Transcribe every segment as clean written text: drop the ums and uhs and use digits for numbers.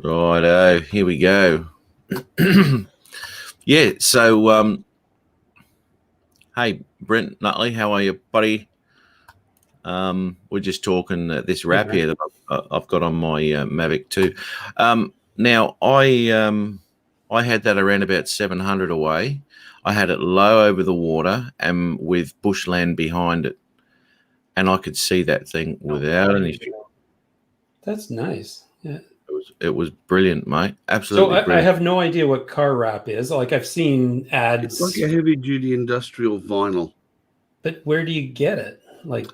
Righto, here we go. Yeah, so hey, Brent Nutley, how are you, buddy? We're just talking this wrap here that I've got on my Mavic 2. Now, I had that around about 700 away. I had it low over the water and with bushland behind it, and I could see that thing without any. That's nice. Yeah. It was brilliant, mate. Absolutely So brilliant. I have no idea what car wrap is. Like I've seen ads. It's like a heavy-duty industrial vinyl. But where do you get it? Like,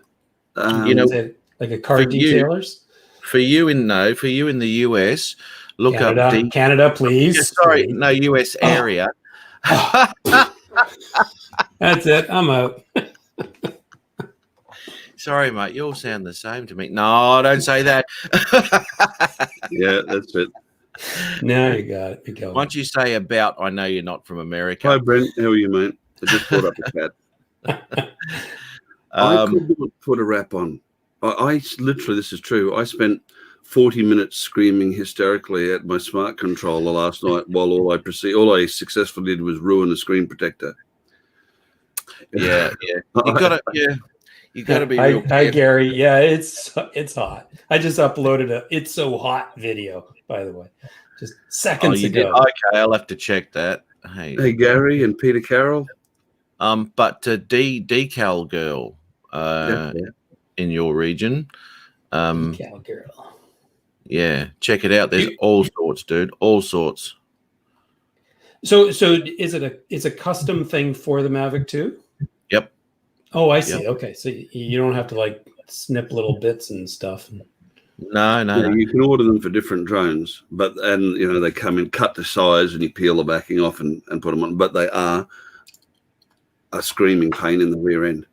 is it like a car detailers? For you in the US, look Canada, up Canada, please. Yeah, sorry, no US area. That's it. I'm out. Sorry, mate. You all sound the same to me. No, don't say that. Yeah, that's it. Now you got it. You go. Once you say about, I know you're not from America. Hi, Brent. How are you, mate? I just brought up a cat. I could not put a wrap on. I literally, this is true. I spent 40 minutes screaming hysterically at my smart controller last night while all I successfully did was ruin the screen protector. Yeah. You got to be real careful. Hi, Gary. Yeah, it's hot. I just uploaded a "It's So Hot" video, by the way, just seconds ago. Okay, I'll have to check that. Hey, Gary and Peter Carroll. But Decal Girl, in your region, Decal Girl. Yeah, check it out. There's all sorts, dude. All sorts. So is it a custom thing for the Mavic 2? Yep. Oh, I see. Yep. Okay, so you don't have to like snip little bits and stuff. No. You can order them for different drones, and they come in cut to size, and you peel the backing off and put them on. But they are a screaming pain in the rear end.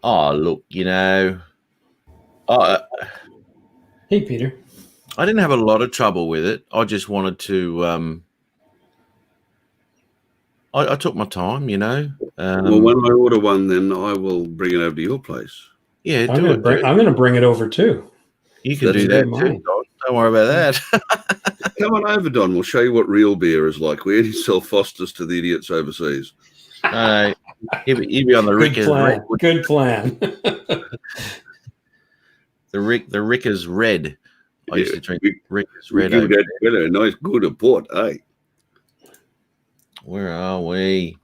Oh, look, hey, Peter. I didn't have a lot of trouble with it. I just wanted to. I took my time, Well, when I order one, then I will bring it over to your place. Yeah, I'm going to bring it over too. You can do that too, Don. Don't worry about that. Come on over, Don. We'll show you what real beer is like. We only sell Foster's to the idiots overseas. No, he'd be on the Ricker's Red. Good plan. The Ricker's Red. I used to drink Ricker's Red. Give that a nice good port, eh? Where are we?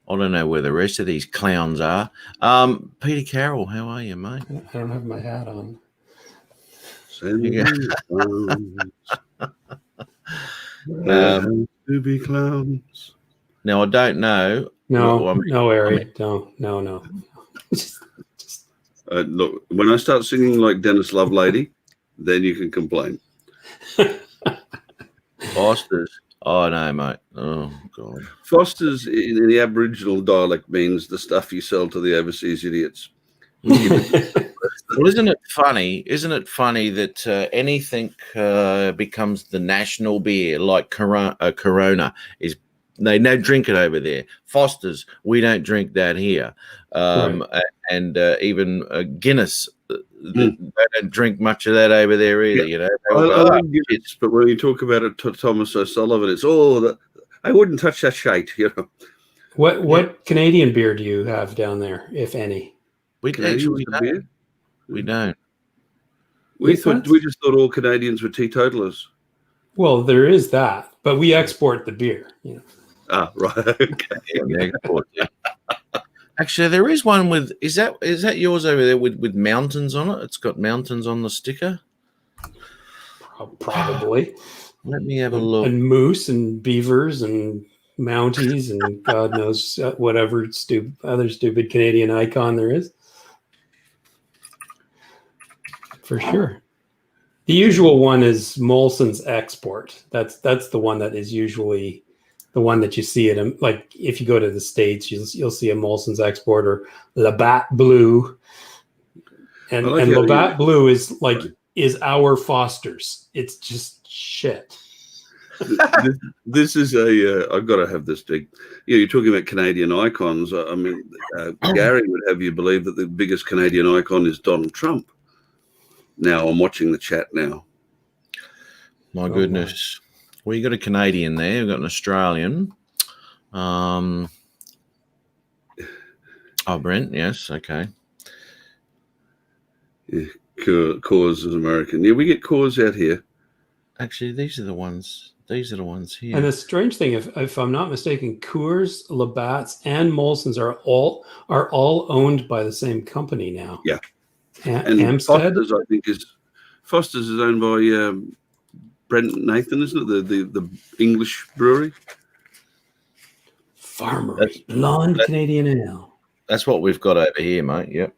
I don't know where the rest of these clowns are. Peter Carroll, how are you, mate? I don't have my hat on. To be clowns. Now I don't know. No, Ari. No. Look, when I start singing like Dennis Lovelady, then you can complain. Foster's. Oh no, mate. Oh God. Foster's in the Aboriginal dialect means the stuff you sell to the overseas idiots. Well, isn't it funny? Isn't it funny that anything becomes the national beer, like Corona is? They don't drink it over there. Foster's, we don't drink that here. Right. And even Guinness, they don't drink much of that over there either. I like Guinness, but when you talk about it to Thomas O'Sullivan, it's I wouldn't touch that shite. What Canadian beer do you have down there, if any? We don't. We don't. We just thought all Canadians were teetotalers. Well, there is that, but we export the beer. Ah, right. Okay. Actually, there is one with. Is that yours over there with mountains on it? It's got mountains on the sticker. Probably. Let me have a look. And moose and beavers and mounties and God knows whatever other stupid Canadian icon there is. For sure. The usual one is Molson's Export. That's the one that is usually the one that you see it. Like if you go to the States, you'll see a Molson's Export or Labatt Blue. And Labatt Blue is our Foster's. It's just shit. This is I've got to have this dig. You're talking about Canadian icons. I mean, Gary would have you believe that the biggest Canadian icon is Donald Trump. Now I'm watching the chat now. My goodness. Well, you got a Canadian there. You've got an Australian. Brent. Yes. Okay. Yeah, Coors is American. Yeah, we get Coors out here. Actually, these are the ones. These are the ones here. And the strange thing, if I'm not mistaken, Coors, Labatt's, and Molson's are all owned by the same company now. Yeah. And Amstead? Foster's is owned by Brent Nathan, isn't it? The English brewery. Farmery, blonde Canadian ale. That's what we've got over here, mate. Yep.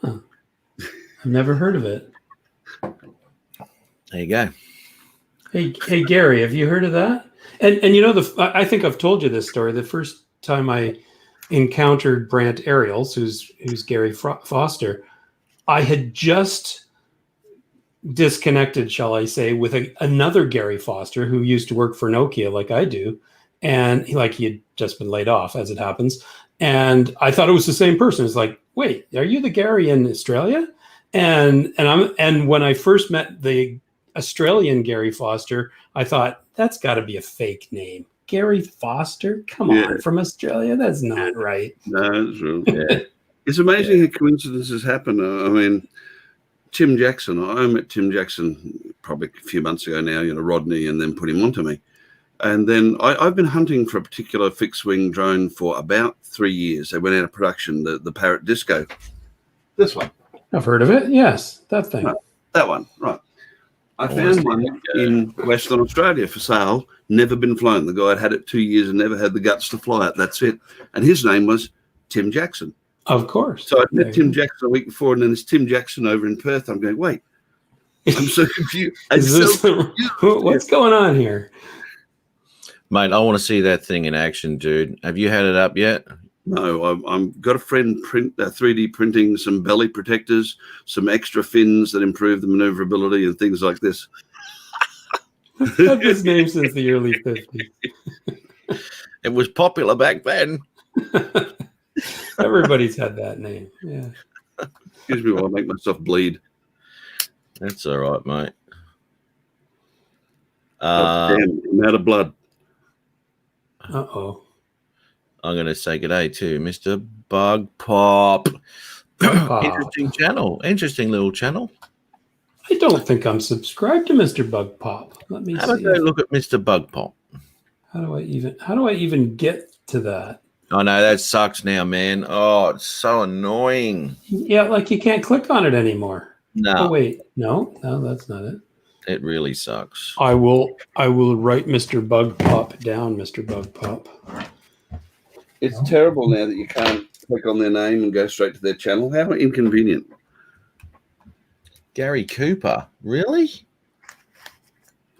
Huh. I've never heard of it. There you go. Hey, Gary, have you heard of that? And you know, I think I've told you this story. The first time I encountered Brant Ariels, who's Gary Foster, I had just disconnected, shall I say, with another Gary Foster who used to work for Nokia like I do. And he had just been laid off, as it happens. And I thought it was the same person. It's like, wait, are you the Gary in Australia? And when I first met the Australian Gary Foster, I thought that's got to be a fake name. Gary Foster? Come on, from Australia? That's not right. No, that's true. Yeah. It's amazing how coincidences happen. I mean, Tim Jackson, I met Tim Jackson probably a few months ago now, Rodney, and then put him onto me. And then I've been hunting for a particular fixed-wing drone for about 3 years. They went out of production, the Parrot Disco. This one. I've heard of it. Yes, that thing. Right. That one, right. I found one in Western Australia for sale, never been flown. The guy had had it 2 years and never had the guts to fly it. That's it. And his name was Tim Jackson. Of course. So I met Tim Jackson a week before, and then there's Tim Jackson over in Perth. I'm going, wait, I'm so confused. What's going on here? Mate, I want to see that thing in action, dude. Have you had it up yet? No, I've got a friend 3D printing some belly protectors, some extra fins that improve the maneuverability and things like this. I've had this name since the early 50s. It was popular back then. Everybody's had that name. Yeah. Excuse me while I make myself bleed. That's all right, mate. Damn, I'm out of blood. Uh-oh. I'm going to say good day to Mr. Bug Pop. Interesting channel. Interesting little channel. I don't think I'm subscribed to Mr. Bug Pop. Let me see. Have a go look at Mr. Bug Pop. How do I even get to that? I know that sucks now, man. Oh, it's so annoying. Yeah, like you can't click on it anymore. No. Oh wait, no, that's not it. It really sucks. I will write Mr. Bug Pop down, Mr. Bug Pop. It's terrible now that you can't click on their name and go straight to their channel. How inconvenient. Gary Cooper, really?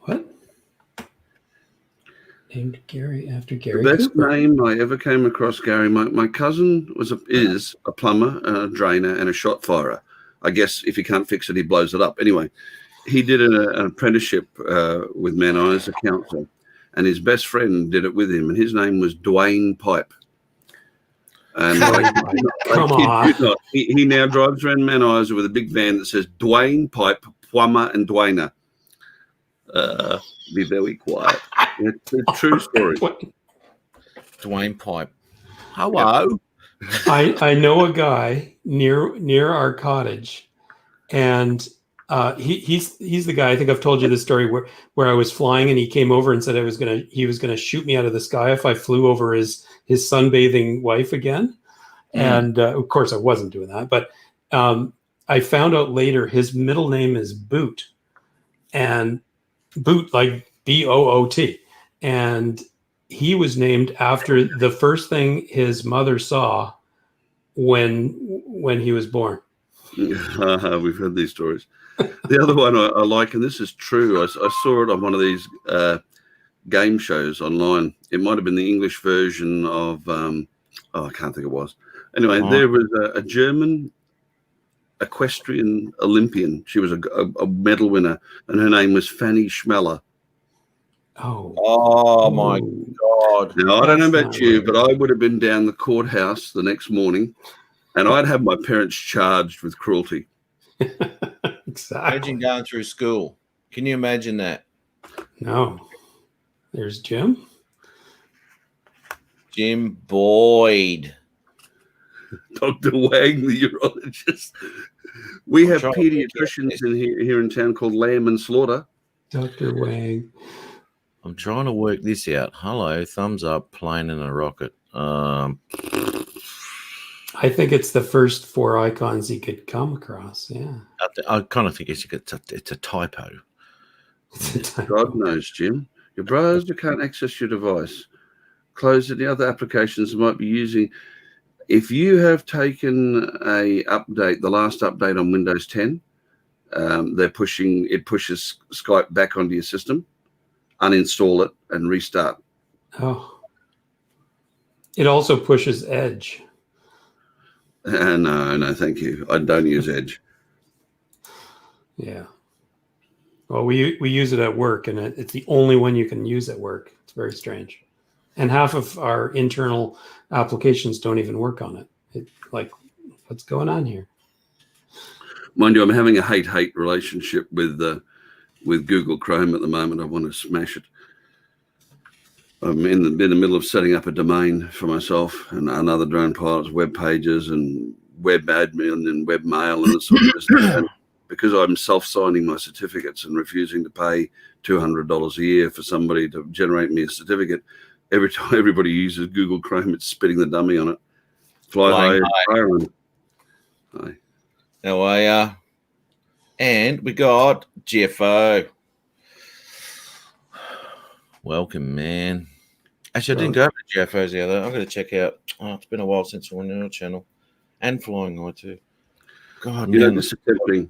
What? Named Gary after Gary The best Cooper. name I ever came across, Gary. My cousin is a plumber, a drainer, and a shot firer. I guess if he can't fix it, he blows it up. Anyway, he did an apprenticeship with Man Eyes, a council, and his best friend did it with him, and his name was Dwayne Pipe. And he now drives around Man Eyes with a big van that says Dwayne Pipe, Plumber, and Dwainer. Be very quiet. It's a true story. Dwayne Pipe. Hello. I know a guy near our cottage, and he's the guy. I think I've told you this story where I was flying and he came over and said he was gonna shoot me out of the sky if I flew over his sunbathing wife again. And of course I wasn't doing that, but I found out later his middle name is Boot, and Boot like Boot, and he was named after the first thing his mother saw when he was born. We've heard these stories. The other one I like, and this is true, I saw it on one of these game shows online. It might have been the English version of, I can't think it was. Anyway, there was a German equestrian Olympian. She was a medal winner, and her name was Fanny Schmeller. Oh my God. Now, I don't know about you, but I would have been down the courthouse the next morning, and I'd have my parents charged with cruelty. Exactly. Imagine going through school. Can you imagine that? No. There's Jim. Jim Boyd. Dr. Wang, the urologist. We I'm have trying to think pediatricians here in town called Lamb and Slaughter. Dr. Wang. I'm trying to work this out. Hello, thumbs up, plane in a rocket. I think it's the first 4 icons he could come across. Yeah. I kind of think it's a typo. God knows, Jim. Your browser can't access your device. Close any other applications might be using. If you have taken a update, the last update on Windows 10, it pushes Skype back onto your system. Uninstall it and restart. Oh. It also pushes Edge. No, thank you. I don't use Edge. Yeah. Well, we use it at work, and it's the only one you can use at work. It's very strange. And half of our internal applications don't even work on it. What's going on here? Mind you, I'm having a hate-hate relationship with Google Chrome at the moment. I want to smash it. I'm in the middle of setting up a domain for myself and other drone pilots, web pages and web admin and webmail and this sort of business. And because I'm self-signing my certificates and refusing to pay $200 a year for somebody to generate me a certificate, every time everybody uses Google Chrome, it's spitting the dummy on it. Fly high. Hi. How are ya? And we got GFO. Welcome, man. Actually, I didn't go over to GFO's the other. I'm going to check out. Oh, it's been a while since we're on your channel. And Flying High too. God, You know, man. this is tempting.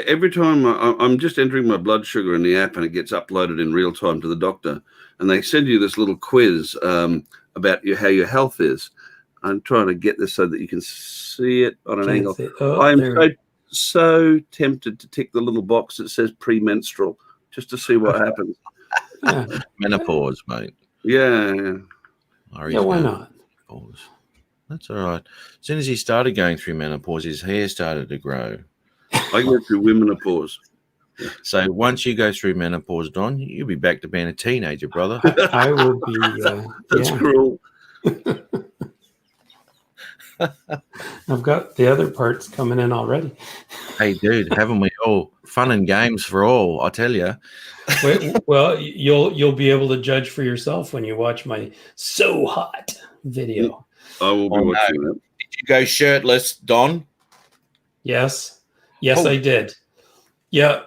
Every time I'm just entering my blood sugar in the app and it gets uploaded in real time to the doctor, and they send you this little quiz about how your health is. I'm trying to get this so that you can see it on an angle. I'm so tempted to tick the little box that says premenstrual just to see what happens. Yeah. Menopause, mate. Yeah. Yeah, why not? Menopause. That's all right. As soon as he started going through menopause, his hair started to grow. I go through womenopause. So once you go through menopause, Don, you'll be back to being a teenager, brother. I will be. That's cruel. I've got the other parts coming in already. Hey, dude, haven't we all? Fun and games for all, I tell you. Well, you'll be able to judge for yourself when you watch my So Hot video. I will be watching that. Did you go shirtless, Don? Yes, I did. Yeah.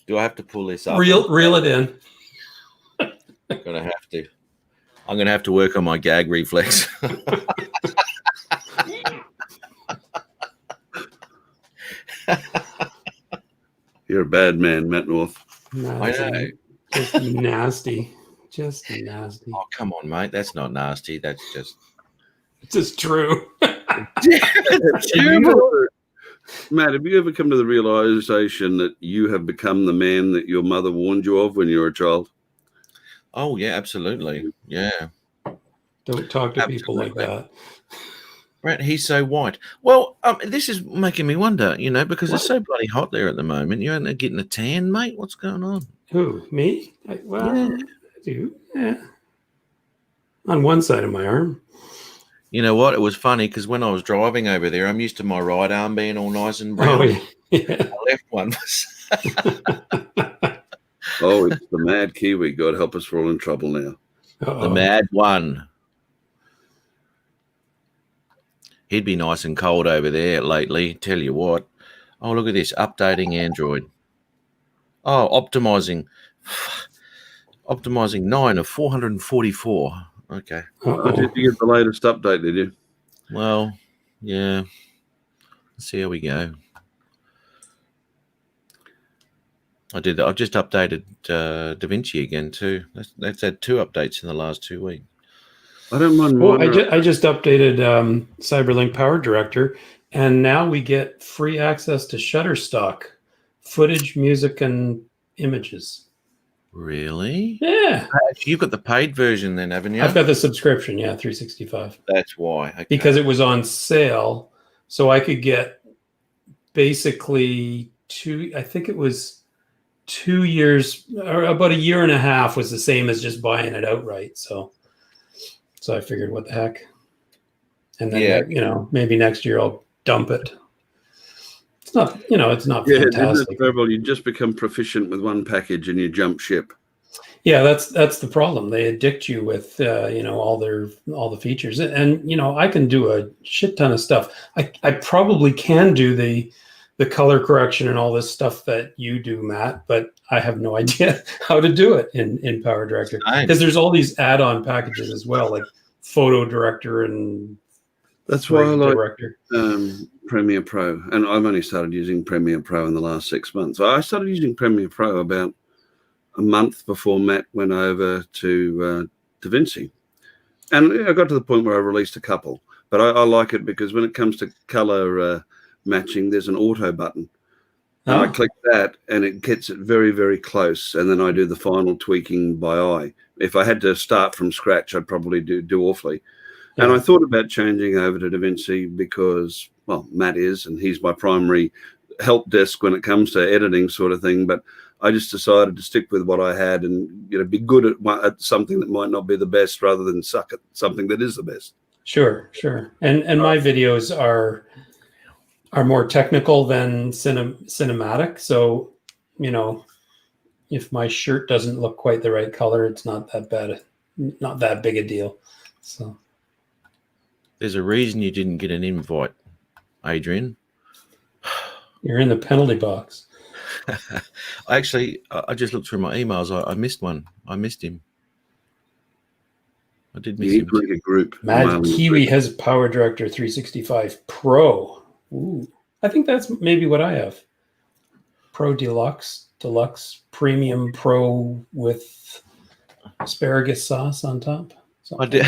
Do I have to pull this up? Reel it in. I'm gonna have to work on my gag reflex. You're a bad man, Matt North. I know. Just nasty. Just nasty. Oh, come on, mate. That's not nasty. That's just. It's just true. Matt, have you ever come to the realization that you have become the man that your mother warned you of when you were a child? Oh, yeah, absolutely. Yeah. Don't talk to people like that. Right, he's so white. Well, this is making me wonder, because it's so bloody hot there at the moment. You ain't getting a tan, mate? What's going on? Who, me? I do. Yeah. On one side of my arm. You know what? It was funny because when I was driving over there, I'm used to my right arm being all nice and brown. Oh, yeah. My left one was. Oh, it's the mad Kiwi. God help us, we're all in trouble now. Uh-oh. The mad one. He'd be nice and cold over there lately. Tell you what. Oh, look at this. Updating Android. Oh, optimizing 9 of 444. Okay. Oh, did you get the latest update, did you? Well, yeah. Let's see how we go. I did that. I've just updated DaVinci again too. That's had 2 updates in the last 2 weeks. I don't mind. Well, I just updated Cyberlink Power Director, and now we get free access to Shutterstock footage, music, and images. Really? Yeah. You've got the paid version then, haven't you? I've got the subscription, 365. That's why. Okay. Because it was on sale, so I could get basically 2 2 years or about a year and a half was the same as just buying it outright. So I figured, what the heck? And then, maybe next year I'll dump it. It's not, it's not fantastic. You just become proficient with one package and you jump ship. Yeah, that's the problem. They addict you with all the features, and I can do a shit ton of stuff. I probably can do the color correction and all this stuff that you do, Matt, but I have no idea how to do it in PowerDirector, because there's all these add-on packages as well, like Photo Director and that's why I like Premiere Pro, and I've only started using Premiere Pro in the last 6 months. I started using Premiere Pro about a month before Matt went over to DaVinci, and I got to the point where I released a couple. But I like it because when it comes to color matching, there's an auto button. And I click that, and it gets it very, very close, and then I do the final tweaking by eye. If I had to start from scratch, I'd probably do awfully. Yeah. And I thought about changing over to DaVinci because, well, Matt is, and he's my primary help desk when it comes to editing sort of thing. But I just decided to stick with what I had and be good at something that might not be the best, rather than suck at something that is the best. Sure. And my videos are more technical than cinematic. So, if my shirt doesn't look quite the right color, it's not that bad, not that big a deal. So there's a reason you didn't get an invite, Adrian. You're in the penalty box. I just looked through my emails. I missed one. I missed him. I did miss him. Like a group. Mad Kiwi has PowerDirector 365 Pro. Ooh, I think that's maybe what I have. Pro Deluxe, Premium Pro with asparagus sauce on top. I did.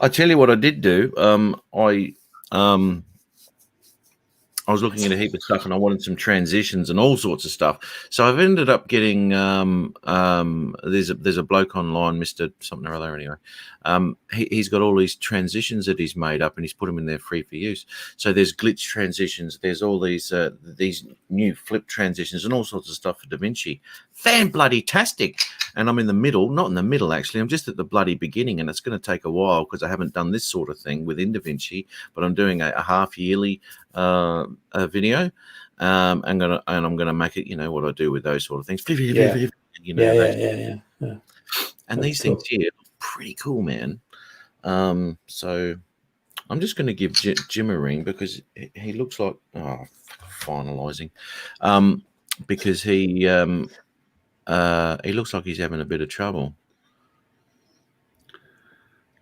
I tell you what I did do. I was looking at a heap of stuff and I wanted some transitions and all sorts of stuff. So I've ended up getting there's a bloke online, Mr. something or other anyway. He's got all these transitions that he's made up and he's put them in there free for use. So there's glitch transitions, there's all these new flip transitions and all sorts of stuff for DaVinci. Fan-bloody-tastic. And I'm in the middle, not in the middle actually, I'm just at the bloody beginning, and it's going to take a while because I haven't done this sort of thing within DaVinci, but I'm doing a half-yearly video. I'm gonna make it, what I do with those sort of things. Yeah. And these things here look pretty cool, man. So I'm just going to give Jim a ring because he looks like finalizing, because he looks like he's having a bit of trouble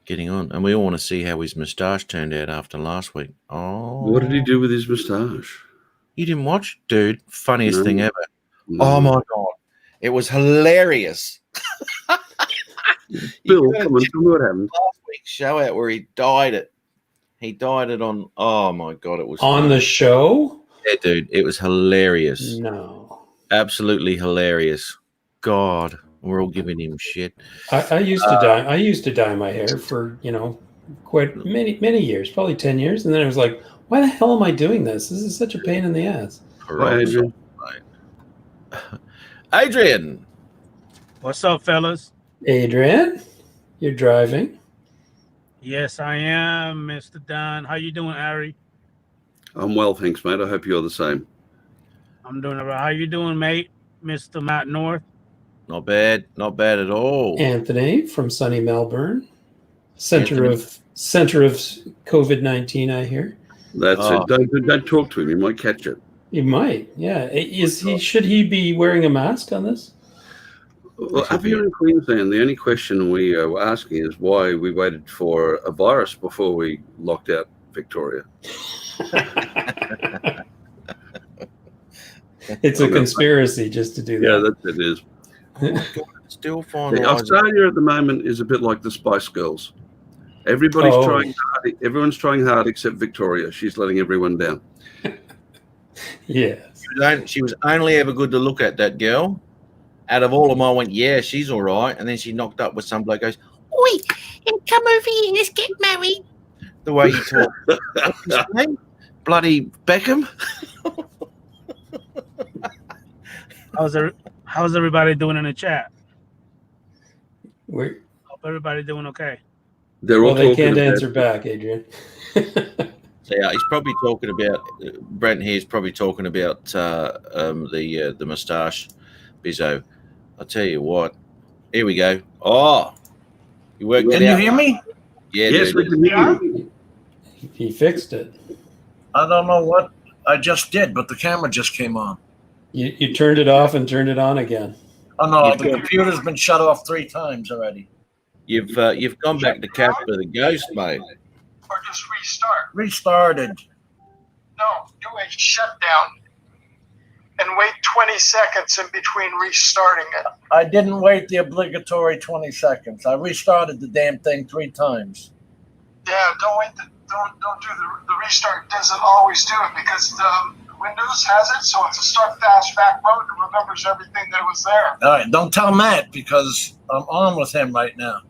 getting on, and we all want to see how his moustache turned out after last week. Oh, what did he do with his moustache? You didn't watch, dude? Funniest thing ever. No. Oh my god, it was hilarious. Bill, come on, tell me what happened. Last week's show out where he dyed it. He dyed it on. Oh my god, it was on funny. The show. Yeah, dude, it was hilarious. No, absolutely hilarious. God, we're all giving him shit. I used to dye. I used to dye my hair for quite many years, probably 10 years, and then I was like, why the hell am I doing this? This is such a pain in the ass. Right, Adrian. Adrian, what's up, fellas? Adrian, you're driving. Yes, I am, Mr. Don. How you doing, Ari? I'm well, thanks, mate. I hope you're the same. I'm doing all right. How you doing, mate? Mr. Matt North? Not bad at all. Anthony from sunny Melbourne, center of COVID-19. I hear. That's it. Don't talk to him. You might catch it. He might. Yeah. Is he? Should he be wearing a mask on this? Well, up here in Queensland, the only question we were asking is why we waited for a virus before we locked out Victoria. It's a conspiracy just to do that. Yeah, it is. Still fine. Australia at the moment is a bit like the Spice Girls. Everybody's trying hard. Everyone's trying hard except Victoria. She's letting everyone down. Yes. She was only ever good to look at, that girl. Out of all of them, I went, yeah, she's all right. And then she knocked up with some bloke goes, oi, and come over here, let's get married. The way he talked. What's his name? Bloody Beckham. How's How's everybody doing in the chat? We're, Hope everybody doing okay. They're well, all they talking can't about answer back, Adrian. So yeah, he's probably talking about Brent here is probably talking about the moustache, Bizzo. I'll tell you what. Here we go. Oh, you worked Can it you out. hear me? Yeah, Yes, we dude. can hear you. He fixed it. I don't know what I just did, but the camera just came on. You turned it off and turned it on again. Oh no, You've the got- computer's been shut off 3 times already. You've gone back to Casper the Ghost, mate. Or just restart. Restarted. No, do a shutdown and wait 20 seconds in between restarting it. I didn't wait the obligatory 20 seconds. I restarted the damn thing 3 times. Yeah, don't do the restart. It doesn't always do it because Windows has it, so it's a start fast back mode and remembers everything that was there. All right, don't tell Matt because I'm on with him right now.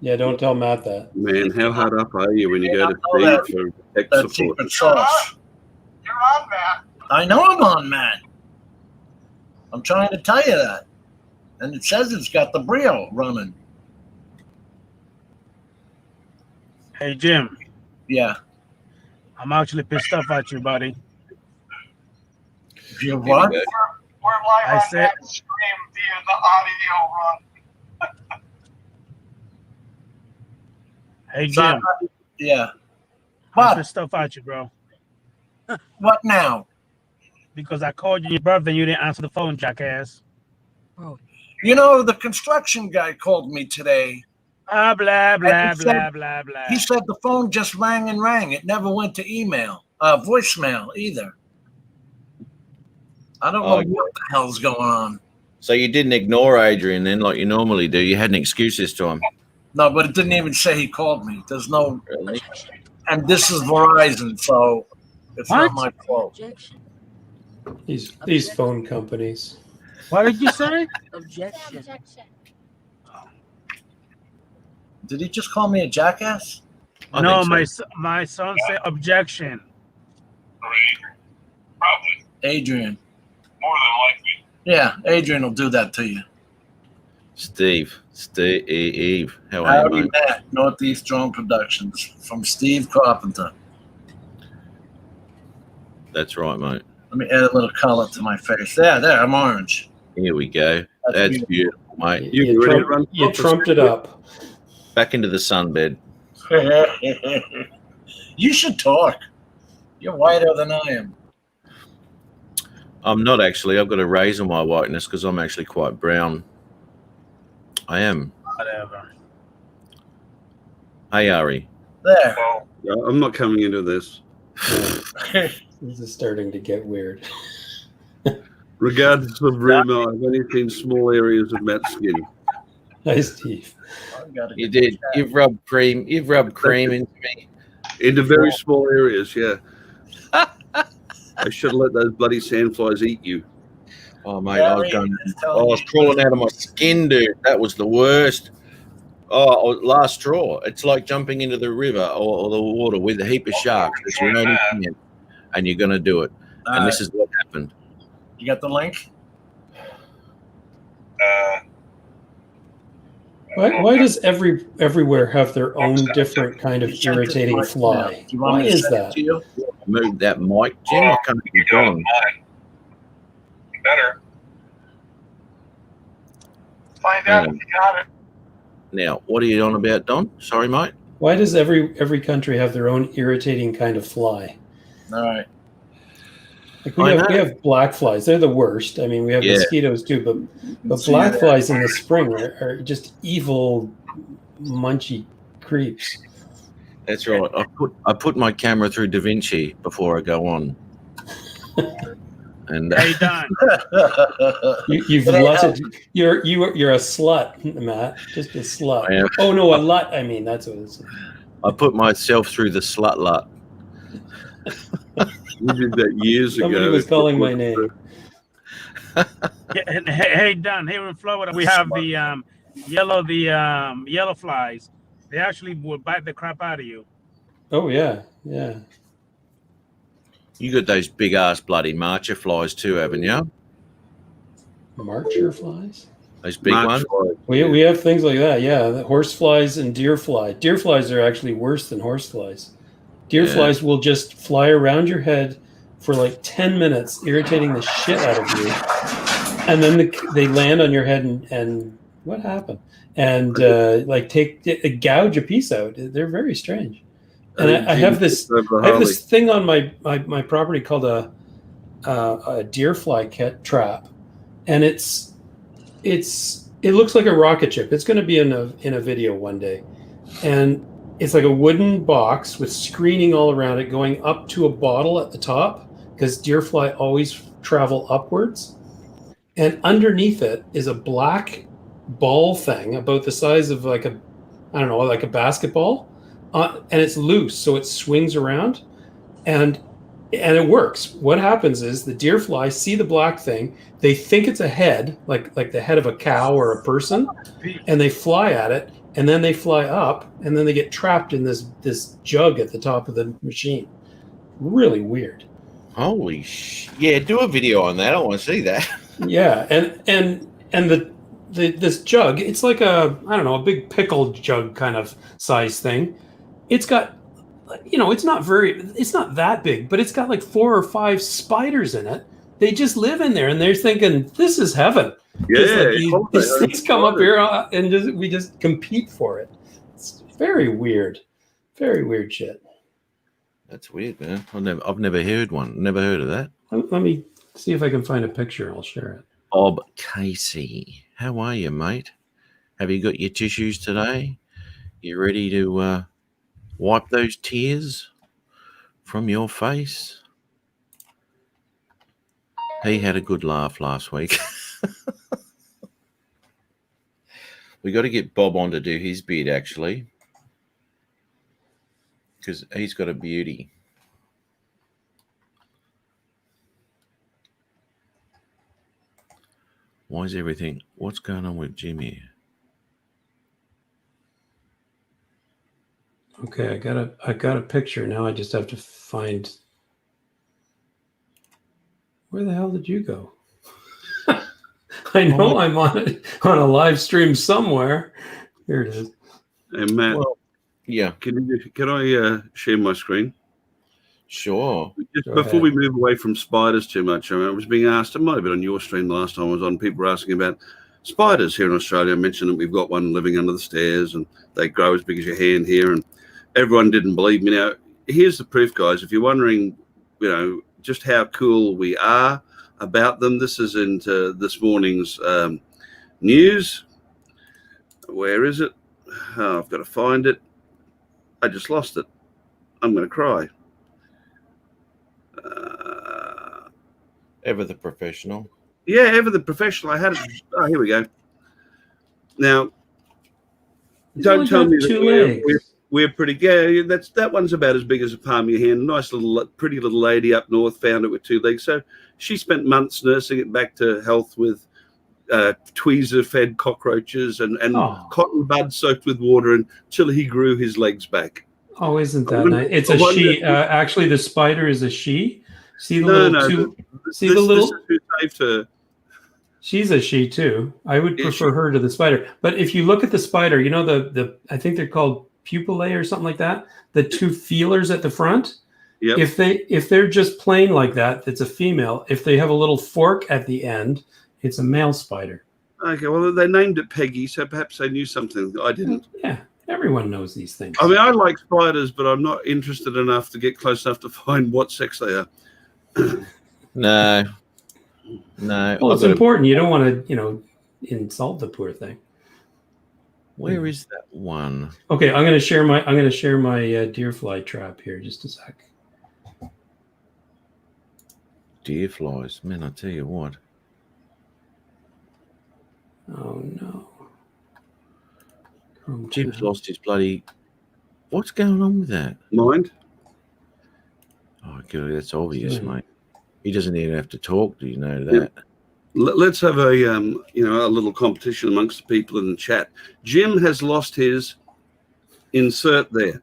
Yeah, don't tell Matt that. Man, how hard up are you when you go to Yeah, Steve for tech That support? secret sauce. You're on, Matt. I know I'm on, Matt. I'm trying to tell you that. And it says it's got the Brio running. Hey, Jim, Yeah. I'm actually pissed off at you, buddy. You Here we what? go. We're live I on said- Matt's stream via the audio run. Hey, So- Jim, Yeah. I'm What? pissed off at you, bro. What now? Because I called you your birthday and you didn't answer the phone, jackass. You know, the construction guy called me today. Blah, blah, blah, And he blah, said- blah, blah. He said the phone just rang and rang. It never went to voicemail either. I don't know Oh, what the hell's going on. So you didn't ignore Adrian then, like you normally do. You had an excuse this time. No, but it didn't even say he called me. There's no, Really? and this is Verizon, so it's not What? my fault. Objection. These phone companies. What did you say? Objection. Did he just call me a jackass? I No, think so. my son said objection. Probably. Adrian. More than likely. Yeah, Adrian will do that to you. Steve, how are you, Howdy, mate? Matt, Northeast Drone Productions from Steve Carpenter. That's right, mate. Let me add a little color to my face. There, I'm orange. Here we go. That's beautiful, mate. You You, ready to trump- run you proper trumped it studio? up. Back into the sunbed. You should talk. You're whiter than I am. I'm not actually. I've got a raise on my whiteness because I'm actually quite brown. I am. Whatever. Hey, Ari. There. Yeah, I'm not coming into this. This is starting to get weird. Regardless of rumor, I've only seen small areas of Matt's skin. Hi, Steve. You did. You've rubbed cream. You've rubbed cream into me. Into very small areas, yeah. I should have let those bloody sandflies eat you. Oh, mate, I was crawling out of my skin, dude. That was the worst. Oh, last straw. It's like jumping into the river or the water with a heap of sharks. It's your only chance, and you're going to do it. And this is what happened. You got the link? Why does everywhere have their own different kind of irritating fly? Do you want Why me to is send it that? to you? Move that mic, Jim. I can't keep going. Better. Find out if you got it. Now, what are you on about, Don? Sorry, mate. Why does every country have their own irritating kind of fly? All right. Like I we know. have black flies. They're the worst. I mean, we have Yeah. mosquitoes too, but See black that? flies in the spring are just evil, munchy creeps. That's right. I put my camera through DaVinci before I go on. And Hey, Don. You've But I- lutted. You're a slut, Matt. Just a slut. I am. Oh no, a lut. I mean, that's what it's. I put myself through the slut lut. We did that years ago. Somebody was calling my name. Hey, Don. Here in Florida, we have the yellow flies. They actually will bite the crap out of you. Oh yeah, yeah. You got those big ass bloody marcher flies too, haven't you? Marcher flies. Those big March ones. flies. We have things like that. Yeah, the horse flies and deer fly. Deer flies are actually worse than horse flies. Deer Yeah. flies will just fly around your head for like 10 minutes, irritating the shit out of you. And then they land on your head and what happened? And gouge a piece out. They're very strange. And I have this thing on my property called a deer fly trap, and it looks like a rocket ship. It's going to be in a video one day, and it's like a wooden box with screening all around it, going up to a bottle at the top, because deer fly always travel upwards. And underneath it is a black ball thing about the size of like a basketball, and it's loose, so it swings around, and it works. What happens is the deer fly see the black thing, they think it's a head, like the head of a cow or a person, and they fly at it, and then they fly up, and then they get trapped in this jug at the top of the machine. Really weird. Holy yeah, do a video on that. I want to see that. Yeah, and this jug, it's like a big pickle jug kind of size thing. It's got, it's not that big, but it's got like 4 or 5 spiders in it. They just live in there, and they're thinking, this is heaven. Yeah, these things come up here and we just compete for it. It's very weird shit. That's weird, man. I've never heard one. Never heard of that. Let me see if I can find a picture. I'll share it. Bob Casey, how are you, mate? Have you got your tissues today? You ready to wipe those tears from your face? He had a good laugh last week. We got to get Bob on to do his beard, actually, because he's got a beauty. Why is everything? What's going on with Jimmy? Okay, I got a picture. Now I just have to find. Where the hell did you go? I know I'm on a live stream somewhere. Here it is. Hey, Matt. Well, yeah. Can I share my screen? Sure. Just before we move away from spiders too much, I was being asked, it might have been on your stream the last time I was on, people were asking about spiders here in Australia. I mentioned that we've got one living under the stairs and they grow as big as your hand here, and everyone didn't believe me. Now, here's the proof, guys. If you're wondering, just how cool we are about them, this is into this morning's news. Where is it? Oh, I've got to find it. I just lost it. I'm going to cry. Ever the professional. Yeah, Ever the professional. I had it. Oh, here we go. Now, don't tell me that we're pretty good. That one's about as big as a palm of your hand. Nice little, pretty little lady up north found it with 2 legs. So she spent months nursing it back to health with tweezer-fed cockroaches and cotton buds soaked with water until he grew his legs back. Oh, isn't that nice? It's a she. Actually, the spider is a she. See the little see the little. This is who saved her. She's a she too. I would prefer her to the spider. But if you look at the spider, the I think they're called pupillae or something like that. The 2 feelers at the front. Yep. If they're just plain like that, it's a female. If they have a little fork at the end, it's a male spider. Okay, well, they named it Peggy, so perhaps they knew something I didn't. Yeah, everyone knows these things. I mean, I like spiders, but I'm not interested enough to get close enough to find what sex they are. No. Well, it's important. You don't want to, insult the poor thing. Where is that one? Okay, I'm going to share my deer fly trap here. Just a sec. Deer flies, man! I tell you what. Oh no! Jim's lost his bloody. What's going on with that? Mind? Oh, God, that's obvious, mate. He doesn't even have to talk. Do you know that? Yeah. Let's have a a little competition amongst the people in the chat. Jim has lost his. Insert there.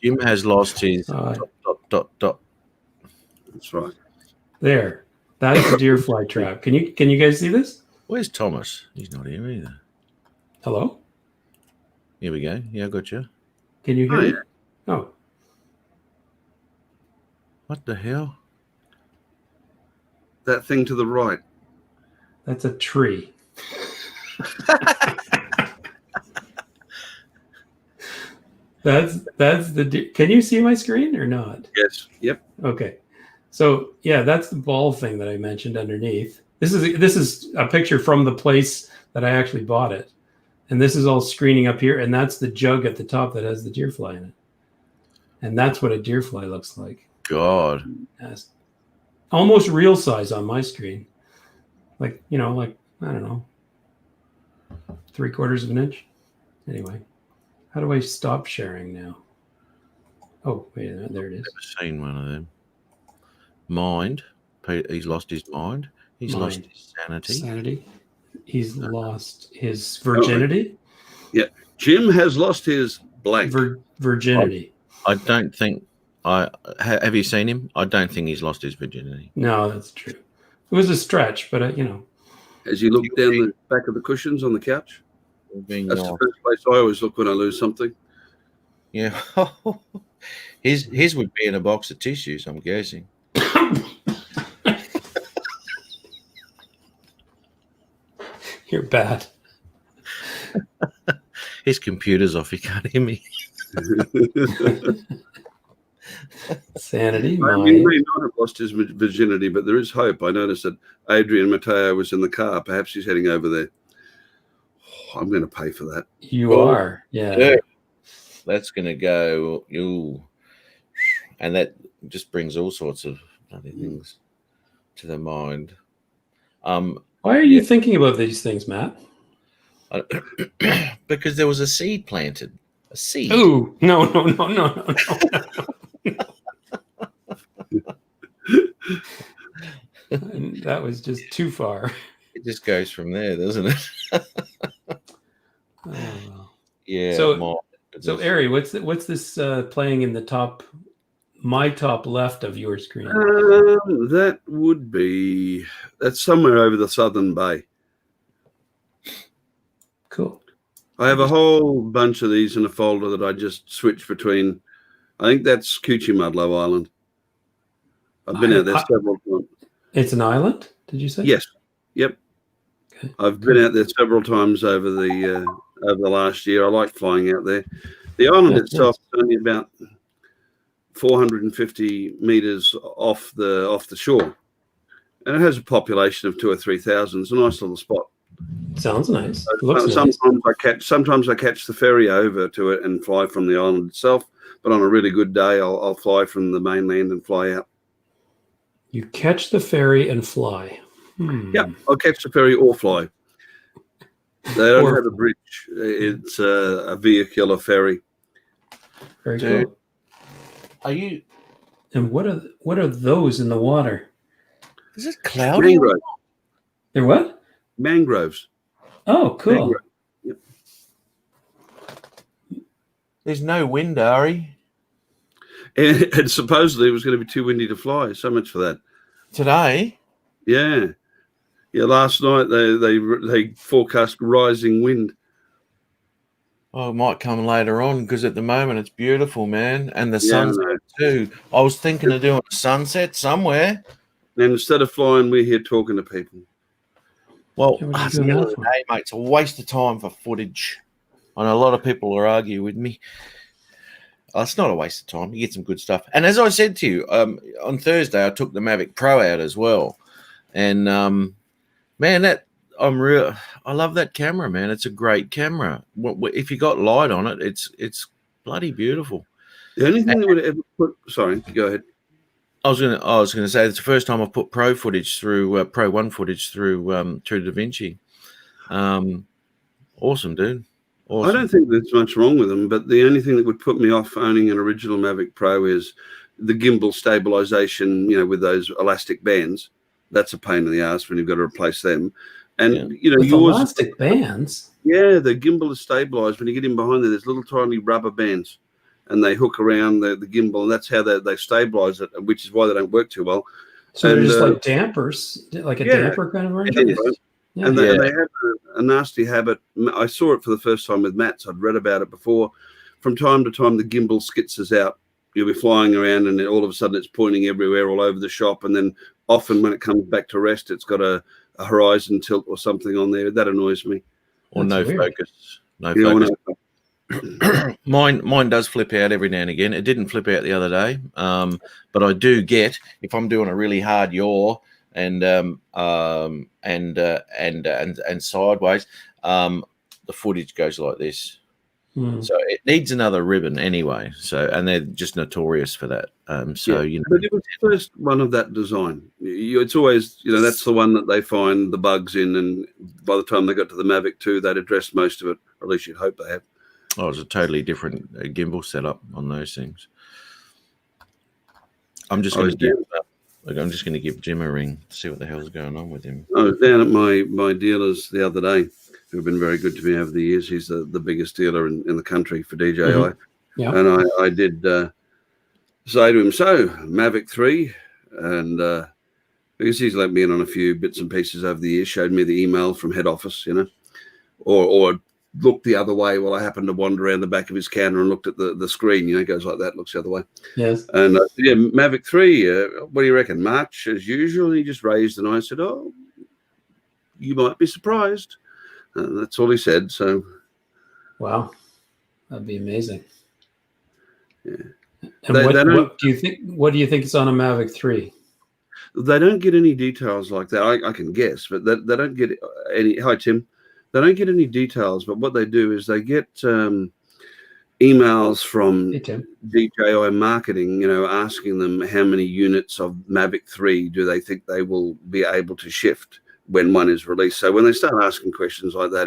Jim has lost his. ... That's right. There. That's the deer fly trap. Can you guys see this? Where's Thomas? He's not here either. Hello? Here we go. Yeah, I got you. Can you hear Oh, me? yeah. Oh, What the hell? That thing to the right. that's a tree. That's the deer. Can you see my screen or not? Yes. Yep. Okay. So yeah, that's the ball thing that I mentioned underneath. This is a picture from the place that I actually bought it. And this is all screening up here, and that's the jug at the top that has the deer fly in it. And that's what a deer fly looks like. God. Yes. Almost real size on my screen. Like, I don't know, 3/4 of an inch. Anyway, how do I stop sharing now? Oh, wait a minute, there it is. Never seen one of them. Mind. He's lost his mind. He's lost Mind. his sanity. Sanity. He's lost his virginity. Jim has lost his blank. Virginity. I don't think have you seen him? I don't think he's lost his virginity. No, that's true. It was a stretch, but As you look down the back of the cushions on the couch. That's the first place I always look when I lose something. Yeah. his would be in a box of tissues, I'm guessing. You're bad. His computer's off. He can't hear me. Sanity. He Mind. may not have lost his virginity, but there is hope. I noticed that Adrian Mateo was in the car. Perhaps he's heading over there. Oh, I'm going to pay for that. You are. Yeah. Yeah. That's going to go. And that just brings all sorts of other things to the mind. Why are you thinking about these things, Matt? Because there was a seed planted. A seed. Ooh, no. That was just too far. It just goes from there, doesn't it? Oh, well. Yeah. So Ari, what's this playing in the top, my top left of your screen? That would be, that's somewhere over the Southern Bay. Cool. I have a whole bunch of these in a folder that I just switch between. I think that's Cuchimudlo Island. I've been out there several times. It's an island, did you say? Yes. Yep. Okay. I've been out there several times over the last year. I like flying out there. The island itself is only about 450 meters off the shore, and it has a population of 2,000 or 3,000. It's a nice little spot. Sounds nice. Sometimes I catch the ferry over to it and fly from the island itself. But on a really good day, I'll fly from the mainland and fly out. You catch the ferry and fly. Yeah, I'll catch the ferry or fly. They don't have a bridge. It's a vehicular ferry. Very cool. Are you? And what are those in the water? Is it cloudy? Mangroves. They're what? Mangroves. Oh, cool. Mangroves. Yep. There's no wind, Ari. And supposedly it was going to be too windy to fly. So much for that. Today? Yeah. Last night they forecast rising wind. Oh, it might come later on because at the moment it's beautiful, man, and the sunset too. I was thinking of doing a sunset somewhere. And instead of flying, we're here talking to people. Well, Yeah, what are you at the doing end that of the for? day, mate, it's a waste of time for footage. I know a lot of people will argue with me. It's not a waste of time. You get some good stuff. And as I said to you, on Thursday, I took the Mavic Pro out as well. And, man, I love that camera, man. It's a great camera. If you got light on it, it's bloody beautiful. The only thing that would ever put... Sorry, go ahead. I was gonna say it's the first time I've put Pro footage through Pro 1 footage through DaVinci. Awesome, dude. Awesome. I don't think there's much wrong with them, but the only thing that would put me off owning an original Mavic Pro is the gimbal stabilization, with those elastic bands. That's a pain in the ass when you've got to replace them. And, With yours... elastic bands? Yeah, the gimbal is stabilized. When you get in behind there, there's little tiny rubber bands, and they hook around the gimbal, and that's how they stabilize it, which is why they don't work too well. So they're And, just like dampers, like a yeah, damper kind of it arrangement. is. Yeah. And Yeah. they have a nasty habit. I saw it for the first time with Matt's. I'd read about it before. From time to time, the gimbal skitzes out. You'll be flying around, and then all of a sudden, it's pointing everywhere, all over the shop. And then often, when it comes back to rest, it's got a horizon tilt or something on there. That annoys me. Or That's no weird. focus. No You know, focus. Mine does flip out every now and again. It didn't flip out the other day, but I do get, if I'm doing a really hard yaw and sideways, the footage goes like this. So it needs another ribbon anyway. So, and they're just notorious for that. You know, but it was the first one of that design. It's always, you know, that's the one that they find the bugs in, and by the time they got to the Mavic 2, they'd addressed most of it, or at least you'd hope they have. oh, it's a totally different gimbal setup on those things. I'm just going to give Jim a ring to see what the hell's going on with him. I was down at my dealers the other day, who've been very good to me over the years. He's the biggest dealer in the country for DJI. Mm-hmm. Yeah. And I did say to him, so Mavic 3, and because he's let me in on a few bits and pieces over the years, showed me the email from head office, you know, or looked the other way while I happened to wander around the back of his counter and looked at the screen, you know, goes like that, looks the other way. Yes. And I said, yeah, Mavic 3, what do you reckon? March as usual? And he just raised an eye and said, oh, you might be surprised. That's all he said. So, Wow, that'd be amazing. yeah. And They what don't- do you think? What do you think is on a Mavic 3? They don't get any details like that. I can guess, but they don't get any. Hi, Tim. They don't get any details, but what they do is they get emails from Hey, Tim. DJI marketing, you know, asking them how many units of Mavic 3 do they think they will be able to shift when one is released. So when they start asking questions like that,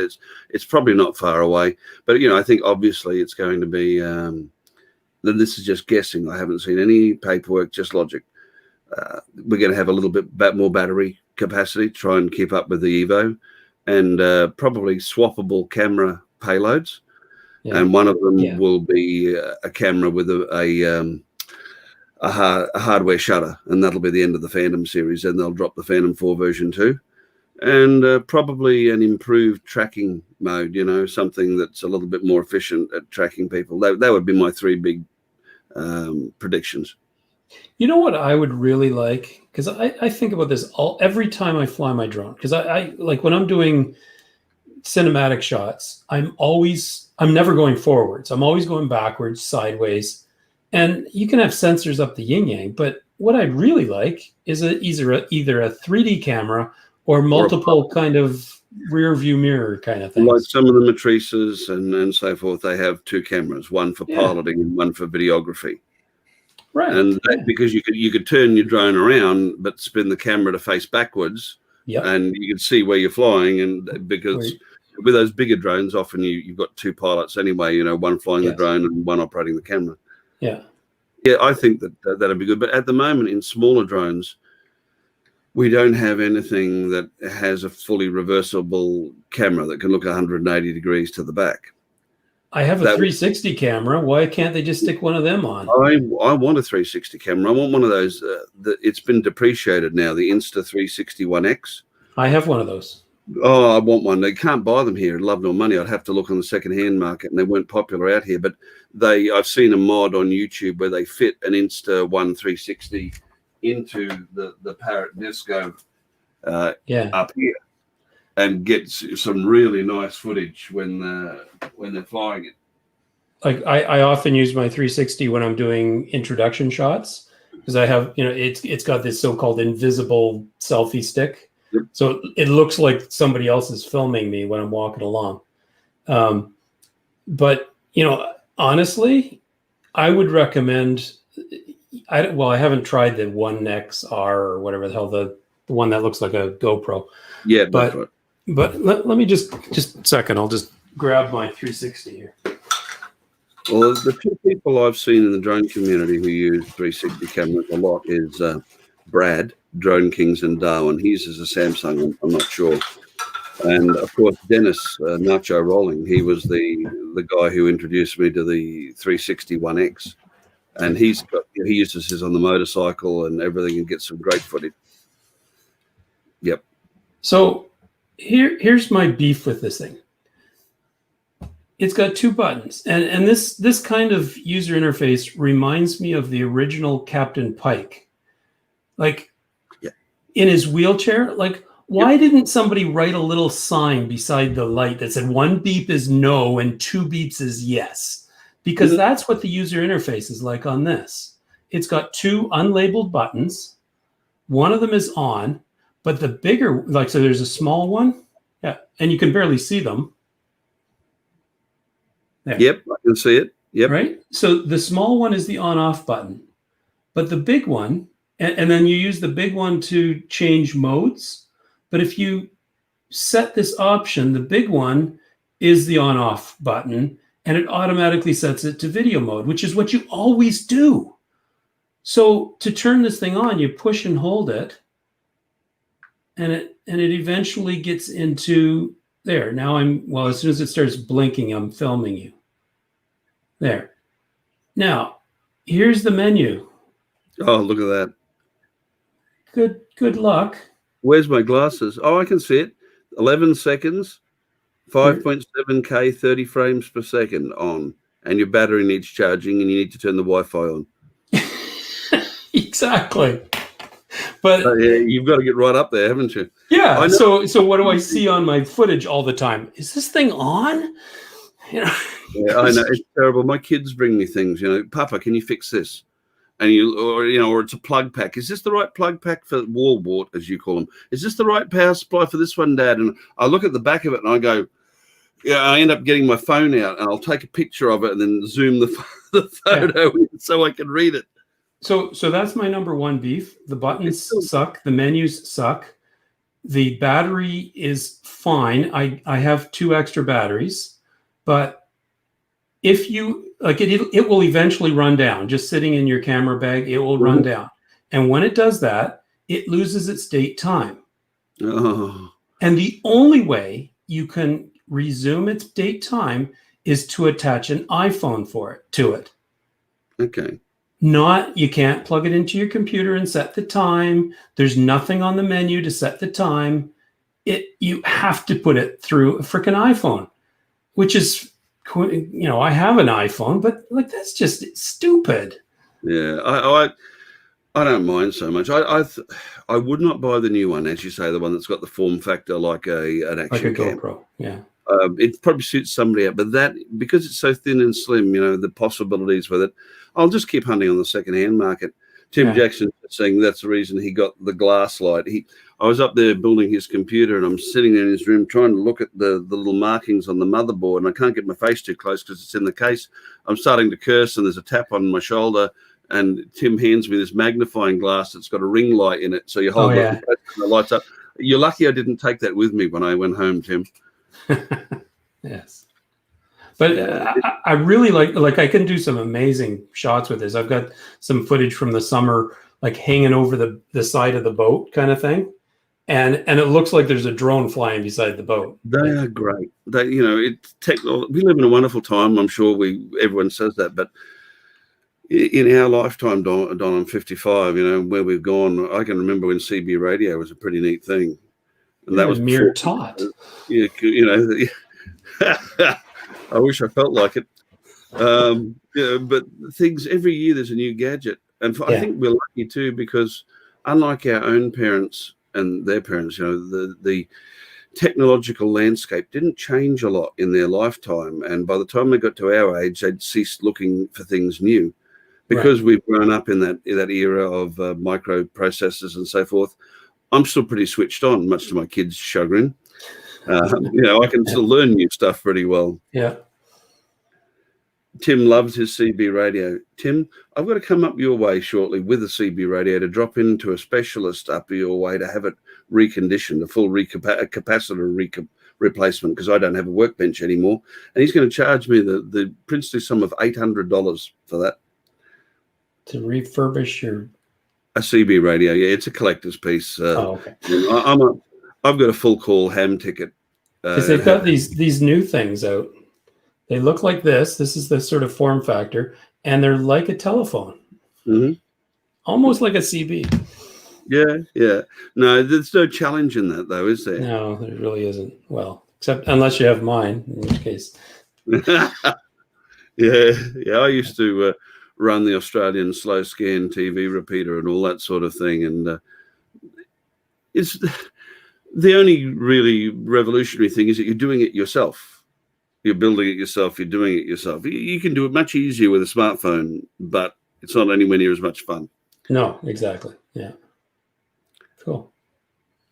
it's probably not far away. But, you know, I think obviously it's going to be, then this is just guessing. I haven't seen any paperwork, just logic. We're going to have a little bit more battery capacity, try and keep up with the Evo, and probably swappable camera payloads. Yeah. And one of them Yeah. will be a camera with a hardware shutter, and that'll be the end of the Phantom series. And they'll drop the Phantom 4 version 2, and probably an improved tracking mode. You know, something that's a little bit more efficient at tracking people. That would be my three big predictions. You know what I would really like? Because I think about this every time I fly my drone. Because I like when I'm doing cinematic shots, I'm never going forwards. I'm always going backwards, sideways. And you can have sensors up the yin yang, but what I'd really like is either a 3D camera or multiple kind of rear view mirror kind of things. Like some of the matrices and so forth, they have two cameras, one for piloting and one for videography. Right. And because you could turn your drone around, but spin the camera to face backwards, and you can see where you're flying. And because with those bigger drones, often you've got two pilots anyway. You know, one flying the drone and one operating the camera. Yeah. I think that'd be good. But at the moment, in smaller drones, we don't have anything that has a fully reversible camera that can look 180 degrees to the back. I have a 360 camera. Why can't they just stick one of them on? I want a 360 camera. I want one of those. It's been depreciated now, the Insta360 One X. I have one of those. Oh, I want one. They can't buy them here. Love nor money. I'd have to look on the second-hand market, and they weren't popular out here. But I've seen a mod on YouTube where they fit an Insta-1 360 into the Parrot Disco up here, and get some really nice footage when they're flying it. Like I often use my 360 when I'm doing introduction shots because I have, it's got this so-called invisible selfie stick. Yep. So it looks like somebody else is filming me when I'm walking along. But, honestly, I would recommend, I haven't tried the One XR or whatever the hell, the one that looks like a GoPro. Yeah, but, that's right. But let me just a second. I'll just grab my 360 here. Well, the two people I've seen in the drone community who use 360 cameras a lot is Brad, Drone Kings in Darwin. He uses a Samsung, I'm not sure. And, of course, Dennis Nacho Rolling. He was the guy who introduced me to the 360 One X. And he uses his on the motorcycle and everything, and gets some great footage. Yep. So here's my beef with this thing. It's got 2 buttons, and this kind of user interface reminds me of the original Captain Pike. Like, in his wheelchair, like, why didn't somebody write a little sign beside the light that said 1 beep is no and 2 beeps is yes? Because that's what the user interface is like on this. It's got 2 unlabeled buttons. One of them is on, but the bigger, like, so there's a small one. Yeah, and you can barely see them. There. Yep, I can see it. Yep. Right? So the small one is the on-off button. But the big one, and then you use the big one to change modes. But if you set this option, the big one is the on-off button, and it automatically sets it to video mode, which is what you always do. So to turn this thing on, you push and hold it, and it eventually gets into there. Now as soon as it starts blinking, I'm filming you. There. Now, here's the menu. Oh, look at that. Good luck. Where's my glasses? Oh, I can see it. 11 seconds, 5.7K, 30 frames per second on, and your battery needs charging, and you need to turn the Wi-Fi on. Exactly. But yeah, you've got to get right up there, haven't you? Yeah. So what do I see on my footage all the time? Is this thing on? You know. Yeah, I know, it's terrible. My kids bring me things, Papa, can you fix this? And or it's a plug pack. Is this the right plug pack for wall wart, as you call them? Is this the right power supply for this one, Dad? And I look at the back of it and I go, I end up getting my phone out and I'll take a picture of it and then zoom the photo in so I can read it. So that's my number 1 beef. The buttons suck. The menus suck. The battery is fine. I have 2 extra batteries, but if you like it will eventually run down. Just sitting in your camera bag, it will run down. And when it does that, it loses its date time. Oh. And the only way you can resume its date time is to attach an iPhone to it. Okay. You can't plug it into your computer and set the time. There's nothing on the menu to set the time. You have to put it through a freaking iPhone, which is, I have an iPhone, but like, that's just stupid. Yeah, I don't mind so much. I would not buy the new one, as you say, the one that's got the form factor like an action cam. GoPro. Yeah. It probably suits somebody out, but that, because it's so thin and slim, the possibilities with it, I'll just keep hunting on the second-hand market. Tim Jackson saying that's the reason he got the glass light. I was up there building his computer, and I'm sitting there in his room trying to look at the little markings on the motherboard, and I can't get my face too close because it's in the case. I'm starting to curse, and there's a tap on my shoulder, and Tim hands me this magnifying glass that's got a ring light in it, so you hold it and the lights up. You're lucky I didn't take that with me when I went home, Tim. Yes. But I really like I can do some amazing shots with this. I've got some footage from the summer, like hanging over the side of the boat kind of thing. And it looks like there's a drone flying beside the boat. They are great. We live in a wonderful time. I'm sure everyone says that, but in our lifetime, Don, I'm 55, where we've gone, I can remember when CB radio was a pretty neat thing. And that was mere tot. Yeah, I wish I felt like it. But things, every year there's a new gadget. And I think we're lucky too, because unlike our own parents and their parents, the technological landscape didn't change a lot in their lifetime. And by the time they got to our age, they'd ceased looking for things new. Because we've grown up in that era of microprocessors and so forth, I'm still pretty switched on, much to my kids' chagrin. I can still learn new stuff pretty well. Yeah. Tim loves his CB radio. Tim, I've got to come up your way shortly with a CB radio to drop into a specialist up your way to have it reconditioned, a full capacitor replacement, because I don't have a workbench anymore. And he's going to charge me the princely sum of $800 for that. To refurbish a CB radio. Yeah, it's a collector's piece. Okay. I've got a full call ham ticket. Because they've got these new things out. They look like this. This is the sort of form factor, and they're like a telephone, Mhm. almost like a CB. Yeah. No, there's no challenge in that, though, is there? No, there really isn't. Well, except unless you have mine, in which case. Yeah. I used to run the Australian slow scan TV repeater and all that sort of thing, and it's the only really revolutionary thing is that you're doing it yourself. You're building it yourself. You're doing it yourself. You can do it much easier with a smartphone, but it's not anywhere near as much fun. No, exactly. Yeah. Cool.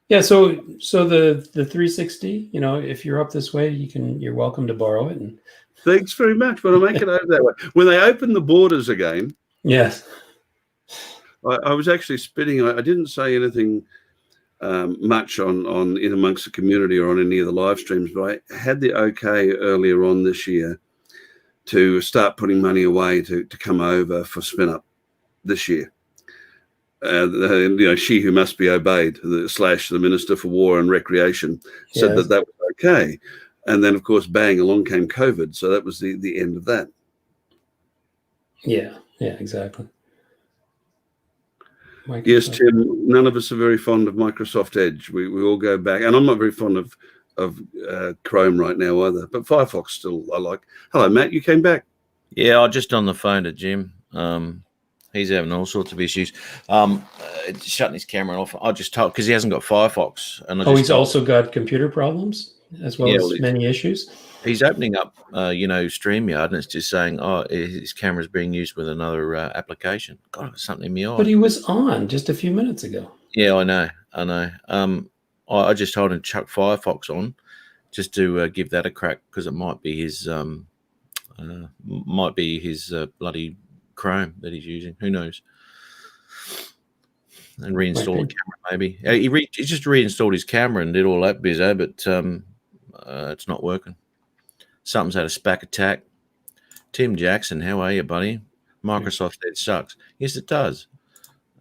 Yeah. So the 360, if you're up this way, you're welcome to borrow it. And Thanks very much. But I'll make it over that way. When they open the borders again, yes. I was actually spitting. I didn't say anything much on in amongst the community or on any of the live streams, but I had the okay earlier on this year to start putting money away to come over for Spin Up this year. She who must be obeyed, / the Minister for War and Recreation, said Yes. that was okay. And then, of course, bang, along came COVID. So that was the end of that. Yeah. Yeah, exactly. Yes, Tim, none of us are very fond of Microsoft Edge. We all go back. And I'm not very fond of Chrome right now either. But Firefox still I like. Hello, Matt. You came back. Yeah, I'm just on the phone to Jim. He's having all sorts of issues. Shutting his camera off. I just told because he hasn't got Firefox, and he's also got computer problems as well as many issues. He's opening up, StreamYard, and it's just saying, his camera's being used with another application. God, it's something in my eye. But he was on just a few minutes ago. Yeah, I know. I just told him to chuck Firefox on, just to give that a crack because it might be his bloody Chrome that he's using. Who knows? And reinstall the camera maybe. He just reinstalled his camera and did all that bizzo, but it's not working. Something's had a SPAC attack. Tim Jackson, how are you, buddy? Microsoft Edge sucks. Yes, it does.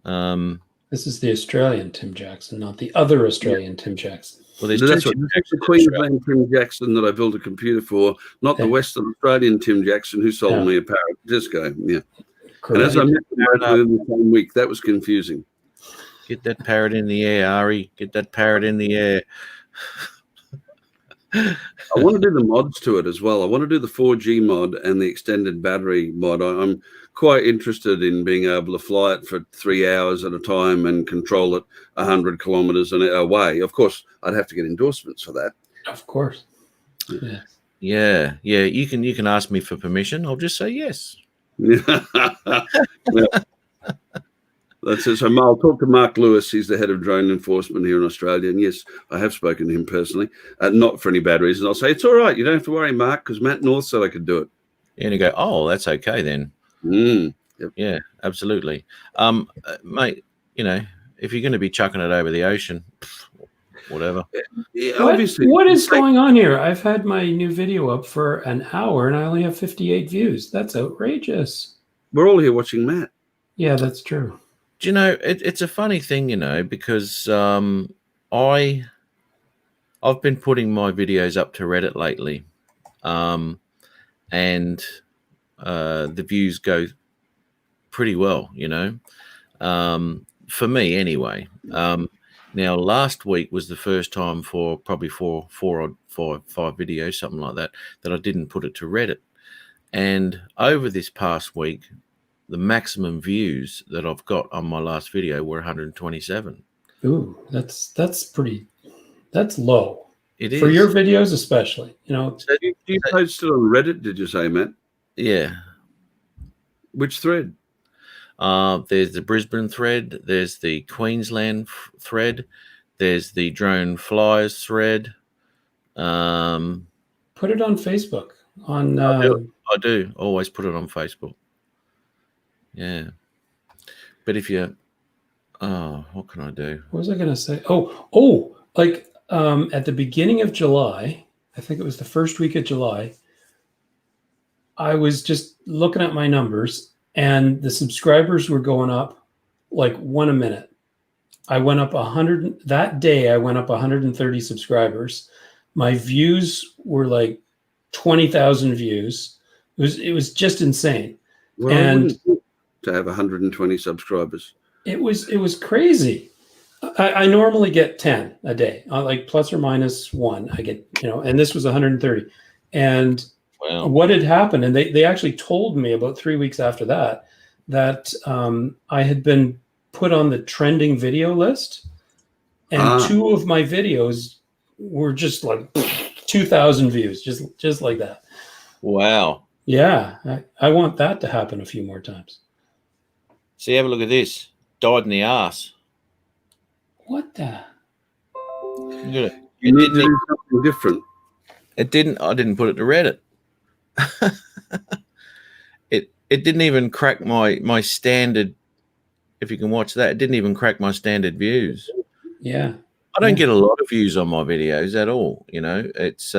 This is the Australian Tim Jackson, not the other Australian Tim Jackson. Well, there's That's two right. Tim This is the Jacksons in Queensland Tim Jackson that I built a computer for, not the Western Australian Tim Jackson who sold me a Parrot Disco. Yeah. Correct. And as I met them both within the same week, that was confusing. Get that parrot in the air, Ari. Get that parrot in the air. I want to do the mods to it as well. I want to do the 4G mod and the extended battery mod. I'm quite interested in being able to fly it for 3 hours at a time and control it 100 kilometers away. Of course, I'd have to get endorsements for that. Of course. Yeah. You can ask me for permission. I'll just say yes. Yeah. That's it. So I'll talk to Mark Lewis. He's the head of drone enforcement here in Australia. And yes, I have spoken to him personally, not for any bad reason. I'll say, it's all right. You don't have to worry, Mark, because Matt North said I could do it. And you go, oh, that's okay then. Yep. Yeah, absolutely. Mate, if you're going to be chucking it over the ocean, whatever. Yeah, obviously. What is going on here? I've had my new video up for an hour and I only have 58 views. That's outrageous. We're all here watching Matt. Yeah, that's true. Do you know, it's a funny thing, because I've been putting my videos up to Reddit lately, and the views go pretty well, for me anyway. Now, last week was the first time for probably five videos, something like that I didn't put it to Reddit. And over this past week, the maximum views that I've got on my last video were 127. Ooh, that's low. It is. For your videos especially. So you posted on Reddit, did you say, Matt? Yeah. Which thread? There's the Brisbane thread. There's the Queensland thread. There's the drone flyers thread. Put it on Facebook. I do always put it on Facebook. Yeah. But if you, what can I do? What was I going to say? At the beginning of July, I think it was the first week of July, I was just looking at my numbers and the subscribers were going up like one a minute. I went up 100 that day. I went up 130 subscribers. My views were like 20,000 views. It was just insane. Well, I And wouldn't think to have 120 subscribers. it was crazy. I normally get 10 a day, like plus or minus one. I get, and this was 130. And Wow. what had happened, and they actually told me about 3 weeks after that I had been put on the trending video list, and two of my videos were just like 2,000 views, just like that. Wow. Yeah, I want that to happen a few more times. See, have a look at this. Died in the ass. What the? Look at it. You need to do something different. I didn't put it to Reddit. It didn't even crack my standard. If you can watch that, it didn't even crack my standard views. Yeah. I don't get a lot of views on my videos at all. It's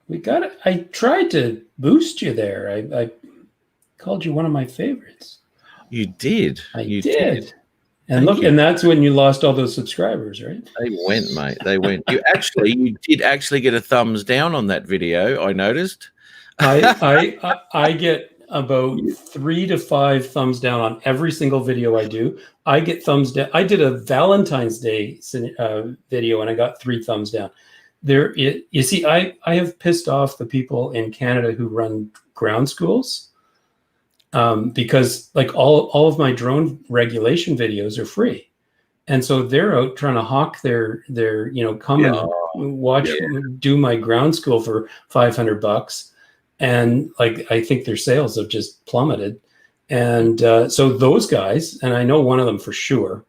We got it. I tried to boost you there. I called you one of my favorites. You did. You did. And Thank look, you. and that's when you lost all those subscribers, right? They went, mate. They went. You did actually get a thumbs down on that video. I noticed. I get about 3 to 5 thumbs down on every single video I do. I get thumbs down. I did a Valentine's Day video and I got 3 thumbs down. You see, I have pissed off the people in Canada who run ground schools, because like all of my drone regulation videos are free. And so they're out trying to hawk their come and watch, do my ground school for $500. And like, I think their sales have just plummeted. And so those guys, and I know one of them for sure,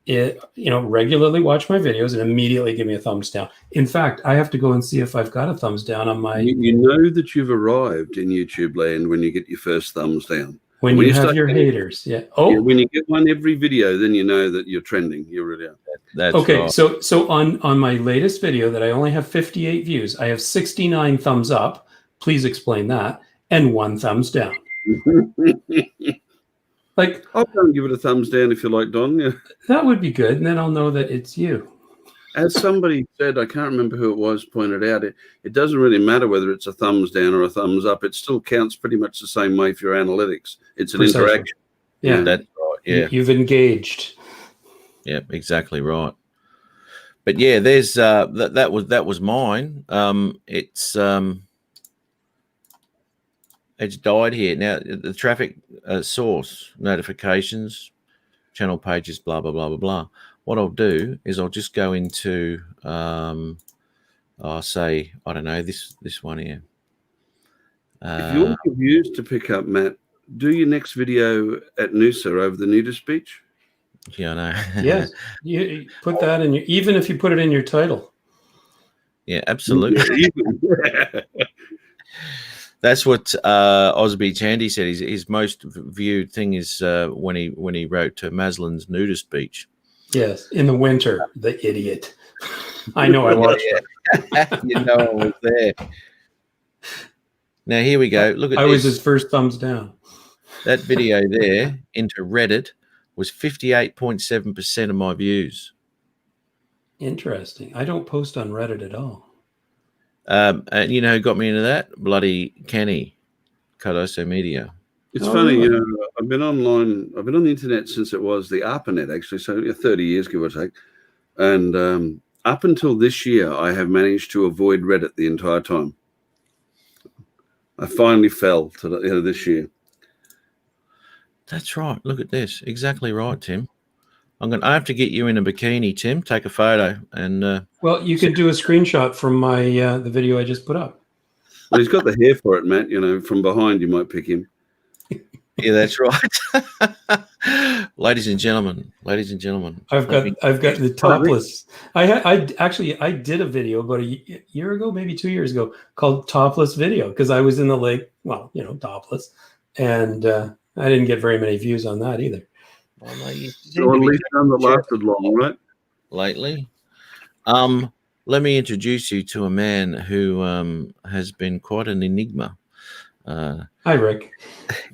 regularly watch my videos and immediately give me a thumbs down. In fact, I have to go and see if I've got a thumbs down on my. You know that you've arrived in YouTube land when you get your first thumbs down. When you have your haters, yeah. Oh, yeah, when you get one every video, then you know that you're trending. You're really out. That's okay. right. So on my latest video that I only have 58 views, I have 69 thumbs up. Please explain that, and 1 thumbs down. Like, I'll go and give it a thumbs down if you like, Don. Yeah. that would be good, and then I'll know that it's you. As somebody said, I can't remember who it was, pointed out, it doesn't really matter whether it's a thumbs down or a thumbs up. It still counts pretty much the same way for your analytics. It's an Precisely. interaction. Yeah, That's right. Yeah. You've engaged. Yeah, exactly right. But yeah, there's that was mine. It's died here. Now the traffic source notifications, channel pages, blah blah blah blah blah. What I'll do is I'll just go into I'll say, I don't know, this one here. If you want your views to pick up, Matt, do your next video at Noosa over the nudist beach. Yeah, I know. Yes, you put that in your. Even if you put it in your title. Yeah, absolutely. That's what Osby Chandy said. His most viewed thing is when he wrote to Maslin's nudist beach. Yes, in the winter, the idiot. I know. I watched it. I was there. Now here we go. Look at I this. was his first thumbs down. That video there into Reddit was 58.7% of my views. Interesting. I don't post on Reddit at all. And you know who got me into that? Bloody Kenny, Cardoso Media. It's Oh, funny, really? I've been online, I've been on the internet since it was the ARPANET, actually, so 30 years, give or take. And up until this year, I have managed to avoid Reddit the entire time. I finally fell to this year. That's right. Look at this. Exactly right, Tim. I have to get you in a bikini, Tim. Take a photo and. Well, you could do a screenshot from my the video I just put up. Well, he's got the hair for it, Matt. From behind, you might pick him. Yeah, that's right. Ladies and gentlemen, I've got the topless. I did a video about a year ago, maybe 2 years ago, called Topless Video, because I was in the lake. Well, topless, and I didn't get very many views on that either. Well, no, you So at least none that lasted long, right? lately. Let me introduce you to a man who has been quite an enigma. Hi, Rick.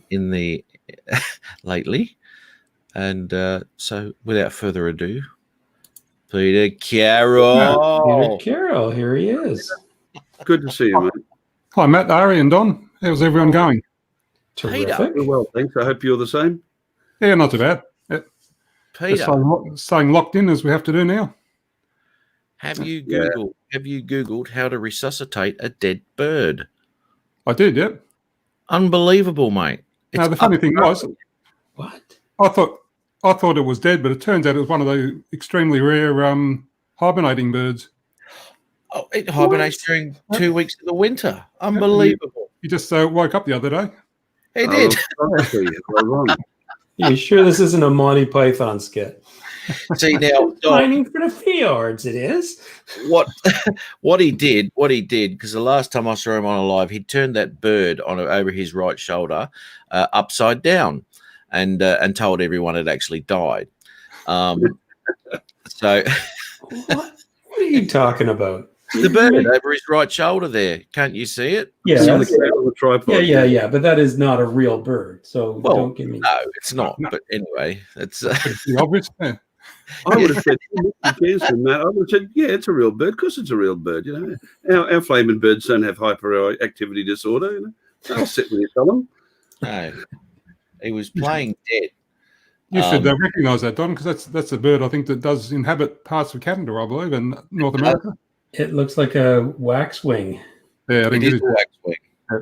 In the lately, and so without further ado, Peter Carroll. Peter Carroll, here he is. Good to see you, mate. Hi, Matt, Ari, and Don. How's everyone going? Terrific. Very well, thanks. I hope you're the same. Yeah, not too bad. Just Peter, staying locked in as we have to do now. have you Googled how to resuscitate a dead bird? I did, yeah. Unbelievable, mate. Now, the funny thing was, What? I thought it was dead, but it turns out it was one of the extremely rare hibernating birds. Oh, it hibernates during 2 weeks of the winter. Unbelievable. He just woke up the other day. He did. Well done. You sure this isn't a Monty Python skit? See now, Doc, Mining for the fjords, it is. what he did, because the last time I saw him on a live, he turned that bird on over his right shoulder, upside down, and told everyone it actually died. So What are you talking about? the bird over his right shoulder there, can't you see it? Yeah, It's on the that's- cat on the tripod. yeah. But that is not a real bird. So Well, don't give me. No, it's not. But anyway, it's Pretty obvious. Yeah. I would have said, Matt. I would have said, yeah, it's a real bird. Of course, it's a real bird. You know, our flaming birds don't have hyperactivity disorder. You know, they'll sit when you tell them. no. He was playing dead. You should recognise that, Don, because that's a bird I think that does inhabit parts of Canada, I believe, and North America. It looks like a waxwing. Yeah, I think It it is is. a waxwing. Yeah.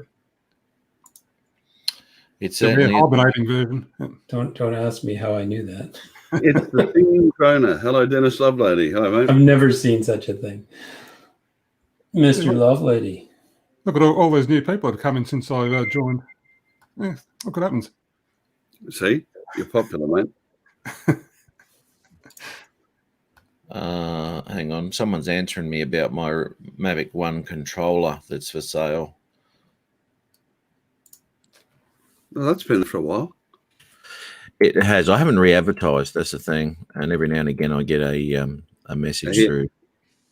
It's The rare certainly hibernating version. Yeah. Don't ask me how I knew that. It's the singing crona. Hello, Dennis Lovelady. Hi, mate. I've never seen such a thing. Mr. Lovelady. Look at all those new people that have come in since I joined. Yeah, look what happens. See, you're popular, mate. hang on. Someone's answering me about my Mavic 1 controller that's for sale. Well, that's been for a while. It has. I haven't re-advertised. That's the thing. And every now and again, I get a message Yeah. through.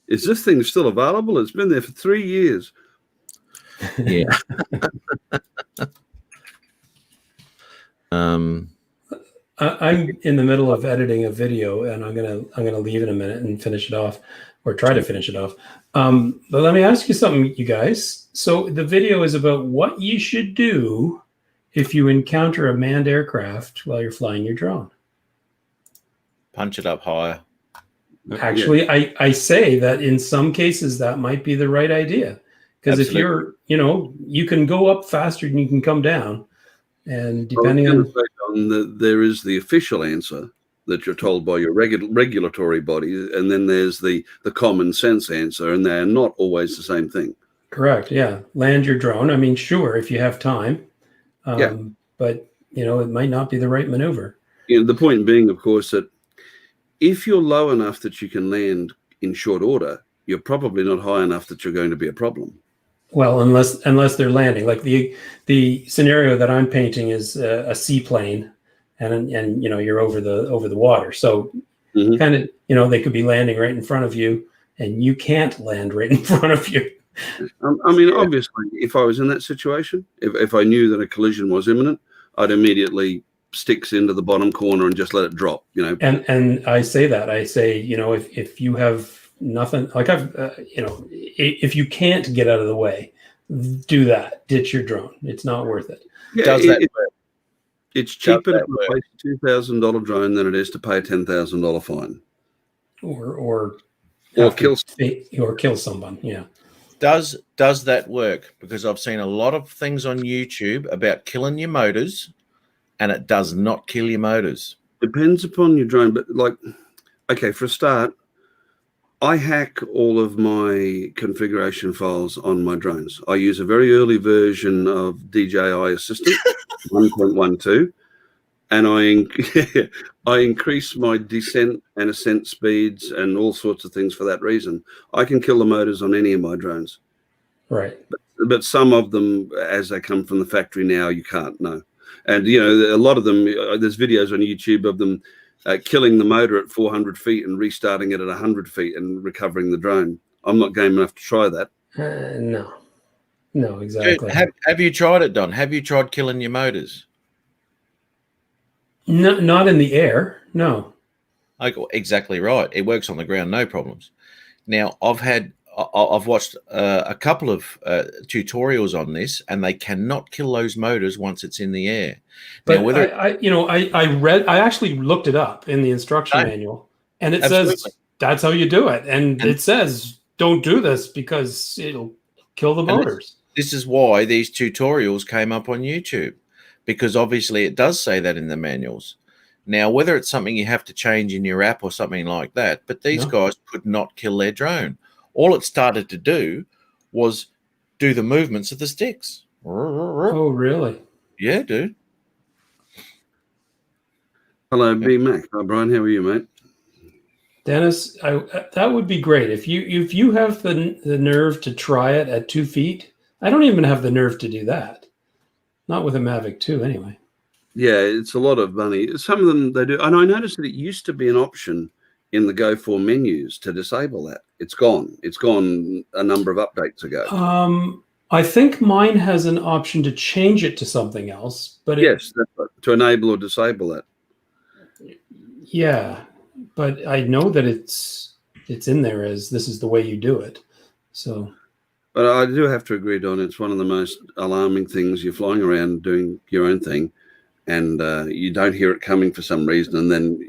Is this thing still available? It's been there for 3 years. Yeah. I'm in the middle of editing a video, and I'm gonna leave in a minute and finish it off, or try to finish it off. But let me ask you something, you guys. So the video is about what you should do if you encounter a manned aircraft while you're flying your drone. Punch it up higher. Actually, I say that in some cases that might be the right idea, because if Absolutely. you're, you can go up faster than you can come down, and I was depending gonna on say, Don, there is the official answer that you're told by your regulatory body, and then there's the common sense answer, and they're not always the same thing. correct, yeah, land your drone. I mean, sure, if you have time, Yeah. but it might not be the right maneuver. The point being, of course, that if you're low enough that you can land in short order, you're probably not high enough that you're going to be a problem. Well, unless they're landing, like the scenario that I'm painting is a seaplane, and you're over the water, so Mhm. kind of they could be landing right in front of you, and you can't land right in front of you. I mean, obviously, if I was in that situation, if I knew that a collision was imminent, I'd immediately sticks into the bottom corner and just let it drop. And I say, if you have nothing, like if you can't get out of the way, do that. Ditch your drone. It's not worth it. Does that work? It's cheaper that to replace a $2,000 drone than it is to pay a $10,000 fine Or kill someone. Yeah. Does that work? Because I've seen a lot of things on YouTube about killing your motors, and it does not kill your motors. Depends upon your drone, but okay, for a start, I hack all of my configuration files on my drones. I use a very early version of DJI Assistant 1.12, and I increase my descent and ascent speeds and all sorts of things for that reason. I can kill the motors on any of my drones. Right. But some of them, as they come from the factory now, you can't know. And, a lot of them, there's videos on YouTube of them killing the motor at 400 feet and restarting it at 100 feet and recovering the drone. I'm not game enough to try that. No, exactly. Have you tried it, Don? Have you tried killing your motors? No, not in the air. No. Exactly right. It works on the ground, no problems. Now, I've had I've watched a couple of tutorials on this, and they cannot kill those motors once it's in the air. But Now, whether I actually looked it up in the instruction No. manual, and it Absolutely. says that's how you do it. And it says don't do this because it'll kill the motors. this is why these tutorials came up on YouTube, because obviously it does say that in the manuals. Now, whether it's something you have to change in your app or something like that, but these No. guys could not kill their drone. All it started to do was do the movements of the sticks. Oh, really? Yeah, dude. Hello, B Mac. Hi, Brian. How are you, mate? Dennis, that would be great if you have the nerve to try it at 2 feet. I don't even have the nerve to do that. Not with a Mavic 2, anyway. Yeah, it's a lot of money. Some of them they do, and I noticed that it used to be an option in the Go 4 menus to disable that. It's gone. It's gone a number of updates ago. I think mine has an option to change it to something else, but Yes, that's right, to enable or disable that. yeah, but I know that it's in there as this is the way you do it. So, But I do have to agree, Don. It's one of the most alarming things. You're flying around doing your own thing, and you don't hear it coming for some reason, and then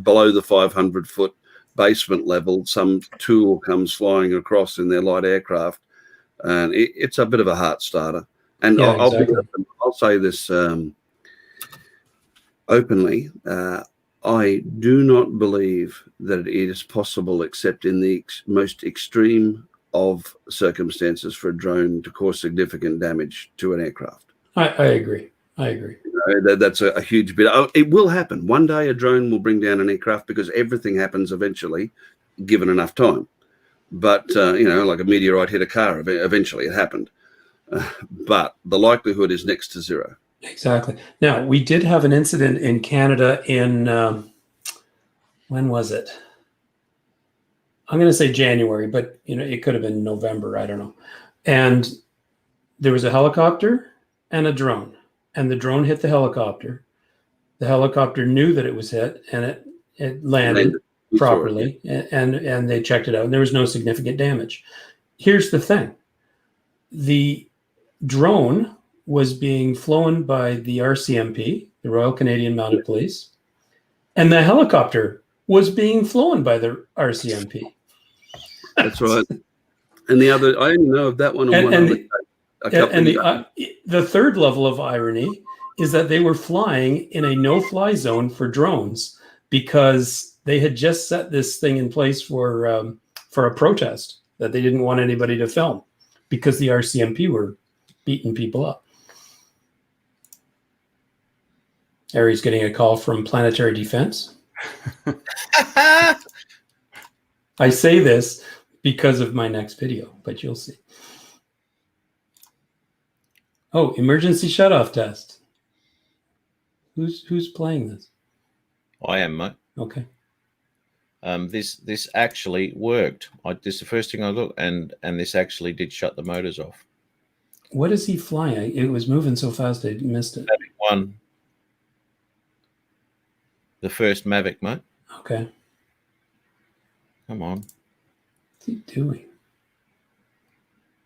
below the 500-foot basement level, some tool comes flying across in their light aircraft, and it's a bit of a heart starter. And Yeah, exactly. I'll say this openly. I do not believe that it is possible, except in the most extreme of circumstances, for a drone to cause significant damage to an aircraft. I agree. I agree. That's a huge bit. It will happen. One day a drone will bring down an aircraft because everything happens eventually, given enough time. But, like a meteorite hit a car, eventually it happened. But the likelihood is next to zero. Exactly. Now, we did have an incident in Canada in, when was it? I'm going to say January, but it could have been November. I don't know. And there was a helicopter and a drone, and the drone hit the helicopter. The helicopter knew that it was hit, and it landed properly, and they checked it out, and there was no significant damage. Here's the thing. The drone was being flown by the RCMP, the Royal Canadian Mounted Police, and the helicopter was being flown by the RCMP. That's right. And the other, I only know of that one. The third level of irony is that they were flying in a no-fly zone for drones because they had just set this thing in place for a protest that they didn't want anybody to film because the RCMP were beating people up. Harry's getting a call from Planetary Defense. I say this because of my next video, but you'll see. Oh, emergency shutoff test. Who's playing this? I am, mate. Okay. This actually worked. This is the first thing I looked, and this actually did shut the motors off. What is he flying? It was moving so fast I missed it. Mavic 1. The first Mavic, mate. Okay. Come on. What's he doing?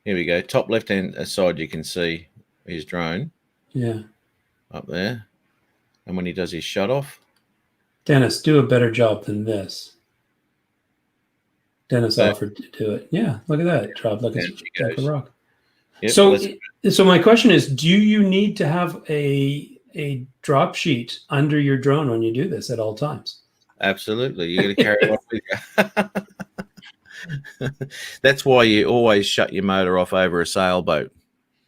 Here we go. Top left-hand side, you can see his drone. Yeah. Up there. And when he does his shut off. Dennis, do a better job than this. Dennis offered to do it. Yeah, look at that. It dropped like a rock. Yep, so my question is, do you need to have a drop sheet under your drone when you do this at all times? Absolutely. You got to carry it off with you. That's why you always shut your motor off over a sailboat.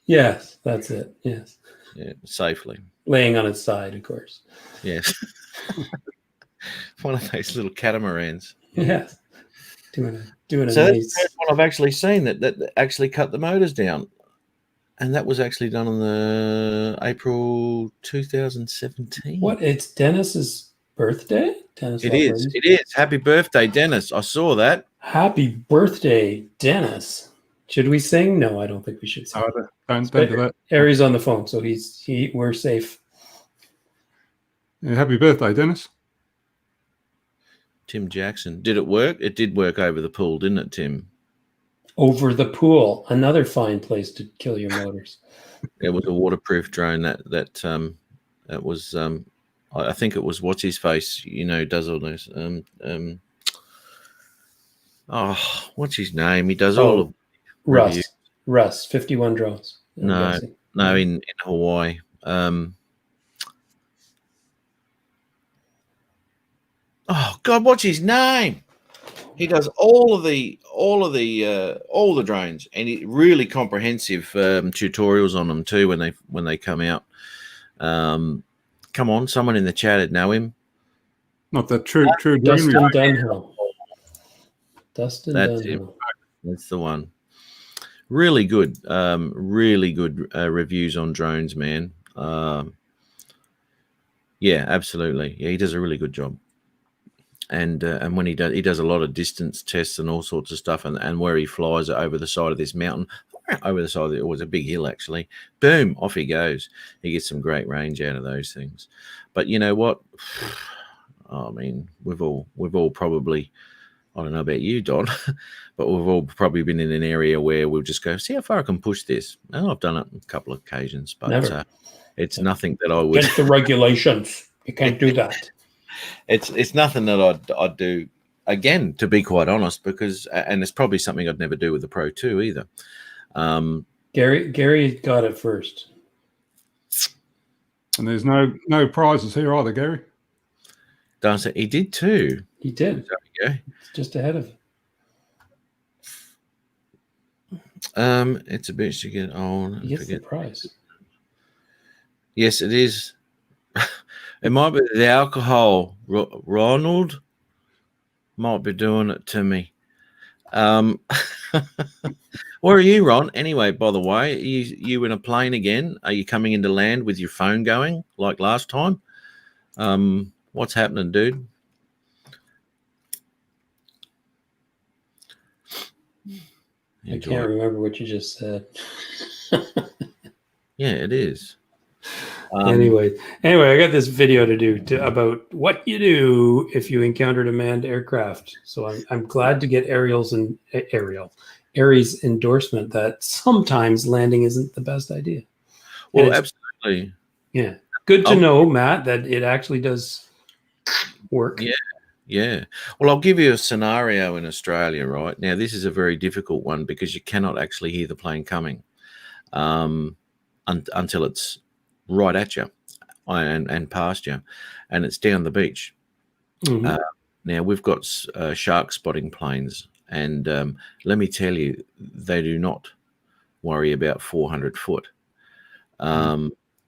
Yes, that's it. Yes. Yeah, safely. Laying on its side, of course. Yes. One of those little catamarans. Yes. Doing a so nice... that's the first one I've actually seen that actually cut the motors down. And that was actually done on the April 2017. What? It's Dennis's birthday? It is. Happy birthday, Dennis. I saw that. Happy birthday, Dennis. Should we sing? No, I don't think we should sing. Don't do that. Harry's on the phone, so we're safe. Yeah, happy birthday, Dennis. Tim Jackson. Did it work? It did work over the pool, didn't it, Tim? Over the pool, another fine place to kill your motors. It was a waterproof drone that was I think it was what's his face, does all this. What's his name? He does all of reviews. Russ, 51 drones. No, in Hawaii. Oh God, what's his name? He does all the drones, and really comprehensive tutorials on them too when they come out. Come on, someone in the chat would know him. Not the true Dustin dream. Dunhill. That's him. That's the one. Really good reviews on drones, man. Yeah, absolutely. Yeah, he does a really good job. And when he does a lot of distance tests and all sorts of stuff, and where he flies over the side of this mountain, over the side of it was a big hill actually. Boom, off he goes. He gets some great range out of those things. But you know what? I mean, we've all probably, I don't know about you, Don, but we've all probably been in an area where we'll just go, see how far I can push this. And I've done it on a couple of occasions, but it's nothing that I would. Against the regulations, you can't do that. It's nothing that I'd do again, to be quite honest, because, and it's probably something I'd never do with the Pro 2 either. Gary got it first. And there's no prizes here either, Gary. Don't say he did too. He did. There we go. It's just ahead of him. It's a bitch to get on. He gets the prize. Yes, it is. It might be the alcohol. Ronald might be doing it to me. Where are you, Ron? Anyway, by the way, are you in a plane again? Are you coming into land with your phone going like last time? What's happening, dude? I can't remember what you just said. Yeah, it is. Anyway, I got this video to do about what you do if you encountered a manned aircraft. So I'm glad to get Aries' endorsement that sometimes landing isn't the best idea. Well, absolutely. Yeah. Good to know, Matt, that it actually does work. Yeah. Well, I'll give you a scenario in Australia, right? Now, this is a very difficult one because you cannot actually hear the plane coming until it's right at you and past you, and it's down the beach. Mm-hmm. Now, we've got shark spotting planes, and let me tell you, they do not worry about 400 foot.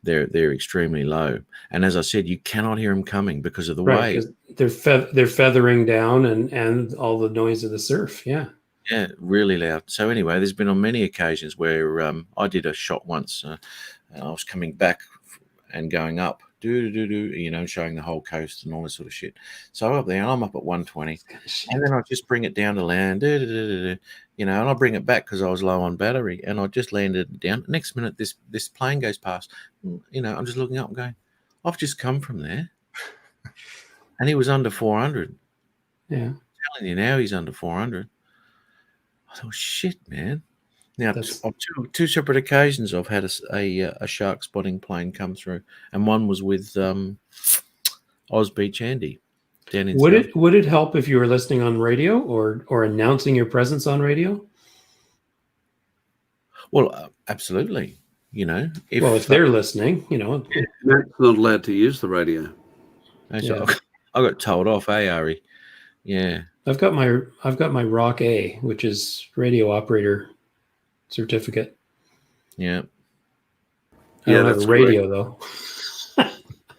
They're extremely low, and as I said, you cannot hear them coming because of the wave. They're feathering down and all the noise of the surf. Yeah, really loud. So anyway, there's been on many occasions where I did a shot once. I was coming back and going up, showing the whole coast and all this sort of shit. So I'm up there, and I'm up at 120, and then I just bring it down to land, and I bring it back because I was low on battery, and I just landed it down. Next minute, this plane goes past. I'm just looking up and going, I've just come from there, and he was under 400. Yeah, I'm telling you now, he's under 400. I thought, shit, man. Now, on two separate occasions, I've had a shark spotting plane come through, and one was with Oz Beach Andy down in. Would it help if you were listening on radio or announcing your presence on radio? Well, absolutely. If they're listening, Matt's not allowed to use the radio. I got told off, Ari? Yeah. I've got my Rock A, which is radio operator certificate. Yeah. I don't have a radio though.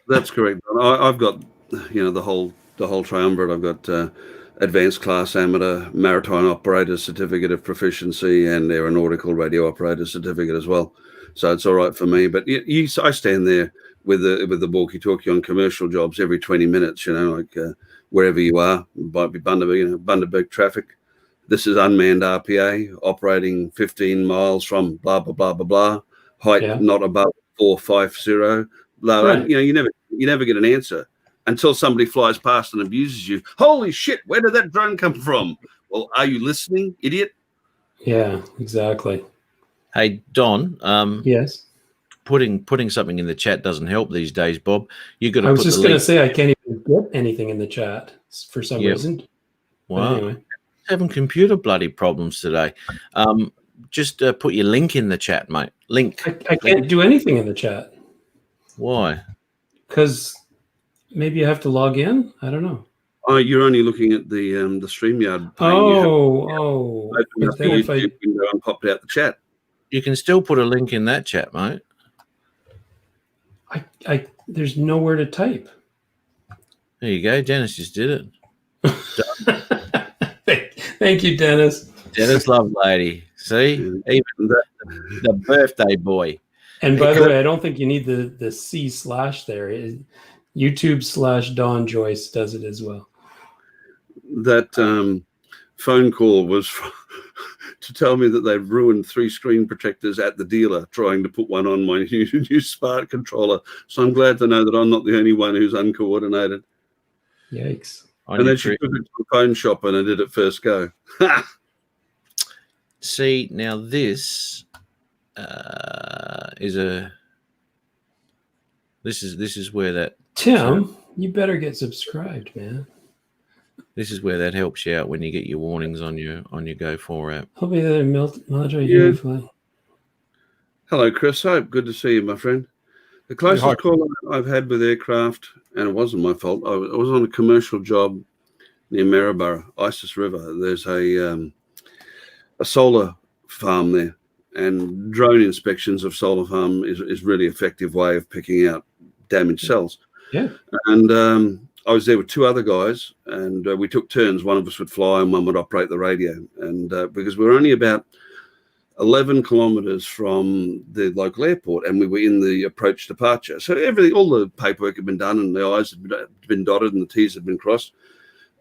That's correct. I've got the whole triumvirate. I've got advanced class amateur maritime operator certificate of proficiency and aeronautical radio operator certificate as well. So it's all right for me. But I stand there with the walkie-talkie on commercial jobs every 20 minutes. Wherever you are, might be Bundaberg traffic. This is unmanned RPA operating 15 miles from blah blah blah blah blah. Height not above 450. Blah. Right. You never get an answer until somebody flies past and abuses you. Holy shit! Where did that drone come from? Well, are you listening, idiot? Yeah, exactly. Hey, Don, Yes. putting something in the chat doesn't help these days, Bob. You got to I was put just the going to link. say I can't even get anything in the chat for some Yep. reason. But Wow. anyway. Having computer bloody problems today. Just put your link in the chat, mate. Link. I can't do anything in the chat Why? because maybe you have to log in. I don't know. Oh, you're only looking at the StreamYard pane. You have Oh. opened But up the then if YouTube window and popped out the chat. You can still put a link in that chat, mate. I there's nowhere to type. There you go. Dennis just did it. Thank you, Dennis. Dennis Lovelady. See? Even the birthday boy. And by the way, I don't think you need the C/ there. YouTube / Don Joyce does it as well. That phone call was to tell me that they've ruined 3 screen protectors at the dealer trying to put one on my new Smart controller. So I'm glad to know that I'm not the only one who's uncoordinated. Yikes. And then she took it to a phone shop and I did it first go. See, now this is where that Tim, you better get subscribed, man. this is where that helps you out when you get your warnings on your Go4 app. I'll be there, Mildred. Yeah. Hello, Chris. Hope. Good to see you, my friend. The closest call I've had with aircraft, and it wasn't my fault, I was on a commercial job near Maryborough, Isis River. There's a solar farm there, and drone inspections of solar farm is really effective way of picking out damaged cells. Yeah. And I was there with 2 other guys, and we took turns. One of us would fly and one would operate the radio. And because we were only about 11 kilometers from the local airport, and we were in the approach departure. So all the paperwork had been done, and the I's had been dotted and the T's had been crossed.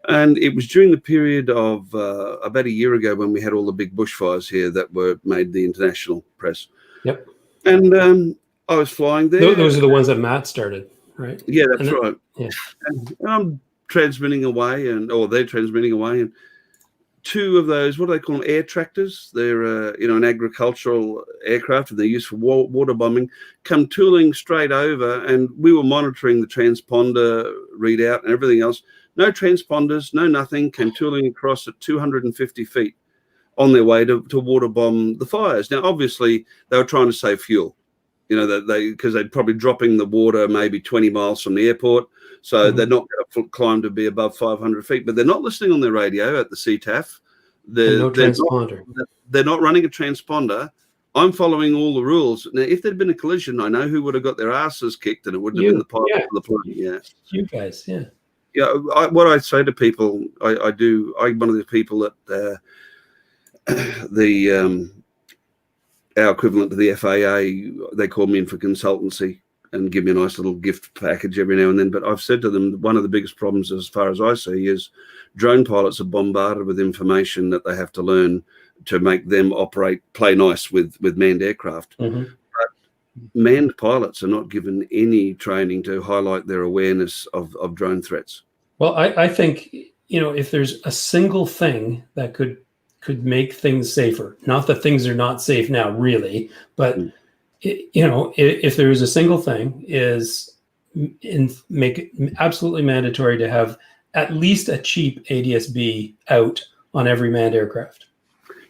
And it was during the period of about a year ago when we had all the big bushfires here that made the international press. Yep. And I was flying there. Those are the ones that Matt started, right? Yeah, that's right. Yeah. And I'm transmitting away, or they're transmitting away, and 2 of those, what do they call them, air tractors? They're an agricultural aircraft, and they're used for water bombing, come tooling straight over, and we were monitoring the transponder readout and everything else. No transponders, no nothing, came tooling across at 250 feet on their way to water bomb the fires. Now, obviously, they were trying to save fuel, because they're probably dropping the water maybe 20 miles from the airport. So they're not going to climb to be above 500 feet, but they're not listening on their radio at the CTAF. No transponder. They're not running a transponder. I'm following all the rules. Now, if there'd been a collision, I know who would have got their asses kicked, and it would have been the pilot of the plane. Yeah, you guys. Yeah. Yeah. What I say to people, I'm one of the people that our equivalent to the FAA, they call me in for consultancy and give me a nice little gift package every now and then. But I've said to them, one of the biggest problems, as far as I see, is drone pilots are bombarded with information that they have to learn to make them play nice with manned aircraft. Mm-hmm. But manned pilots are not given any training to highlight their awareness of drone threats. Well, I think, if there's a single thing that could make things safer, not that things are not safe now, really, but if there is a single thing, is make it absolutely mandatory to have at least a cheap ADS-B out on every manned aircraft.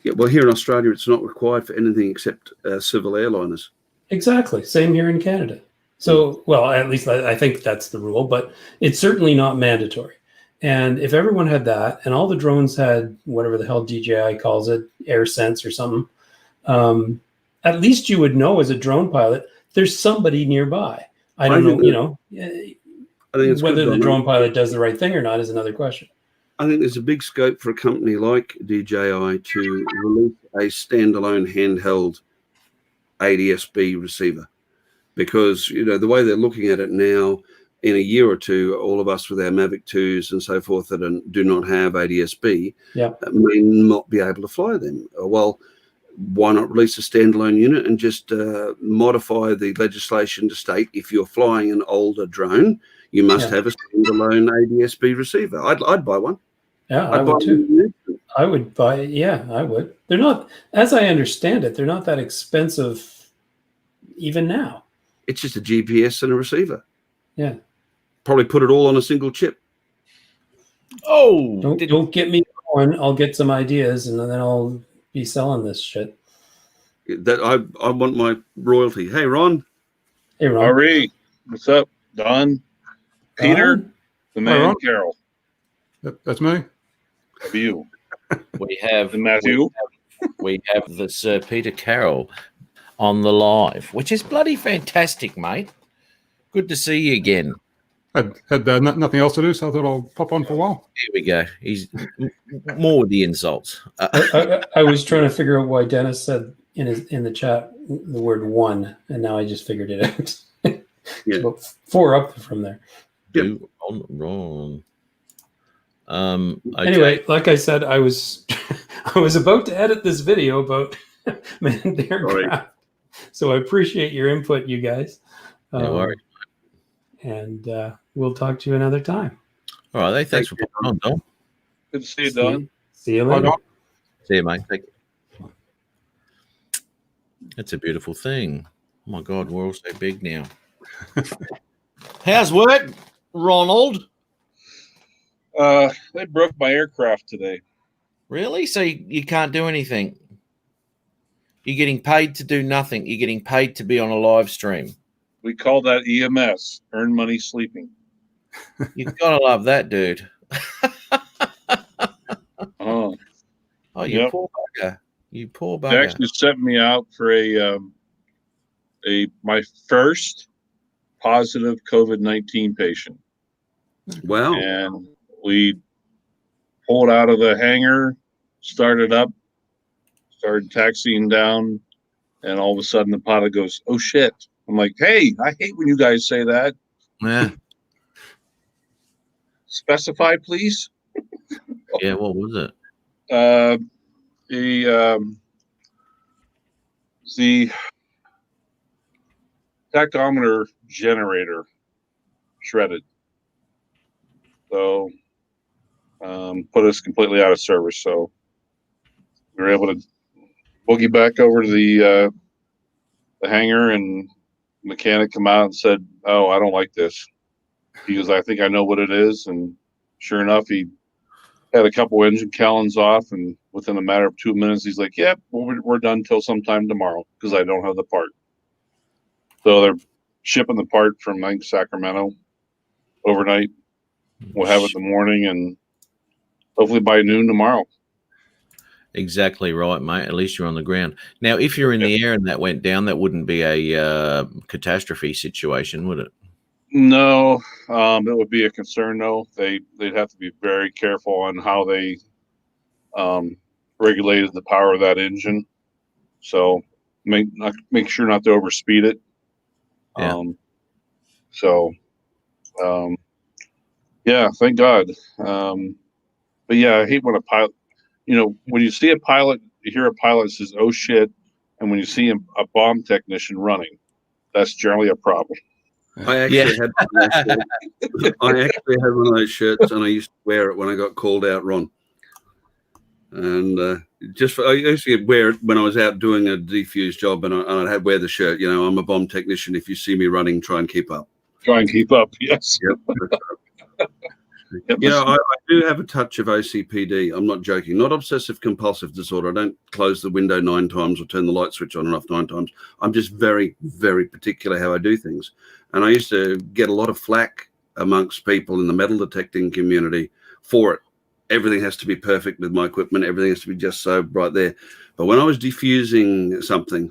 Yeah, well, here in Australia, it's not required for anything except civil airliners. Exactly. Same here in Canada. So, well, at least I think that's the rule, but it's certainly not mandatory. And if everyone had that, and all the drones had whatever the hell DJI calls it, AirSense or something, at least you would know as a drone pilot, there's somebody nearby. I don't know, I think whether the drone pilot does the right thing or not is another question. I think there's a big scope for a company like DJI to release a standalone handheld ADS-B receiver, because the way they're looking at it now, in a year or two, all of us with our Mavic 2s and so forth that do not have ADS-B may not be able to fly them. Well, why not release a standalone unit and just modify the legislation to state if you're flying an older drone, you must have a standalone ADS-B receiver. I'd buy one. Yeah, I would too. I would buy. Yeah, I would. They're not, as I understand it, they're not that expensive, even now. It's just a GPS and a receiver. Yeah. Probably put it all on a single chip. Oh, Don't get me going. I'll get some ideas, and then I'll be selling this shit. That I want my royalty. Hey, Ron. Hey, Ron. Ari, what's up? Don, Peter, Don? the Hi, man, Ron. Carol. That's me. Of you. we have And Matthew. We have the Sir Peter Carroll on the live, which is bloody fantastic, mate. Good to see you again. Had nothing else to do, so I thought I'll pop on for a while. Here we go. He's more with the insults. I was trying to figure out why Dennis said in the chat the word one, and now I just figured it out. Yeah. About 4 up from there. You wrong. Okay. Anyway, like I said, I was I was about to edit this video about manned aircraft, so I appreciate your input, you guys. No worries. And we'll talk to you another time. All right, thanks for popping on, Don. Good to see you, Don. See you Bye, later. Don. See you, mate. Thank you. That's a beautiful thing. Oh my God, we're all so big now. How's work, Ronald? They broke my aircraft today. Really? So you can't do anything? You're getting paid to do nothing. You're getting paid to be on a live stream. We call that EMS, earn money sleeping. You've got to love that, dude. Oh, Oh, you Yep. poor bugger. You poor they bugger. actually sent me out for my first positive COVID-19 patient. Wow. And we pulled out of the hangar, started up, started taxiing down, and all of a sudden the pilot goes, "Oh shit." I'm like, "Hey, I hate when you guys say that. Yeah. Specify, please." Yeah, what was it? The tachometer generator shredded, so put us completely out of service. So we were able to boogie back over to the hangar, and the mechanic come out and said, "Oh, I don't like this." He goes, "I think I know what it is," and sure enough, he had a couple engine cowlings off, and within a matter of 2 minutes, he's like, "Yep, we're done till sometime tomorrow because I don't have the part." So they're shipping the part from, I think, Sacramento overnight. We'll have it in the morning, and hopefully by noon tomorrow. Exactly right, mate. At least you're on the ground. Now, if you're in the air and that went down, that wouldn't be a catastrophe situation, would it? No, it would be a concern though. They'd have to be very careful on how they regulated the power of that engine. So make sure not to overspeed it. Yeah. Yeah, thank God. But yeah, I hate when a pilot, when you see a pilot, you hear a pilot says, "Oh shit," and when you see a bomb technician running, that's generally a problem. I actually had one of those shirts, and I used to wear it when I got called out, Ron. And I used to wear it when I was out doing a defuse job, and I'd have wear the shirt. I'm a bomb technician. If you see me running, try and keep up. Try and keep up. Yes. Yep. I do have a touch of OCPD. I'm not joking. Not obsessive compulsive disorder. I don't close the window 9 times or turn the light switch on and off 9 times. I'm just very, very particular how I do things. And I used to get a lot of flack amongst people in the metal detecting community for it. Everything has to be perfect with my equipment. Everything has to be just so right there. But when I was defusing something,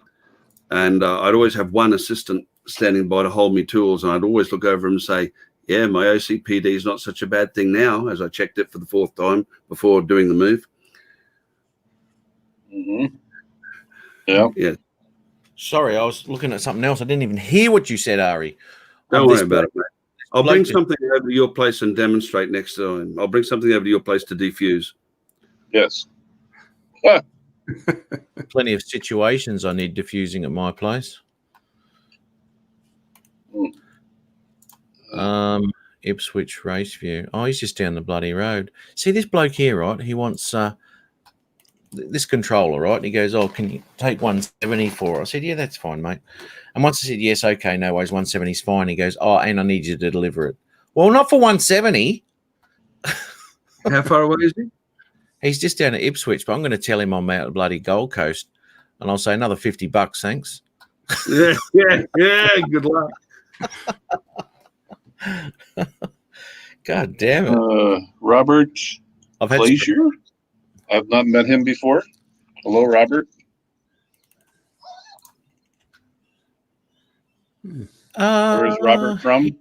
and I'd always have one assistant standing by to hold me tools, and I'd always look over and say, "Yeah, my OCPD is not such a bad thing now," as I checked it for the 4th time before doing the move. Mm-hmm. Yeah. Sorry, I was looking at something else. I didn't even hear what you said, Ari. Don't worry about it, mate. I'll bring something over to your place and demonstrate next time. I'll bring something over to your place to defuse. Yes. Plenty of situations I need diffusing at my place. Ipswich Raceview. Oh, he's just down the bloody road. See this bloke here, right? He wants this controller, right? And he goes, "Oh, can you take 170 for?" I said, "Yeah, that's fine, mate." And once I said, "Yes, okay, no worries, 170 is fine," he goes, "Oh, and I need you to deliver it." Well, not for 170. How far away is he? He's just down at Ipswich, but I'm going to tell him I'm out at bloody Gold Coast, and I'll say another $50, thanks. Yeah. Good luck. God damn it! Robert I've had Glacier. I've not met him before. Hello, Robert. Where is Robert from?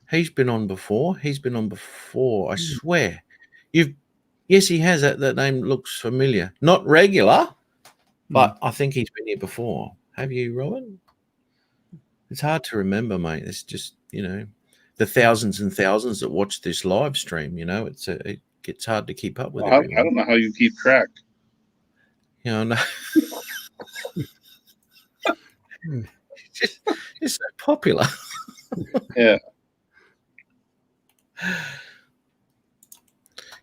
He's been on before. I swear. Yes, he has. That name looks familiar. Not regular, but I think he's been here before. Have you, Robin? It's hard to remember, mate. It's just, the thousands and thousands that watch this live stream, it gets hard to keep up with everyone. I don't know how you keep track. No. It's so popular. Yeah.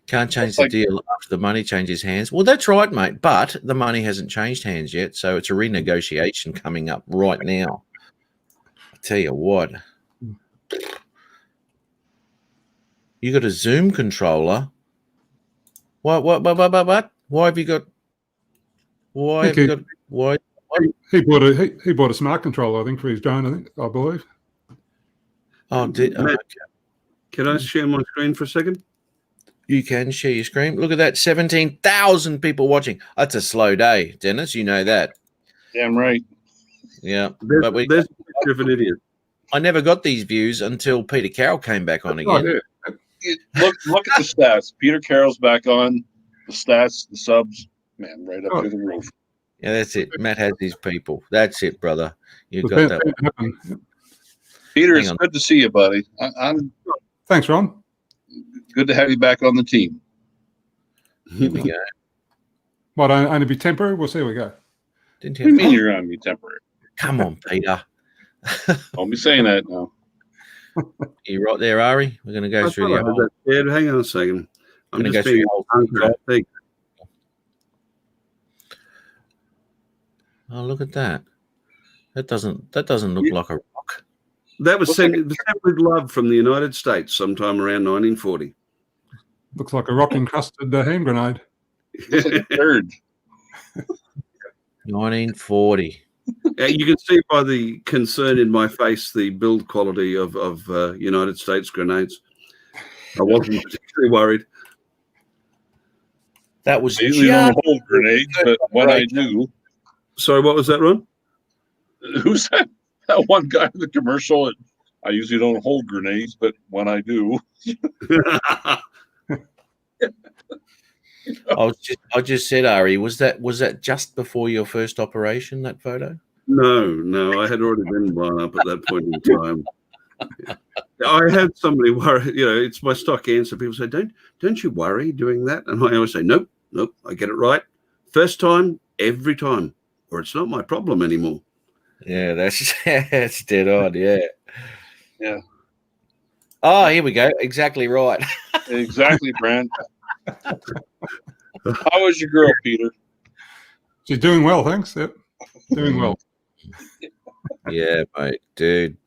Can't change the deal after the money changes hands. Well, that's right, mate. But the money hasn't changed hands yet, so it's a renegotiation coming up right now. I tell you what. You got a Zoom controller. What? Why have you got? Why? He bought a smart controller, I think, for his drone. I believe. Oh, Matt, can I share my screen for a second? You can share your screen. Look at that, 17,000 people watching. That's a slow day, Dennis. You know that. Damn right. Yeah, there's a picture of an idiot. I never got these views until Peter Carroll came back on again. Look at the stats. Peter Carroll's back on. The stats, the subs, man, right up to the roof. Yeah, that's it. Matt has his people. That's it, brother. You got that. Peter, it's good to see you, buddy. Thanks, Ron. Good to have you back on the team. Here we go. Might only be temporary. We'll see how we go. What do you mean you're going to be temporary? Come on, Peter. Don't be saying that now. You right there, Ari? We're going to go through the whole... Hang on a second. I'm going to just go through the whole... Oh, look at that. That doesn't look like a rock. That was sent with love from the United States sometime around 1940. Looks like a rock encrusted hand grenade. Looks like a third. 1940. You can see by the concern in my face the build quality of United States grenades. I wasn't particularly worried. That was usually don't hold grenades, but when I do. Sorry, what was that, Ron? Who's that? That one guy in the commercial. I usually don't hold grenades, but when I do. I just said, Ari, was that just before your first operation, that photo? No, I had already been blown up at that point in time. I had somebody worry, it's my stock answer. People say, don't you worry doing that? And I always say, nope, I get it right. First time, every time, or it's not my problem anymore. Yeah, that's dead on, yeah. Oh, here we go. Exactly right. Exactly, Brand. How is your girl, Peter? She's doing well, thanks. Yep, doing well. Yeah, mate, dude.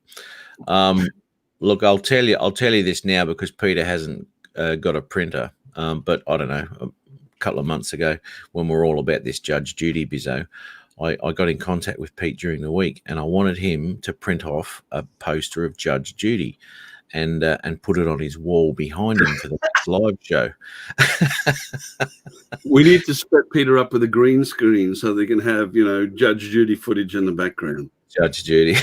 Look, I'll tell you this now because Peter hasn't got a printer. But I don't know, a couple of months ago when we're all about this Judge Judy bizzo, I got in contact with Pete during the week and I wanted him to print off a poster of Judge Judy and put it on his wall behind him for the next live show. We need to set Peter up with a green screen so they can have, Judge Judy footage in the background. Judge Judy.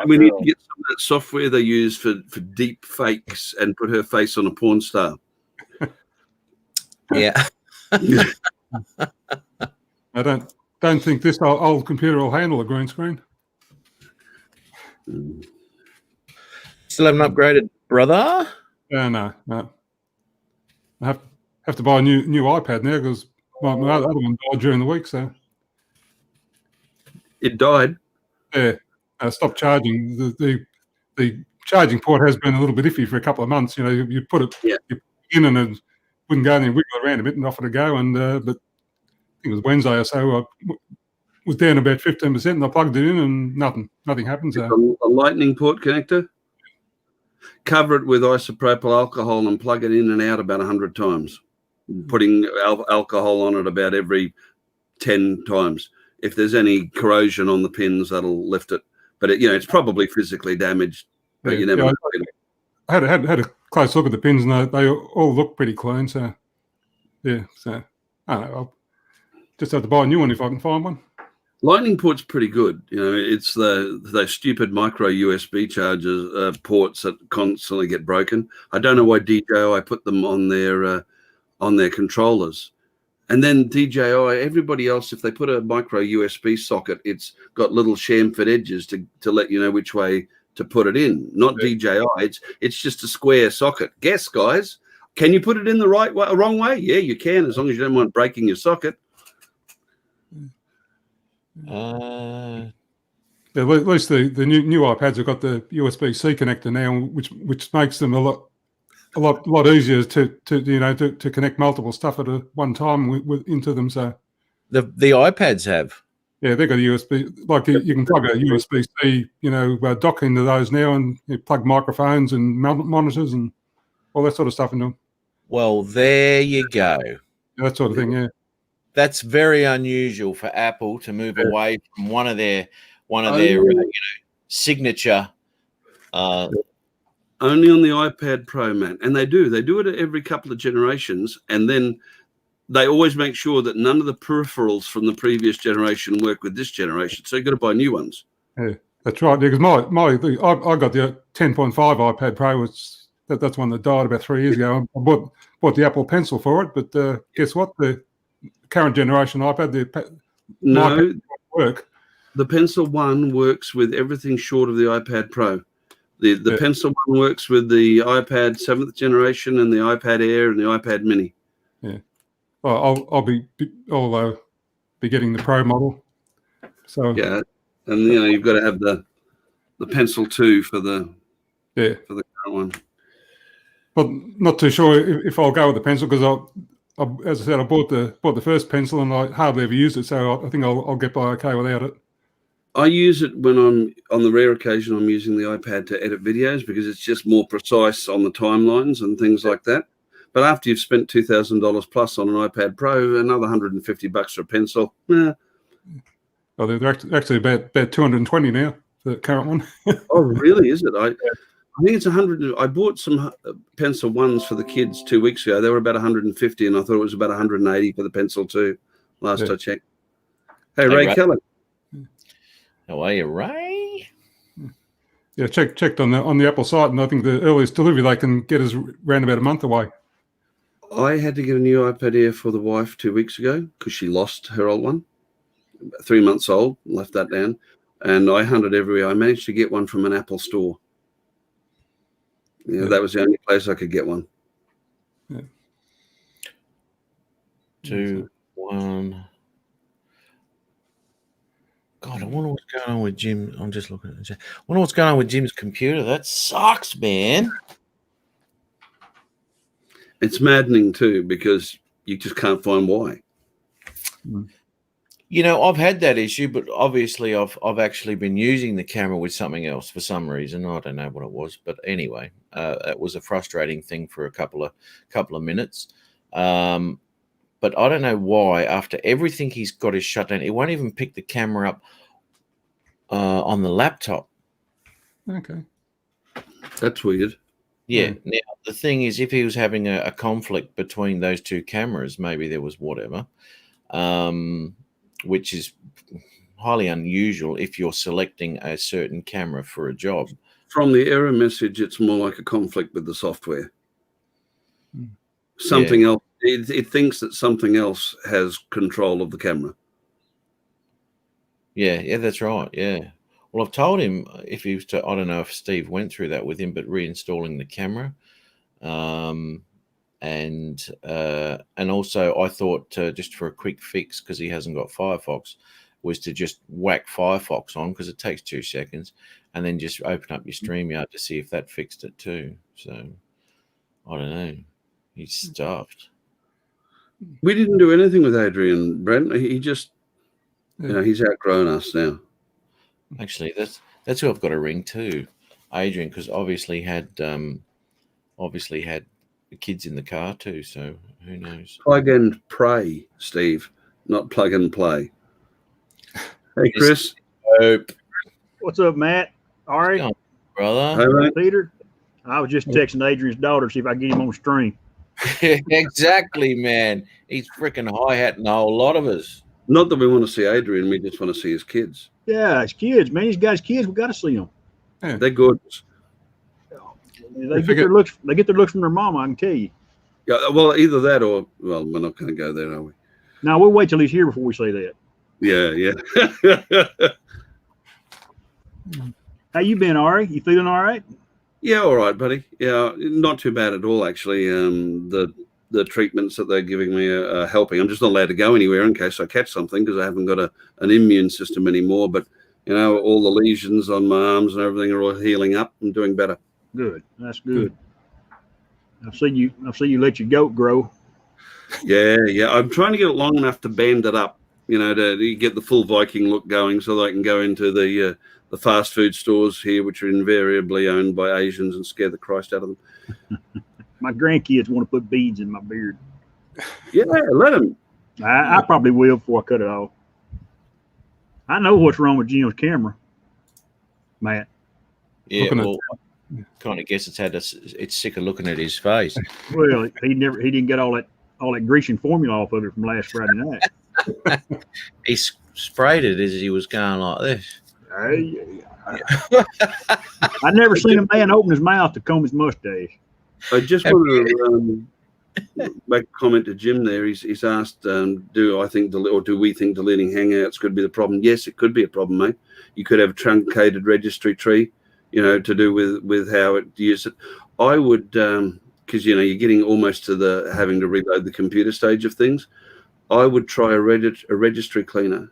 We need to get some of that software they use for deep fakes and put her face on a porn star. Yeah. I don't think this old computer will handle a green screen. Still haven't upgraded, brother? No. I have to buy a new iPad now because my other one died during the week. So it died. Yeah, I stopped charging. The charging port has been a little bit iffy for a couple of months. You put it in and wouldn't go in there and wiggle around a bit and offer to go. And but I think it was Wednesday or so, I was down about 15%, and I plugged it in, and nothing happened. So A lightning port connector. Cover it with isopropyl alcohol and plug it in and out about 100 times. Putting alcohol on it about every 10 times. If there's any corrosion on the pins, that'll lift it. But it's probably physically damaged. But you never know. I had a close look at the pins, and they all look pretty clean. So yeah, so I don't know. I'll just have to buy a new one if I can find one. Lightning port's pretty good. It's those stupid micro USB chargers ports that constantly get broken. I don't know why DJI put them on their controllers. And then DJI, everybody else, if they put a micro USB socket, it's got little chamfered edges to let you know which way to put it in. Not DJI. It's just a square socket. Guess, guys, can you put it in the wrong way? Yeah, you can, as long as you don't mind breaking your socket. Yeah, at least the new iPads have got the USB-C connector now, which makes them a lot easier to connect multiple stuff at one time into them. So the iPads have. Yeah, they've got a USB. Like you can plug a USB-C, dock into those now, and you plug microphones and monitors and all that sort of stuff into them. Well, there you go. That sort of thing. Yeah. That's very unusual for Apple to move away from one of their signature. Only on the iPad Pro, man, and they do it at every couple of generations, and then they always make sure that none of the peripherals from the previous generation work with this generation. So you've got to buy new ones. Yeah, that's right. Because I got the 10.5 iPad Pro. That's one that died about 3 years ago. I bought the Apple Pencil for it, but guess what? The current generation iPad, iPad work. The Pencil 1 works with everything short of the iPad Pro. The Pencil 1 works with the iPad 7th generation and the iPad Air and the iPad Mini. Yeah. Well, I'll be getting the Pro model. So yeah, and you've got to have the Pencil 2 for the current one. But not too sure if I'll go with the Pencil, because as I said, I bought the first Pencil and I hardly ever used it, so I think I'll get by okay without it. I use it when I'm on the rare occasion I'm using the iPad to edit videos, because it's just more precise on the timelines and things like that. But after you've spent $2,000 plus on an iPad Pro, another $150 for a pencil. Well, they're actually about 220 now, the current one. Oh, really? Is it? I think it's 100. I bought some Pencil 1s for the kids 2 weeks ago. They were about 150, and I thought it was about 180 for the Pencil 2 last I checked. Hey, Ray Keller. How are you, Ray? Yeah, checked on the Apple site, and I think the earliest delivery they can get is around about a month away. I had to get a new iPad Air for the wife 2 weeks ago because she lost her old one. 3 months old, left that down. And I hunted everywhere. I managed to get one from an Apple store. That was the only place I could get one. Yeah. 2, 1. God, I wonder what's going on with Jim. I'm just looking at it. I wonder what's going on with Jim's computer. That sucks, man. It's maddening too, because you just can't find why. I've had that issue, but obviously I've actually been using the camera with something else for some reason. I don't know what it was, but anyway, it was a frustrating thing for a couple of minutes. But I don't know why. After everything he's got is shut down, he won't even pick the camera up on the laptop. Okay, that's weird. Yeah. Now the thing is, if he was having a conflict between those two cameras, maybe there was whatever. Which is highly unusual if you're selecting a certain camera for a job. From the error message, it's more like a conflict with the software. Something else. It thinks that something else has control of the camera. Yeah, that's right. Yeah. Well, I've told him if he was to, I don't know if Steve went through that with him, but reinstalling the camera. And also I thought just for a quick fix, because he hasn't got Firefox, was to just whack Firefox on, because it takes 2 seconds, and then just open up your StreamYard to see if that fixed it too. So I don't know. He's stuffed. We didn't do anything with Adrian, Brent. He just, he's outgrown us now. Actually, that's who I've got to ring too, Adrian, because obviously had the kids in the car too. So who knows? Plug and pray, Steve, not plug and play. Hey, Chris. Hope. What's up, Matt? Ari, Brother. Hey, mate. Peter. I was just texting Adrian's daughter to see if I can get him on stream. Exactly, man. He's freaking hi-hatting a whole lot of us. Not that we want to see Adrian, we just want to see his kids. Yeah, his kids, man. He's got his kids. We got to see them. They're gorgeous. They get their looks. They get their looks from their mama. I can tell you. Yeah, well, either that or we're not going to go there, are we? Now we'll wait till he's here before we say that. Yeah. How you been, Ari? You feeling all right? Yeah, all right, buddy. Yeah, not too bad at all, actually. The treatments that they're giving me are helping. I'm just not allowed to go anywhere in case I catch something because I haven't got an immune system anymore. But, all the lesions on my arms and everything are all healing up and doing better. Good. That's good. I've seen you let your goat grow. Yeah. I'm trying to get it long enough to band it up, to get the full Viking look going so that I can go into the fast food stores here, which are invariably owned by Asians, and scare the Christ out of them. My grandkids want to put beads in my beard. Yeah, let them. I probably will before I cut it off. I know what's wrong with Jim's camera, Matt. Yeah, well, kind of guess it's sick of looking at his face. Well, he didn't get all that greasing formula off of it from last Friday night. He sprayed it as he was going like this. I never seen a man open his mouth to comb his mustache. I just want to make a comment to Jim there. He's asked, do we think deleting Hangouts could be the problem? Yes, it could be a problem, mate. You could have a truncated registry tree, to do with how it uses it. I would, because, you're getting almost to the having to reload the computer stage of things. I would try a registry cleaner,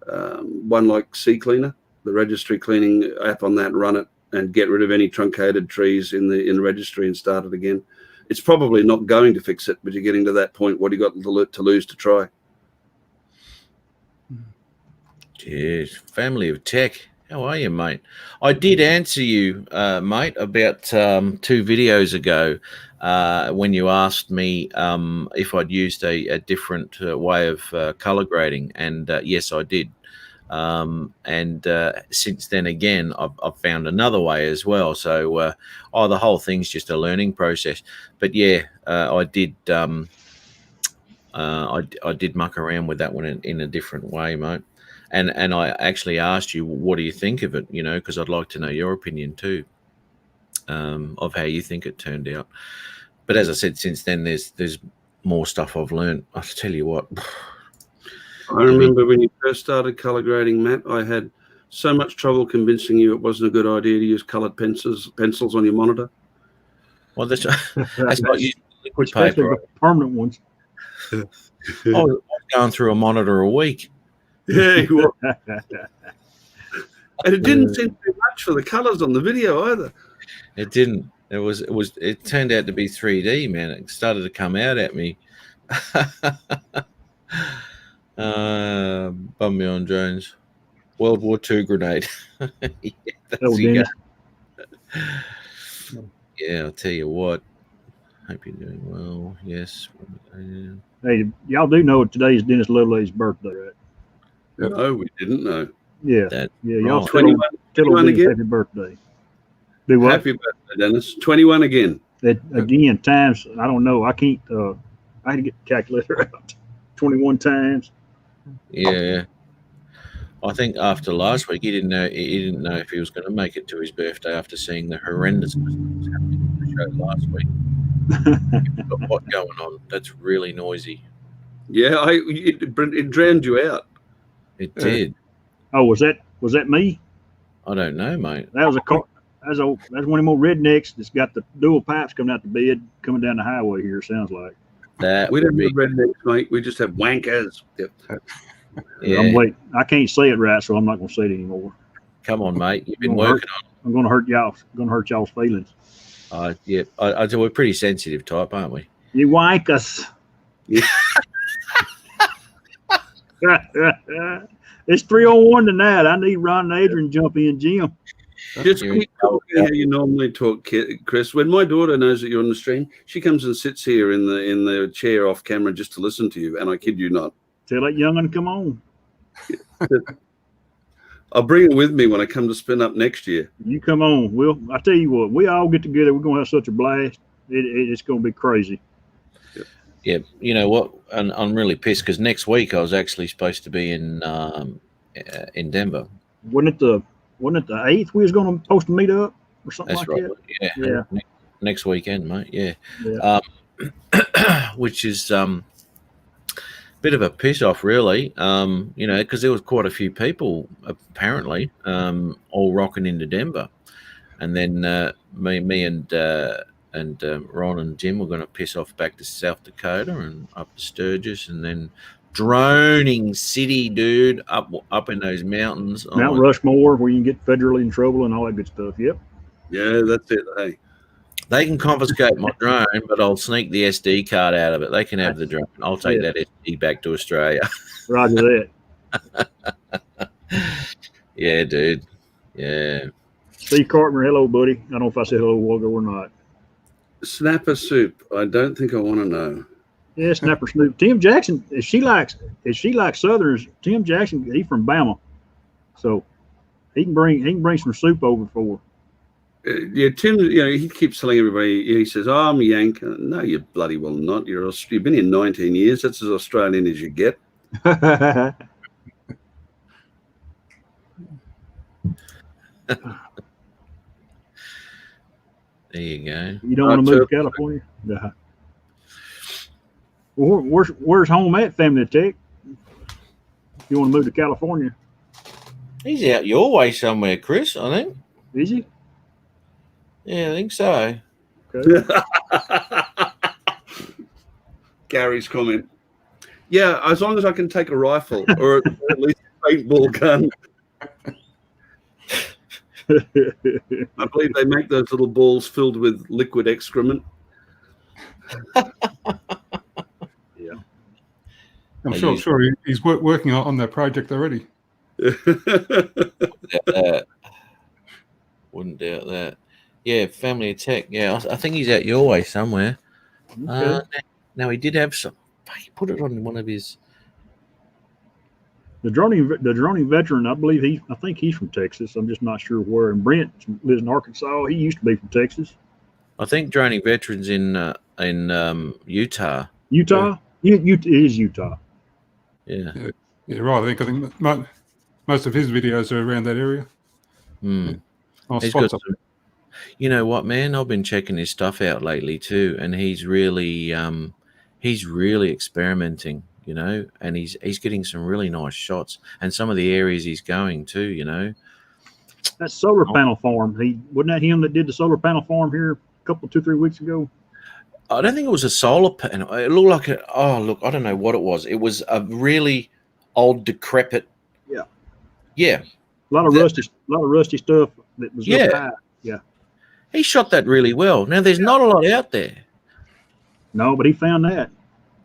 one like CCleaner, the registry cleaning app on that, run it and get rid of any truncated trees in the registry and start it again. It's probably not going to fix it, but you're getting to that point. What do you got to lose to try? Jeez, family of tech. How are you, mate? I did answer you, mate, about 2 videos ago when you asked me if I'd used a different way of color grading, and yes, I did. And since then, again, I've found another way as well. So, the whole thing's just a learning process. But yeah, I did. I did muck around with that one in a different way, mate. And I actually asked you, what do you think of it? Because I'd like to know your opinion too, of how you think it turned out. But as I said, since then, there's more stuff I've learned. I'll tell you what. I remember when you first started color grading, Matt, I had so much trouble convincing you it wasn't a good idea to use colored pencils on your monitor. Well, that's not using liquid Especially paper. the permanent ones. I was going through a monitor a week. Yeah, you were. And it didn't seem too much for the colors on the video either. It didn't. It turned out to be 3D, man. It started to come out at me. Bum me on Jones. World War II grenade. Yeah, yeah, I'll tell you what. Hope you're doing well. Yes. Hey, y'all do know today is Dennis Loveladies' birthday, right? No, we didn't know. Yeah. Y'all tell 21 him again? happy birthday. Do what? Happy birthday, Dennis. 21 again. Again, times, I don't know. I can't, I had to get the calculator out. 21 times. Yeah. I think after last week, he didn't know if he was going to make it to his birthday after seeing the horrendous that was happening on the show last week. You've got what going on? That's really noisy. Yeah, it drowned you out. It did. Oh, was that me? I don't know, mate. That was a car. That's one of them old rednecks that's got the dual pipes coming out the bed, coming down the highway here. Sounds like. That We would don't be. have rednecks, mate. We just have wankers. Yep. Yeah. I'm waiting. I can't say it right, so I'm not going to say it anymore. Come on, mate. You've been Gonna working on. I'm going to hurt y'all. Going to hurt y'all's feelings. Yeah. We're pretty sensitive type, aren't we? You wank us. It's 3-on-1 tonight. I need Ron and Adrian to jump in, Jim. Just keep talking how you normally talk, Chris. When my daughter knows that you're on the stream, she comes and sits here in the chair off camera just to listen to you. And I kid you not. Tell that young'un to come on. I'll bring it with me when I come to spin up next year. You come on. I tell you what, we all get together. We're gonna have such a blast. It's gonna be crazy. Yeah, you know what? And I'm really pissed because next week I was actually supposed to be in Denver. Wasn't it the 8th we was gonna supposed to meet up or something That's like right. that? Yeah. Next weekend, mate. Yeah. Which is bit of a piss off, really. You know, because there was quite a few people apparently all rocking into Denver, and then me and Ron and Jim were going to piss off back to South Dakota and up to Sturgis, and then droning city, dude, up in those mountains. Mount Rushmore, where you can get federally in trouble and all that good stuff. Yep. Yeah, that's it. Hey, they can confiscate my drone, but I'll sneak the SD card out of it. They can have the drone. I'll take that SD back to Australia. Roger that. Yeah, dude. Yeah. Steve Cartner, hello, buddy. I don't know if I said hello a while ago or not. Snapper soup. I don't think I want to know. Yeah, Snapper Snoop. Tim Jackson, if she likes Southerners, Tim Jackson, he's from Bama, so he can bring some soup over for her. Yeah, Tim. You know, he keeps telling everybody. He says, "Oh, I'm a Yank." No, you bloody well not. You've been here 19 years. That's as Australian as you get. There you go. You don't want to move to California? No. Well, where's home at, Family Tech? You want to move to California? He's out your way somewhere, Chris, I think. Is he? Yeah, I think so. Okay. Gary's comment. Yeah, as long as I can take a rifle or at least a paintball gun. I believe they make those little balls filled with liquid excrement. Yeah. I'm sure he's working on that project already. Wouldn't doubt that. Yeah, Family Tech. Yeah, I think he's out your way somewhere. Okay. Now he did have some. He put it on one of his. The droning veteran, I think he's from Texas. I'm just not sure where. And Brent lives in Arkansas. He used to be from Texas. I think droning veterans in Utah. Utah? Yeah. It is Utah. Yeah. Yeah, right. I think most of his videos are around that area. He's got some, you know what, man? I've been checking his stuff out lately too, and he's really experimenting, you know, and he's getting some really nice shots, and some of the areas he's going to, you know. That solar panel farm. Wasn't that him that did the solar panel farm here a 2-3 weeks ago? I don't think it was a solar panel. It looked like I don't know what it was. It was a really old, decrepit. Yeah. Yeah. A lot of rusty stuff that was up high. Yeah. He shot that really well. Now there's not a lot out there. No, but he found that.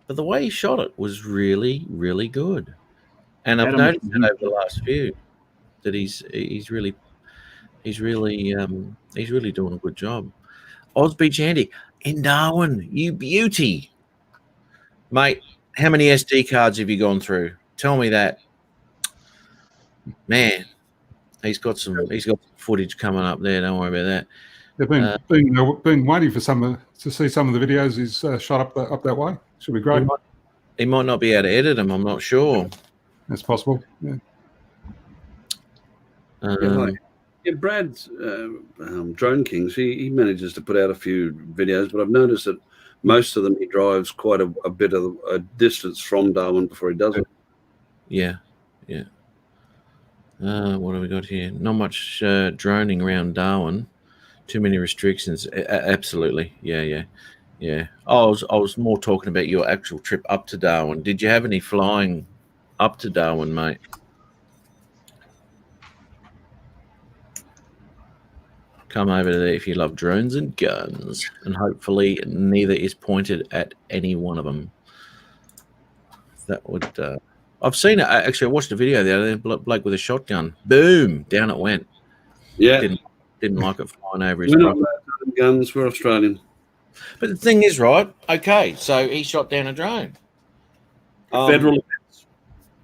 But the way he shot it was really, really good. And I've noticed that over the last few that he's really doing a good job. Oz Beach Andy in Darwin, you beauty, mate. How many SD cards have you gone through? Tell me that, man. He's got footage coming up there. Don't worry about that. They've been waiting for to see some of the videos he's shot up that way. Should be great. He might not be able to edit them. I'm not sure. That's possible. Yeah. Brad's Drone Kings. He manages to put out a few videos, but I've noticed that most of them he drives quite a bit of a distance from Darwin before he does it. Yeah. What have we got here? Not much droning around Darwin. Too many restrictions. Absolutely. Yeah. I was more talking about your actual trip up to Darwin. Did you have any flying up to Darwin, mate? Come over there if you love drones and guns, and hopefully neither is pointed at any one of them. that would. I've seen it. Actually, I watched a video the other day. Bloke with a shotgun. Boom! Down it went. Yeah. Didn't like it flying over his We're not property. allowed to have guns. We're Australian. But the thing is, right? Okay, so he shot down a drone. Federal.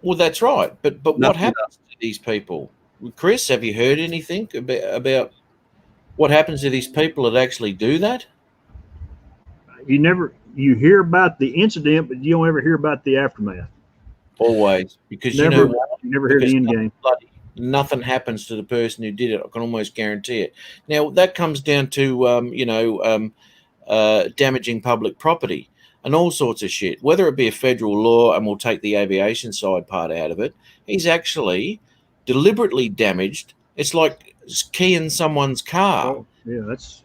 Well, that's right. But what Nothing happens to these people? Chris, have you heard anything about what happens to these people that actually do that? You hear about the incident, but you don't ever hear about the aftermath. Always, because Never, you know what? you never hear Because the end game. nothing happens to the person who did it. I can almost guarantee it. Now that comes down to damaging public property and all sorts of shit. Whether it be a federal law, and we'll take the aviation side part out of it, he's actually deliberately damaged. It's like keying someone's car. Oh, yeah, that's.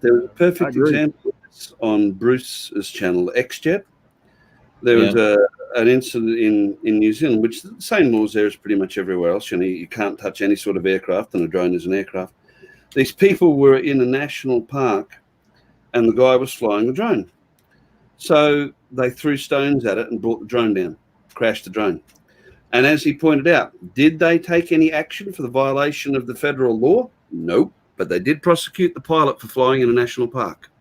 There was a I perfect agree. example of this on Bruce's channel, XJet. There was an incident in New Zealand, which the same laws there as pretty much everywhere else. You can't touch any sort of aircraft, and a drone is an aircraft. These people were in a national park, and the guy was flying the drone. So they threw stones at it and brought the drone down, crashed the drone. And as he pointed out, did they take any action for the violation of the federal law? Nope. But they did prosecute the pilot for flying in a national park.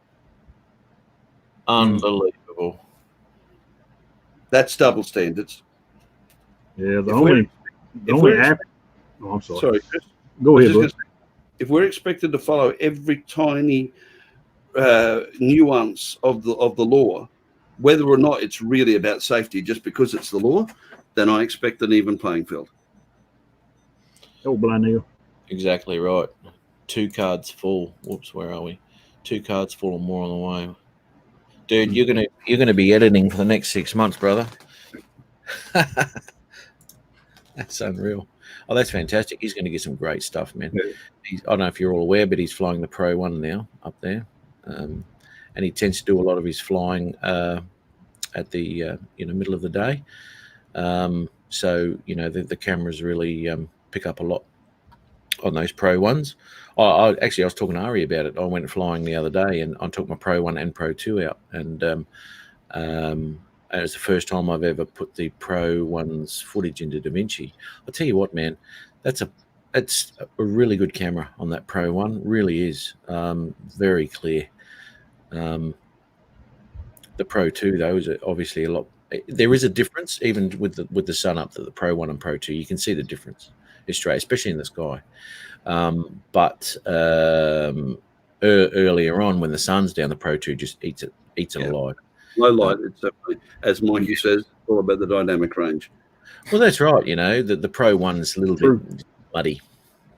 Unbelievable. That's double standards. Yeah, If we're- Oh, I'm sorry. Sorry, Chris. Go I was ahead, just bud. gonna say, if we're expected to follow every tiny nuance of the law, whether or not it's really about safety just because it's the law, then I expect an even playing field. Oh, blind Neil. Exactly right. 2 cards full. Whoops, where are we? 2 cards full and more on the way. Dude, you're gonna be editing for the next 6 months, brother. That's unreal. Oh, that's fantastic. He's going to get some great stuff, man. Yeah. I don't know if you're all aware, but he's flying the Pro 1 now up there, and he tends to do a lot of his flying at the middle of the day. So the cameras really pick up a lot on those Pro 1s. I was talking to Ari about it. I went flying the other day, and I took my Pro 1 and Pro 2 out, and it was the first time I've ever put the Pro 1's footage into DaVinci. I'll tell you what, man, it's a really good camera on that Pro 1. Really is very clear. The Pro 2 though is obviously a lot. There is a difference even with the sun up to the Pro 1 and Pro 2. You can see the difference, especially in the sky. But earlier on, when the sun's down, the Pro 2 just eats it alive. Low light, it's definitely, as Mikey says, it's all about the dynamic range. Well, that's right. The Pro 1's a little bit muddy.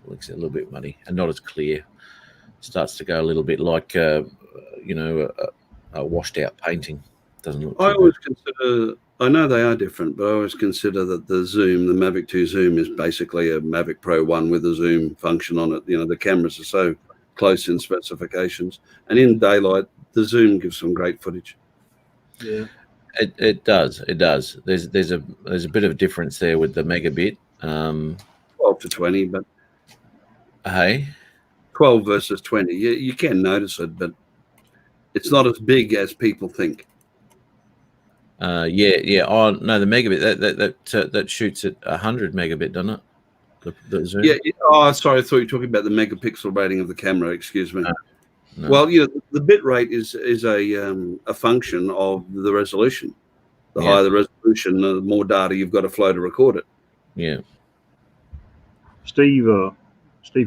Looks a little bit muddy and not as clear. Starts to go a little bit like a washed out painting. Doesn't look. I always consider, I know they are different, but I always consider that the zoom, the Mavic 2 zoom, is basically a Mavic Pro 1 with a zoom function on it. The cameras are so close in specifications, and in daylight, the zoom gives some great footage. Yeah, it does. There's a bit of difference there with the megabit. 12 to 20, but Hey, 12 versus 20, you can notice it, but it's not as big as people think. yeah. Oh no, the megabit that shoots at 100 megabit, doesn't it? The zoom. Yeah. Oh, sorry. I thought you were talking about the megapixel rating of the camera. Excuse me. No. Well, the bit rate is a function of the resolution. The Yeah. higher the resolution, the more data you've got to flow to record it. Yeah. Steve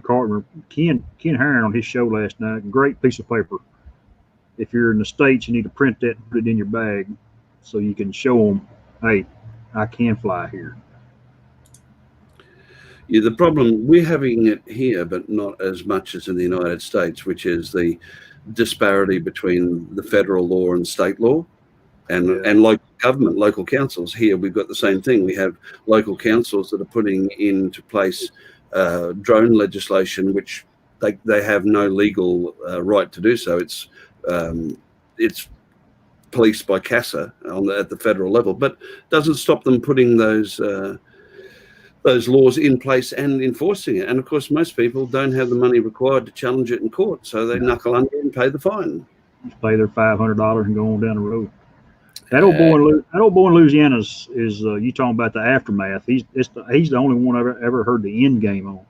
Carter, Ken Herron on his show last night. Great piece of paper. If you're in the States, you need to print that and put it in your bag so you can show them, hey, I can fly here. Yeah, the problem, we're having it here, but not as much as in the United States, which is the disparity between the federal law and state law and local government, local councils. Here we've got the same thing. We have local councils that are putting into place drone legislation, which they have no legal right to do so. It's policed by CASA at the federal level, but doesn't stop them putting those laws in place and enforcing it. And of course, most people don't have the money required to challenge it in court, so they knuckle under and pay the fine. Just pay their $500 and go on down the road. That old boy in Louisiana is you talking about the aftermath. He's the only one I've ever heard the end game on.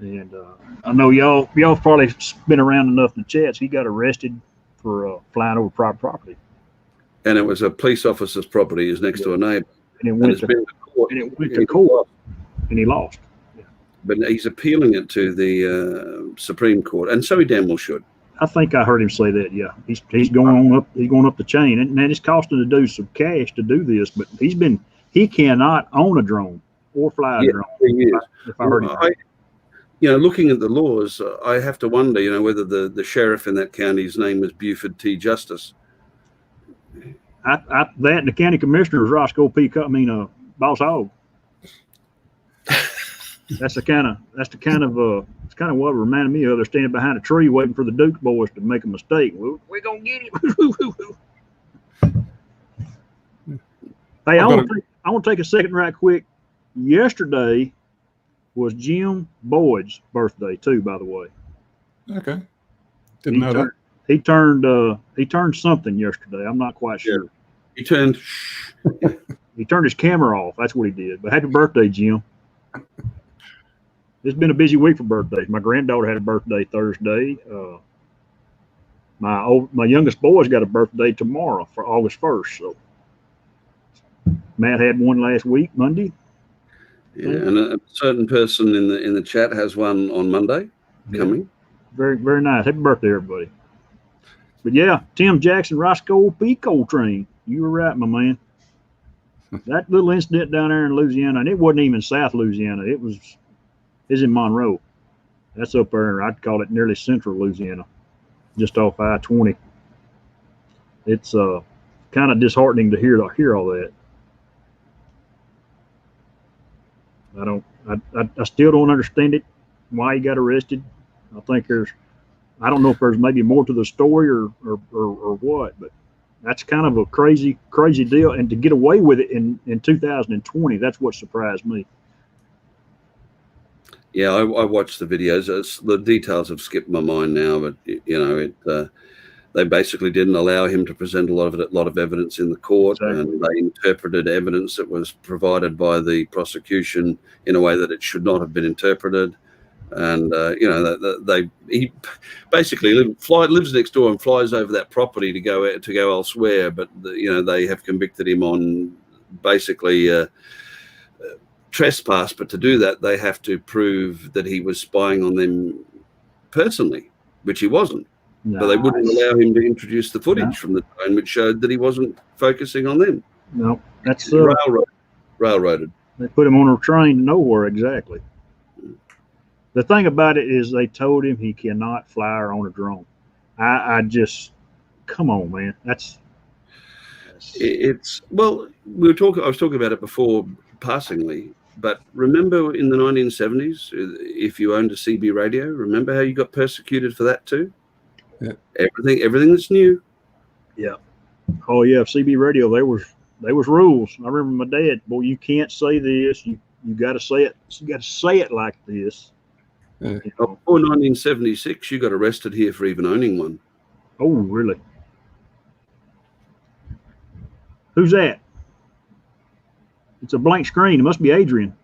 And I know y'all probably been around enough in the chats. He got arrested for flying over private property. And it was a police officer's property. Is next to a neighbor. And it went to court. And he lost. Yeah. But he's appealing it to the Supreme Court, and so he damn well should. I think I heard him say that. Yeah, he's going up. He's going up the chain, and man, it's costing the dude some cash to do this. But he cannot own a drone or fly a drone. He is. If I heard him. Looking at the laws, I have to wonder, whether the sheriff in that county's name was Buford T. Justice. That and the county commissioner is Roscoe P. Boss Hogg. That's kind of what it reminded me of. They're standing behind a tree waiting for the Duke boys to make a mistake. We're gonna get him. Hey, I want to take a second right quick. Yesterday was Jim Boyd's birthday too, by the way. Okay. Didn't know that. He turned something yesterday. I'm not quite sure. He turned his camera off. That's what he did. But happy birthday, Jim. It's been a busy week for birthdays. My granddaughter had a birthday Thursday. My youngest boy's got a birthday tomorrow for August 1st. So Matt had one last week, Monday. Yeah, and a certain person in the chat has one on Monday coming. Very, very nice. Happy birthday, everybody. But yeah, Tim Jackson, Roscoe P. Coltrane. You were right, my man. That little incident down there in Louisiana, and it wasn't even South Louisiana. It's in Monroe. That's up there. I'd call it nearly central Louisiana, just off I-20. It's kind of disheartening to hear all that. I still don't understand it, why he got arrested. I think I don't know if there's maybe more to the story or what, but that's kind of a crazy deal. And to get away with it in 2020, that's what surprised me. Yeah, I watched the videos. The details have skipped my mind now, but they basically didn't allow him to present a lot of evidence in the court, and they interpreted evidence that was provided by the prosecution in a way that it should not have been interpreted. And he basically lives next door and flies over that property to go elsewhere. But they have convicted him on basically trespass. But to do that, they have to prove that he was spying on them personally, which he wasn't. Nice. But they wouldn't allow him to introduce the footage from the drone, which showed that he wasn't focusing on them. No, that's railroaded. They put him on a train to nowhere, exactly. The thing about it is they told him he cannot fly or own a drone. I just, come on, man. It's well, I was talking about it before passingly, but remember in the 1970s, if you owned a CB radio, remember how you got persecuted for that too? Yeah. Everything that's new. Yeah. Oh yeah, CB radio. There was rules. I remember my dad. Boy, you can't say this. You got to say it. You got to say it like this. Yeah. Before 1976, you got arrested here for even owning one. Oh, really? Who's that? It's a blank screen. It must be Adrian.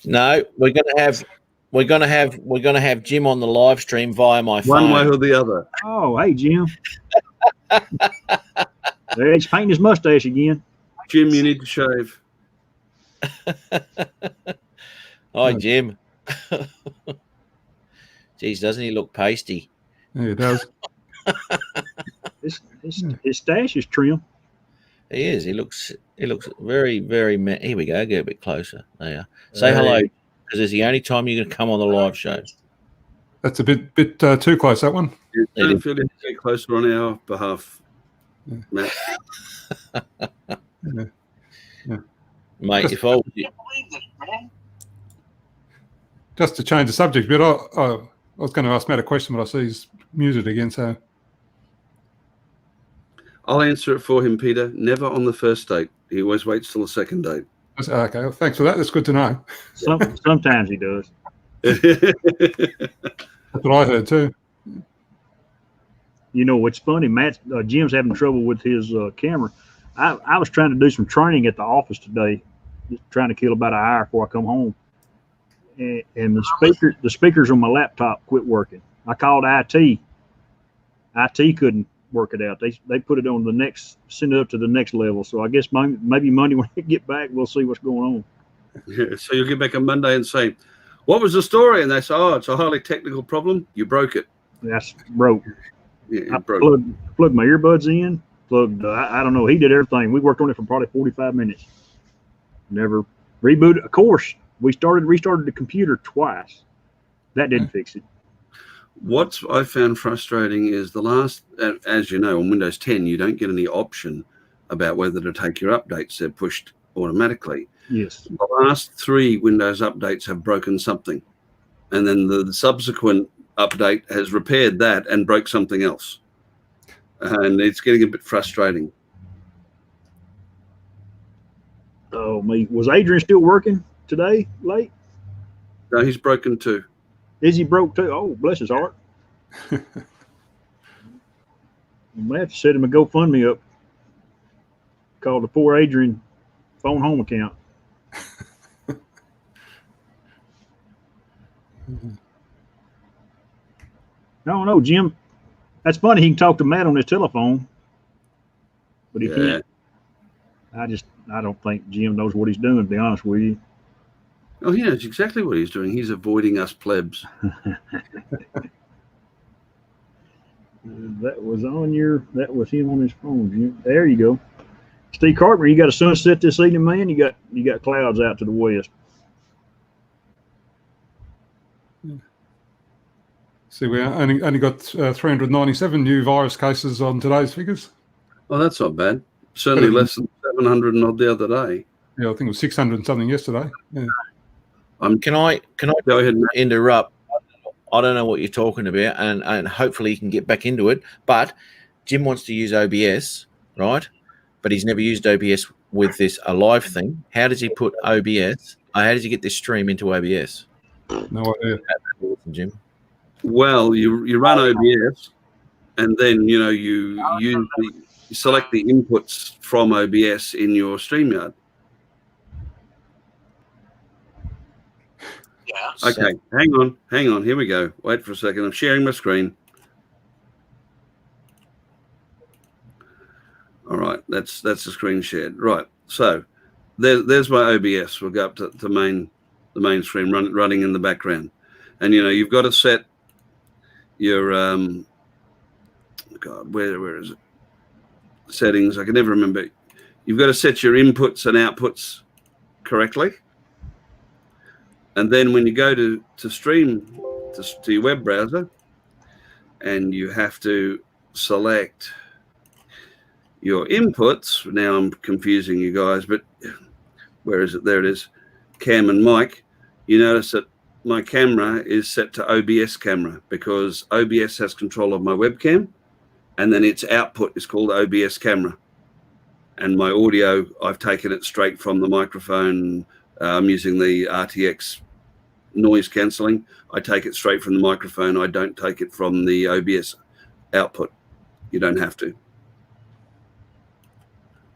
No, we're gonna have Jim on the live stream via my phone. One way or the other. Oh, hey, Jim. There, he's painting his mustache again. Jim, you need to shave. Hi, Jim. Geez, doesn't he look pasty? Yeah, he does. His stash is trim. He is. He looks very, very. Here we go. Get a bit closer. There. Say hello, because it's the only time you're going to come on the live show. That's a bit too close, that one. Yeah, don't feel any closer on our behalf, Matt. Yeah. Mate, if I was you, just to change the subject a bit, I was going to ask Matt a question, but I see he's muted again. So I'll answer it for him, Peter. Never on the first date. He always waits till the second date. Okay, well, thanks for that. That's good to know. Sometimes he does. That's what I heard too. You know, it's funny. Jim's having trouble with his camera. I was trying to do some training at the office today, just trying to kill about an hour before I come home. And the speakers on my laptop quit working. I called IT. IT couldn't work it out. They put it on send it up to the next level. So I guess maybe Monday when I get back, we'll see what's going on. Yeah, so you'll get back on Monday and say, what was the story? And they say, oh, it's a highly technical problem. You broke it. That's broke. Yeah, I plugged my earbuds in. I don't know. He did everything. We worked on it for probably 45 minutes. Never rebooted. Of course, we restarted the computer twice. That didn't fix it. What I found frustrating is as you know, on Windows 10, you don't get any option about whether to take your updates. They're pushed automatically. Yes. The last 3 Windows updates have broken something. And then the subsequent update has repaired that and broke something else. And it's getting a bit frustrating. Oh, me. Was Adrian still working today late? No, he's broken too. Is he broke too? Oh, bless his heart. I may have to set him a GoFundMe up. Called the poor Adrian phone home account. No, Jim. That's funny. He can talk to Matt on his telephone, but he can't. I don't think Jim knows what he's doing, to be honest with you. Oh, he knows exactly what he's doing. He's avoiding us plebs. That was him on his phone, Jim. There you go. Steve Carpenter, you got a sunset this evening, man. You got clouds out to the west. See, we only got 397 new virus cases on today's figures. Oh, that's not bad. Certainly less than 700 and odd the other day. Yeah, I think it was 600 and something yesterday. Yeah. Can I Go ahead, Matt. interrupt? I don't know what you're talking about, and hopefully you can get back into it. But Jim wants to use OBS, right? But he's never used OBS with this Alive thing. How does he put OBS? How does he get this stream into OBS? No idea. Jim. Well, you run OBS, and then you select the inputs from OBS in your StreamYard. Yeah. Okay, hang on. Here we go. Wait for a second. I'm sharing my screen. All right, that's the screen shared. Right. So there's my OBS. We'll go up to the main screen running in the background, and you've got to set your where is it? Settings. I can never remember. You've got to set your inputs and outputs correctly. And then when you go to stream to your web browser, and you have to select your inputs. Now I'm confusing you guys, but where is it? There it is. Cam and mic. You notice that my camera is set to OBS camera because OBS has control of my webcam, and then its output is called OBS camera. And my audio, I've taken it straight from the microphone. I'm using the RTX noise cancelling. I take it straight from the microphone. I don't take it from the OBS output. You don't have to.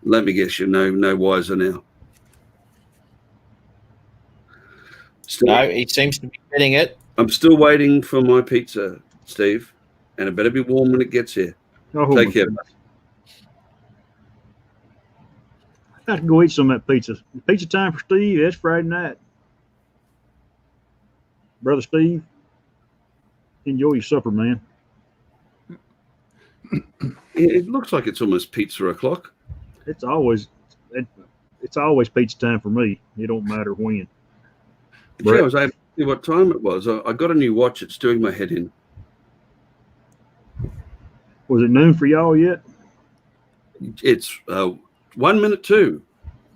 Let me guess, you're no wiser now. No, he seems to be getting it. I'm still waiting for my pizza, Steve, and it better be warm when it gets here. Oh, Take care. I have to go eat some of that pizza. Pizza time for Steve. It's Friday night. Brother Steve, enjoy your supper, man. It looks like it's almost pizza o'clock. It's always pizza time for me. It don't matter when. Yeah, I was able to see what time it was. I got a new watch. It's doing my head in. Was it noon for y'all yet? It's 1 minute to,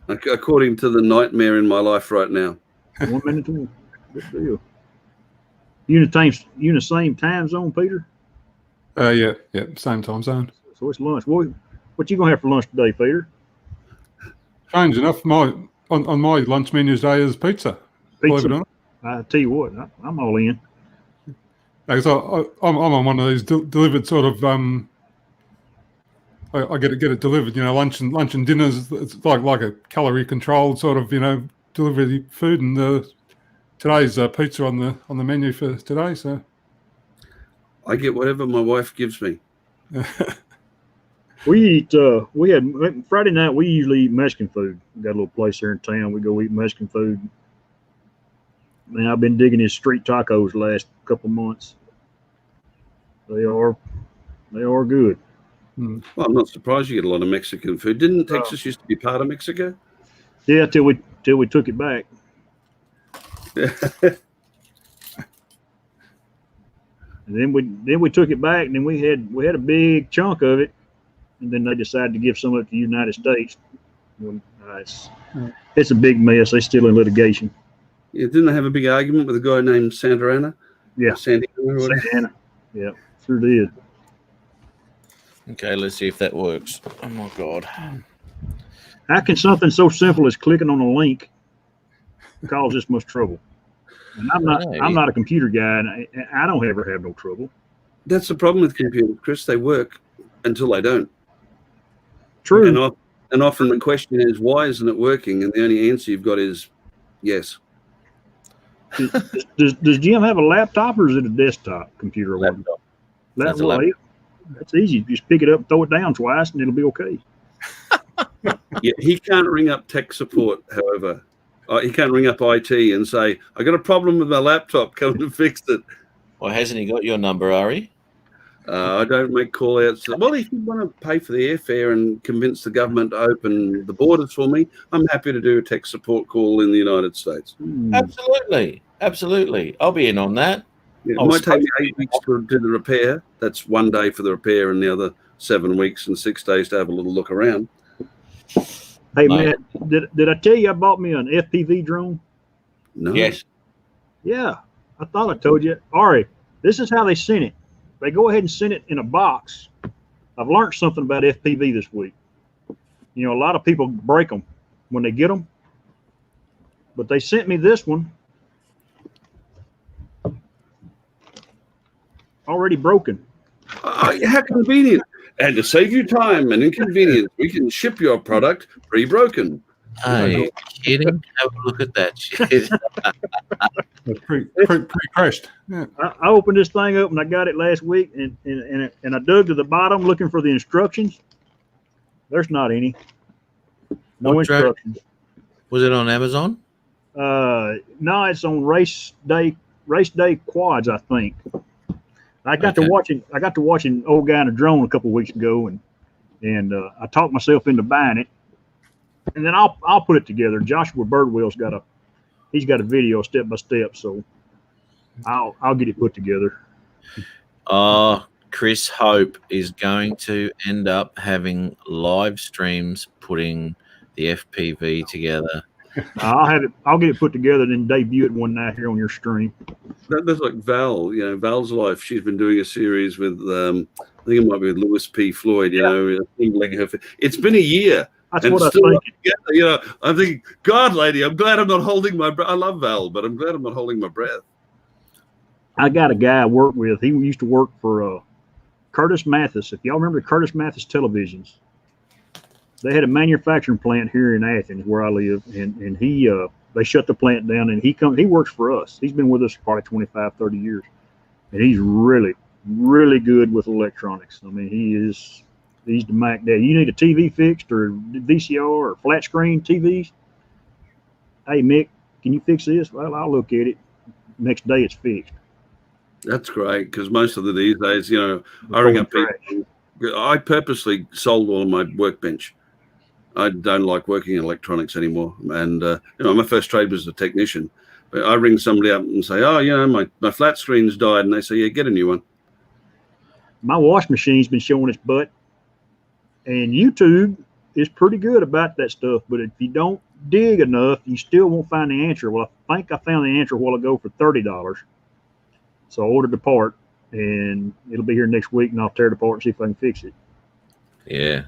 according to the nightmare in my life right now. 1 minute to. Good deal. You in the same time zone, Peter? Yeah, same time zone. So it's lunch. What you gonna have for lunch today, Peter? Strange enough, on my lunch menu today is pizza. Believe it or not. I tell you what, I'm all in. Because I'm on one of these delivered sort of I get it delivered. Lunch and dinners. It's like a calorie controlled sort of delivery food. And today's pizza on the menu for today. So I get whatever my wife gives me. We eat. We had Friday night. We usually eat Mexican food. We got a little place here in town. We go eat Mexican food. Man, I've been digging his street tacos the last couple months. They are good. Well, I'm not surprised you get a lot of Mexican food. Didn't Texas used to be part of Mexico? Yeah, till we took it back. And then we took it back, and then we had a big chunk of it, and then they decided to give some of it to the United States. Well, it's a big mess. They're still in litigation. Yeah, didn't they have a big argument with a guy named Santa Ana? Yeah, Santa Ana. Yeah, sure did. Okay, let's see if that works. Oh my God. How can something so simple as clicking on a link cause this much trouble? And I'm not a computer guy, and I don't ever have no trouble. That's the problem with computers, Chris. They work until they don't. True. And often the question is, why isn't it working? And the only answer you've got is yes. Does Jim have a laptop, or is it a desktop computer? Laptop. That's easy. You just pick it up, throw it down twice, and it'll be okay. Yeah, he can't ring up tech support, however. He can't ring up IT and say, I got a problem with my laptop, come and fix it. Well, hasn't he got your number, Ari? I don't make call outs. Well, if you want to pay for the airfare and convince the government to open the borders for me, I'm happy to do a tech support call in the United States. Absolutely. I'll be in on that. Yeah, it might take me 8 weeks to do the repair. That's 1 day for the repair and the other 7 weeks and 6 days to have a little look around. Hey, Matt, did I tell you I bought me an FPV drone? No. Yes. Yeah, I thought I told you. Ari, this is how they send it. They go ahead and send it in a box. I've learned something about FPV this week. A lot of people break them when they get them. But they sent me this one already broken. How convenient. And to save you time and inconvenience, we can ship your product pre-broken. Are you kidding? Have a look at that shit. Pre-crashed. Yeah. I opened this thing up and I got it last week, and I dug to the bottom looking for the instructions. There's not any. No instructions. Was it on Amazon? No, it's on Race Day Quads, I think. I got to watching Old Guy in a Drone a couple of weeks ago, and I talked myself into buying it, and then I'll put it together. Joshua Birdwell's got a video step by step, so I'll get it put together. Chris Hope is going to end up having live streams putting the FPV together. I'll get it put together and then debut it one night here on your stream. That's like Val, Val's life. She's been doing a series with, I think it might be with Louis P. Floyd, it's been a year. That's what I think. I'm thinking, God, lady, I'm glad I'm not holding my breath. I love Val, but I'm glad I'm not holding my breath. I got a guy I work with. He used to work for Curtis Mathis. If y'all remember the Curtis Mathis televisions, they had a manufacturing plant here in Athens where I live, and they shut the plant down, and he works for us. He's been with us for probably 25, 30 years, and he's really, really good with electronics. I mean, he's the Mac Daddy. You need a TV fixed or VCR or flat screen TVs? Hey, Mick, can you fix this? Well, I'll look at it. Next day it's fixed. That's great, because most of these days, I ring up people. I purposely sold all of my workbench. I don't like working in electronics anymore. And, my first trade was a technician. But I ring somebody up and say, my flat screen's died. And they say, yeah, get a new one. My wash machine's been showing its butt. And YouTube is pretty good about that stuff. But if you don't dig enough, you still won't find the answer. Well, I think I found the answer a while ago for $30. So I ordered the part, and it'll be here next week, and I'll tear it apart and see if I can fix it. Yeah.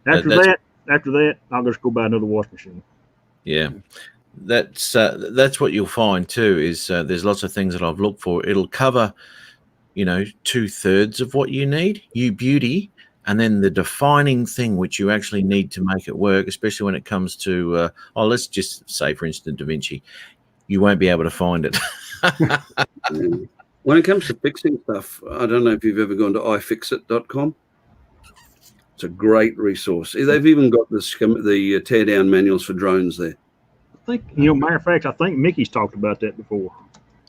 After that, I'll just go buy another wash machine. Yeah. That's what you'll find too, is there's lots of things that I've looked for. It'll cover, 2/3 of what you need, you beauty, and then the defining thing which you actually need to make it work, especially when it comes to, let's just say, for instance, DaVinci, you won't be able to find it. When it comes to fixing stuff, I don't know if you've ever gone to ifixit.com. It's a great resource. They've even got the teardown manuals for drones there. I think, matter of fact, I think Mickey's talked about that before.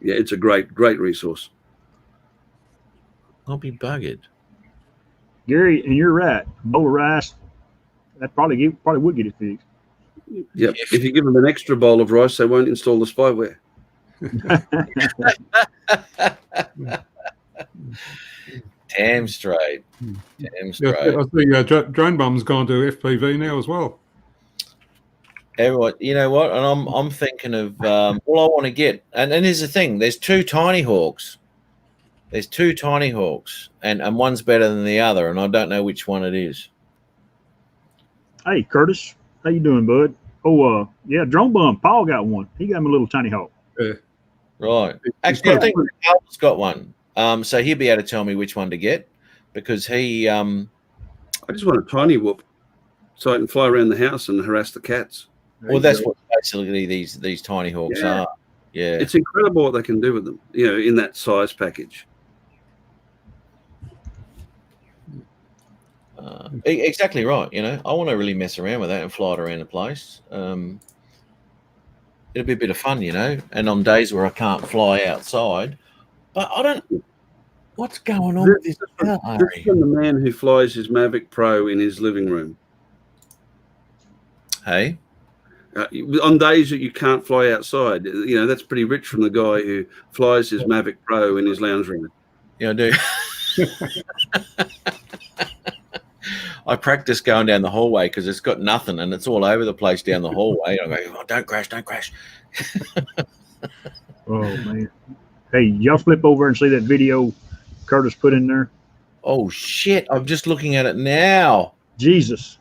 Yeah, it's a great resource. I'll be buggered. Gary, and you're right. Bowl of rice, that probably would get it fixed. Yeah, if you give them an extra bowl of rice, they won't install the spyware. Damn straight. Damn straight. I think Drone Bum's gone to FPV now as well. Everyone, you know what? And I'm thinking of all I want to get. And here's the thing: there's two Tiny Hawks. There's two Tiny Hawks, and one's better than the other, and I don't know which one it is. Hey, Curtis, how you doing, bud? Oh, yeah, Drone Bum. Paul got one. He got him a little Tiny Hawk. Right. Actually, I think Paul's got one. So he'll be able to tell me which one to get, because he. I just want a tiny whoop, so I can fly around the house and harass the cats. Well, that's what basically these Tiny Hawks are. Yeah, it's incredible what they can do with them. In that size package. Exactly right. I want to really mess around with that and fly it around the place. It'll be a bit of fun, and on days where I can't fly outside, but I don't. What's going on with this car, This is from the man who flies his Mavic Pro in his living room. Hey, on days that you can't fly outside, that's pretty rich from the guy who flies his Mavic Pro in his lounge room. Yeah, I do. I practice going down the hallway because it's got nothing and it's all over the place down the hallway. I go, don't crash. Oh, man. Hey, y'all flip over and see that video Curtis put in there? Oh, shit. I'm just looking at it now. Jesus.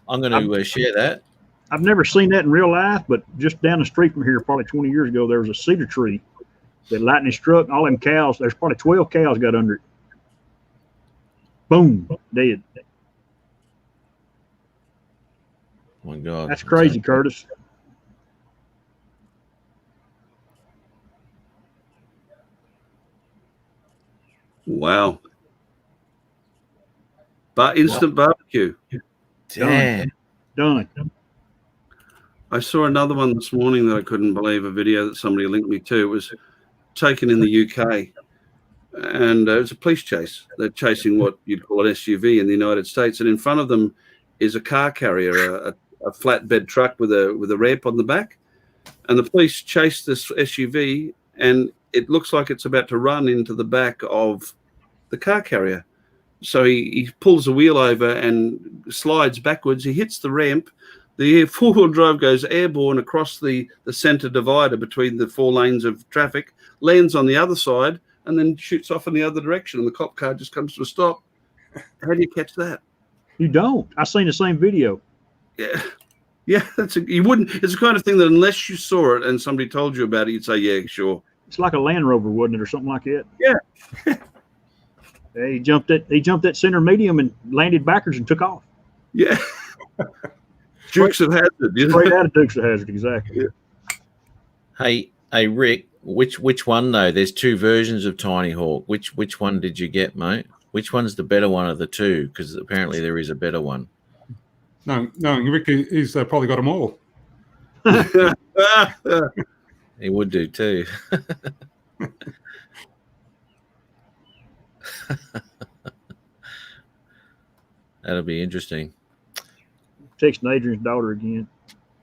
I'm going to share that. I've never seen that in real life, but just down the street from here, probably 20 years ago, there was a cedar tree that lightning struck. All them cows, there's probably 12 cows got under it. Boom, dead. Oh my God. That's crazy, Curtis. Wow. But instant barbecue. Damn. Done. I saw another one this morning that I couldn't believe, a video that somebody linked me to. It was taken in the UK. And it was a police chase. They're chasing what you'd call an SUV in the United States. And in front of them is a car carrier, a flatbed truck with a ramp on the back. And the police chase this SUV, and it looks like it's about to run into the back of the car carrier. So he pulls the wheel over and slides backwards. He hits the ramp. The four-wheel drive goes airborne across the center divider between the four lanes of traffic, lands on the other side, and then shoots off in the other direction. And the cop car just comes to a stop. How do you catch that? You don't. I've seen the same video. Yeah. You wouldn't. It's the kind of thing that unless you saw it and somebody told you about it, you'd say, "Yeah, sure." It's like a Land Rover, wasn't it, or something like that? Yeah. He jumped that center medium and landed backwards and took off. Yeah. Dukes of Hazzard. Straight out of Dukes of Hazzard, exactly. Yeah. Hey, Rick. Which one though? There's two versions of Tiny Hawk. Which one did you get, mate? Which one's the better one of the two? Because apparently there is a better one. No, Rick, he's probably got them all. He would do too. That'll be interesting. Texting Adrian's daughter again.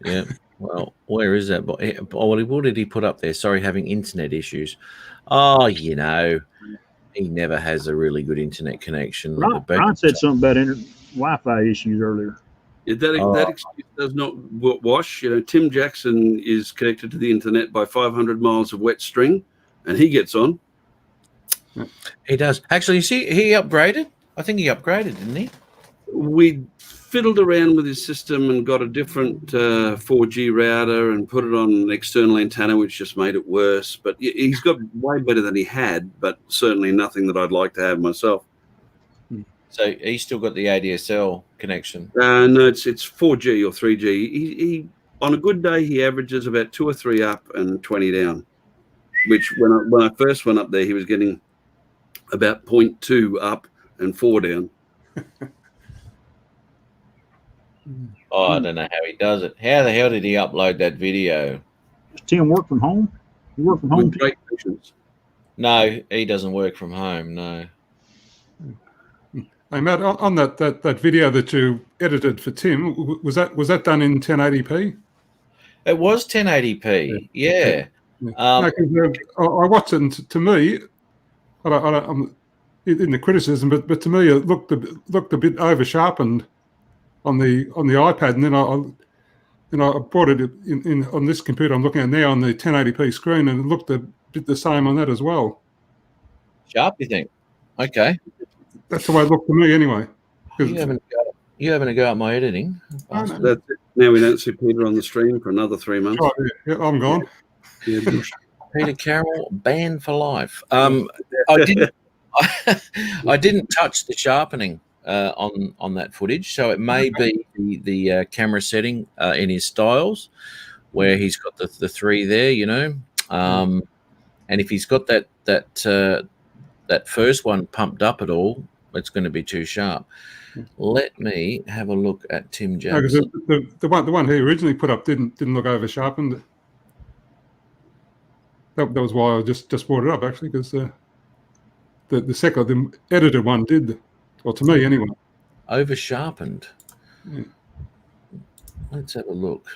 Yeah. Well, where is that? What did he put up there? Sorry, having internet issues. Oh, he never has a really good internet connection. Ron said something about Wi-Fi issues earlier. That excuse does not wash. Tim Jackson is connected to the internet by 500 miles of wet string, and he gets on. He does. Actually, you see, he upgraded. I think he upgraded, didn't he? We fiddled around with his system and got a different 4G router and put it on an external antenna, which just made it worse. But he's got way better than he had, but certainly nothing that I'd like to have myself. So he's still got the ADSL connection. No, it's 4G or 3G. He on a good day he averages about 2 or 3 up and 20 down. Which when I first went up there, he was getting about 0.2 up and 4 down. Oh, I don't know how he does it. How the hell did he upload that video? Does Tim work from home? You work from home With too? great patience. No, he doesn't work from home. No. Hey Matt, on that video that you edited for Tim, was that done in 1080p? It was 1080p. Yeah. No, 'cause, I watched it, and to me, I'm in the criticism, but to me it looked a bit over sharpened on the iPad, and then I brought it in on this computer I'm looking at now on the 1080p screen, and it looked a bit the same on that as well. Sharp, you think? Okay. That's the way it looked to me, anyway. You having a go at my editing? Oh, no. That's it. Now we don't see Peter on the stream for another 3 months. Oh, yeah, I'm gone. Yeah. Peter Carroll banned for life. I didn't. I didn't touch the sharpening on that footage, so it may be the camera setting in his styles, where he's got the 3 there, you know, and if he's got that first one pumped up at all, it's going to be too sharp. Let me have a look at Tim Jackson. No, the one he originally put up didn't look over sharpened. That was why I just brought it up, actually, because the edited one did, well, to me anyway. Over sharpened. Yeah. Let's have a look.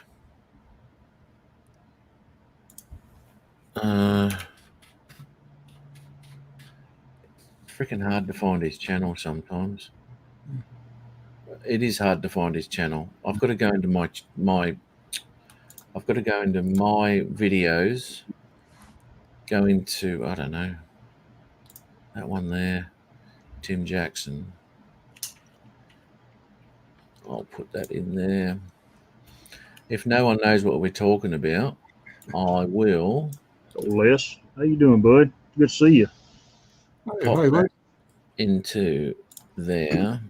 Freaking hard to find his channel sometimes. It is hard to find his channel. I've got to go into my videos. Go into, I don't know, that one there, Tim Jackson. I'll put that in there. If no one knows what we're talking about, I will. So Les, how you doing, bud? Good to see you. Pop Hey, that into there.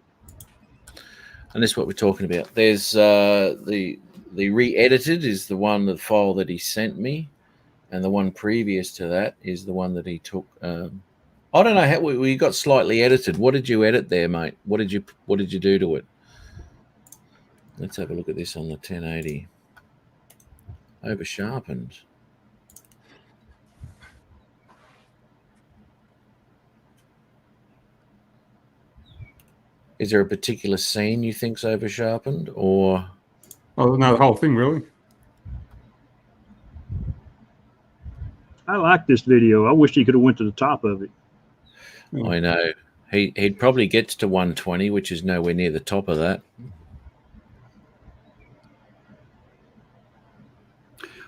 And this is what we're talking about. There's the re-edited is the file that he sent me, and the one previous to that is the one that he took. I don't know how we got slightly edited. What did you edit there, mate? What did you do to it? Let's have a look at this on the 1080. Over sharpened. Is there a particular scene you think's over sharpened, or? Oh no, the whole thing really. I like this video. I wish he could have went to the top of it. I know he'd probably get to 120, which is nowhere near the top of that.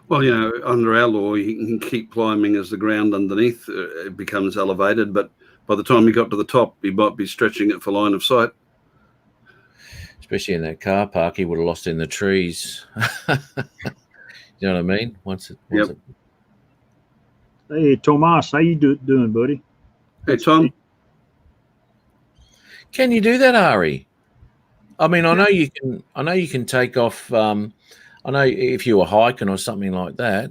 Well, you know, under our law, you can keep climbing as the ground underneath becomes elevated, but by the time you got to the top, you might be stretching it for line of sight. Especially in that car park, he would have lost in the trees. You know what I mean? Yep. Hey, Tomas, how you doing, buddy? Hey, Tom. Can you do that, Ari? I mean, I know you can. I know you can take off. I know if you were hiking or something like that,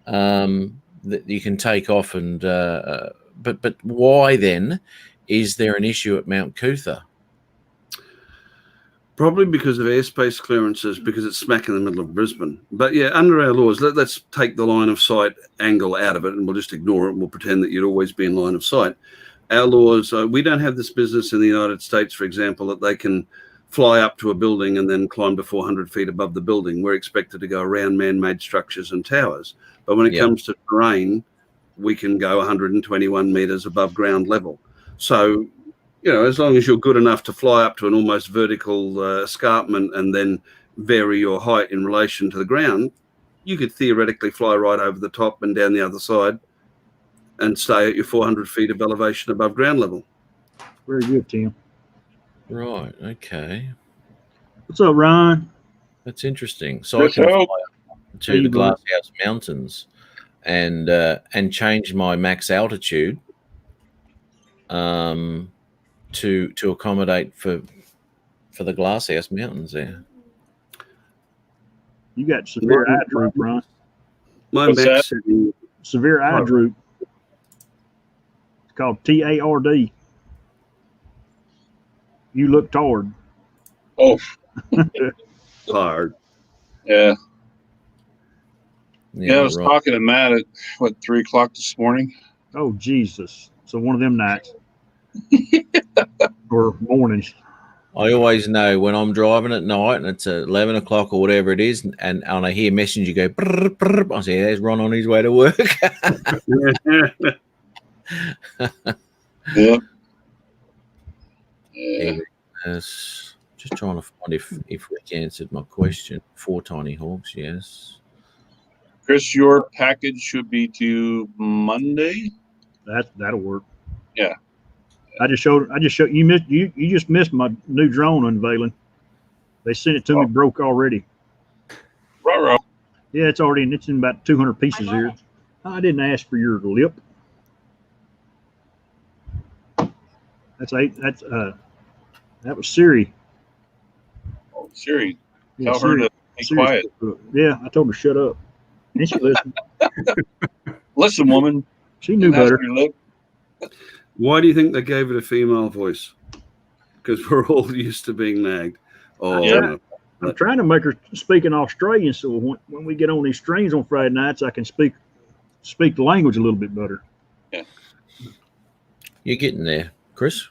that you can take off and. But why then is there an issue at Mount Cootha? Probably because of airspace clearances, because it's smack in the middle of Brisbane. But yeah, under our laws, let's take the line of sight angle out of it, and we'll just ignore it. And we'll pretend that you'd always be in line of sight. Our laws, we don't have this business in the United States, for example, that they can fly up to a building and then climb to 400 feet above the building. We're expected to go around man-made structures and towers. But when it comes to terrain, we can go 121 meters above ground level. So, you know, as long as you're good enough to fly up to an almost vertical escarpment and then vary your height in relation to the ground, you could theoretically fly right over the top and down the other side and stay at your 400 feet of elevation above ground level. Very good, Tim. Right. Okay. What's up, Ryan? That's interesting. So I can fly up to the Glasshouse Mountains and change my max altitude to to accommodate for the Glasshouse Mountains there. You got severe eye droop, Ron. My What's Max that? said Severe eye droop. It's called TARD. You look tired. Oh, hard. yeah. Yeah, I was right. talking to Matt at 3 o'clock this morning. Oh, Jesus. So one of them nights. Or mornings. I always know when I'm driving at night and it's 11 o'clock or whatever it is, and I hear messenger go, brr, brr, I say, there's Ron on his way to work. Yeah. Yes. Just trying to find if Rick answered my question. 4 Tiny Hawks, yes. Chris, your package should be due Monday. That'll work. Yeah. I just showed you just missed my new drone unveiling. They sent it to me broke already. Ruh-roh. Yeah, it's in about 200 pieces here. I didn't ask for your lip. That was Siri. Oh, Siri, Yeah, tell her to be Siri's- quiet. Yeah, I told her to shut up. And she listened. Listen, woman. She knew Ask better. your lip. Why do you think they gave it a female voice? Because we're all used to being nagged. Oh, Yeah. no. I'm trying to make her speak in Australian, so when we get on these streams on Friday nights, I can speak the language a little bit better. You're getting there, Chris.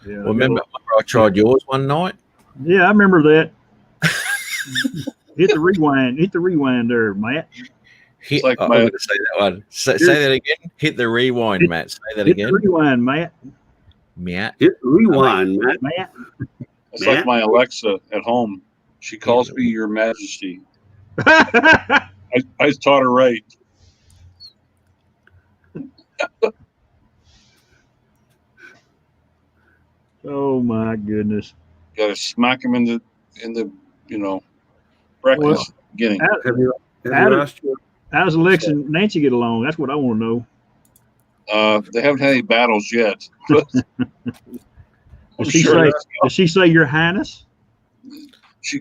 Yeah, Remember I tried yours one night? Yeah, I remember that. Hit the rewind there, Matt. Hit, like I'm my- going to say that one. Say that again. Hit the rewind, Matt. Say that Hit the again. rewind, Matt. Matt. Hit rewind, Matt. Matt. It's like my Alexa at home. She calls me Your Majesty. I taught her right. Oh my goodness. Got to smack him in the breakfast beginning. Have you Adam- asked your How's Alexa and Nancy get along? That's what I want to know. They haven't had any battles yet. But I'm Does she sure say? Does she say Your Highness? she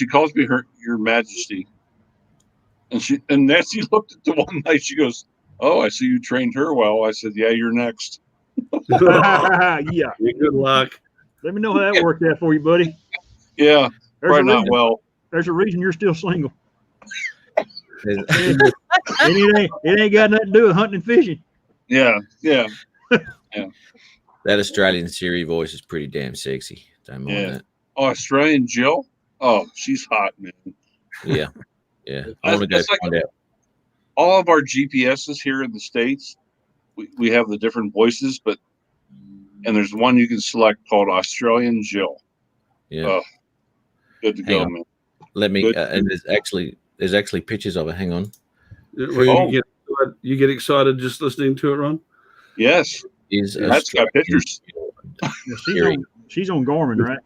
calls me Your Majesty, and Nancy looked at the one night. She goes, "Oh, I see you trained her well." I said, "Yeah, you're next." Yeah. good luck. Let me know how that worked out for you, buddy. Yeah, There's a probably not reason- well. There's a reason you're still single. There's- It ain't got nothing to do with hunting and fishing. Yeah. That Australian Siri voice is pretty damn sexy. Don't mind Yeah. that. Oh, Australian Jill. Oh, she's hot, man. Yeah. Yeah. I want to go That's like- find out. All of our GPSs here in the States, we have the different voices, and there's one you can select called Australian Jill. Yeah. Oh, good to Hang go, on. man. Let me. Good. And there's actually pictures of it. Hang on. Well, you get excited just listening to it, Ron? Yes, Is that's got pictures. Yeah, Siri. she's on Garmin, right?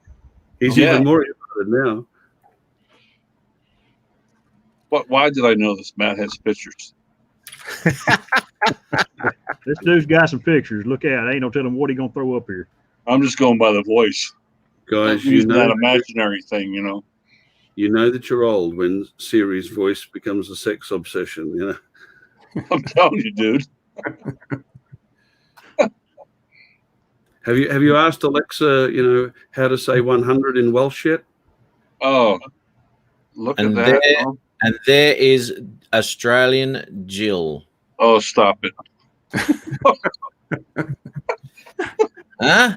He's Yeah. even more excited now. Why did I know this? Matt has pictures. This dude's got some pictures. Look out. Ain't no telling what he gonna throw up here. I'm just going by the voice. Guys, I'm using that imaginary thing, you know that you're old when Siri's voice becomes a sex obsession, you know. I'm telling you, dude. Have you asked Alexa, how to say 100 in Welsh yet? Oh, look And at that. there- Huh? And there is Australian Jill. Oh, stop it. Huh?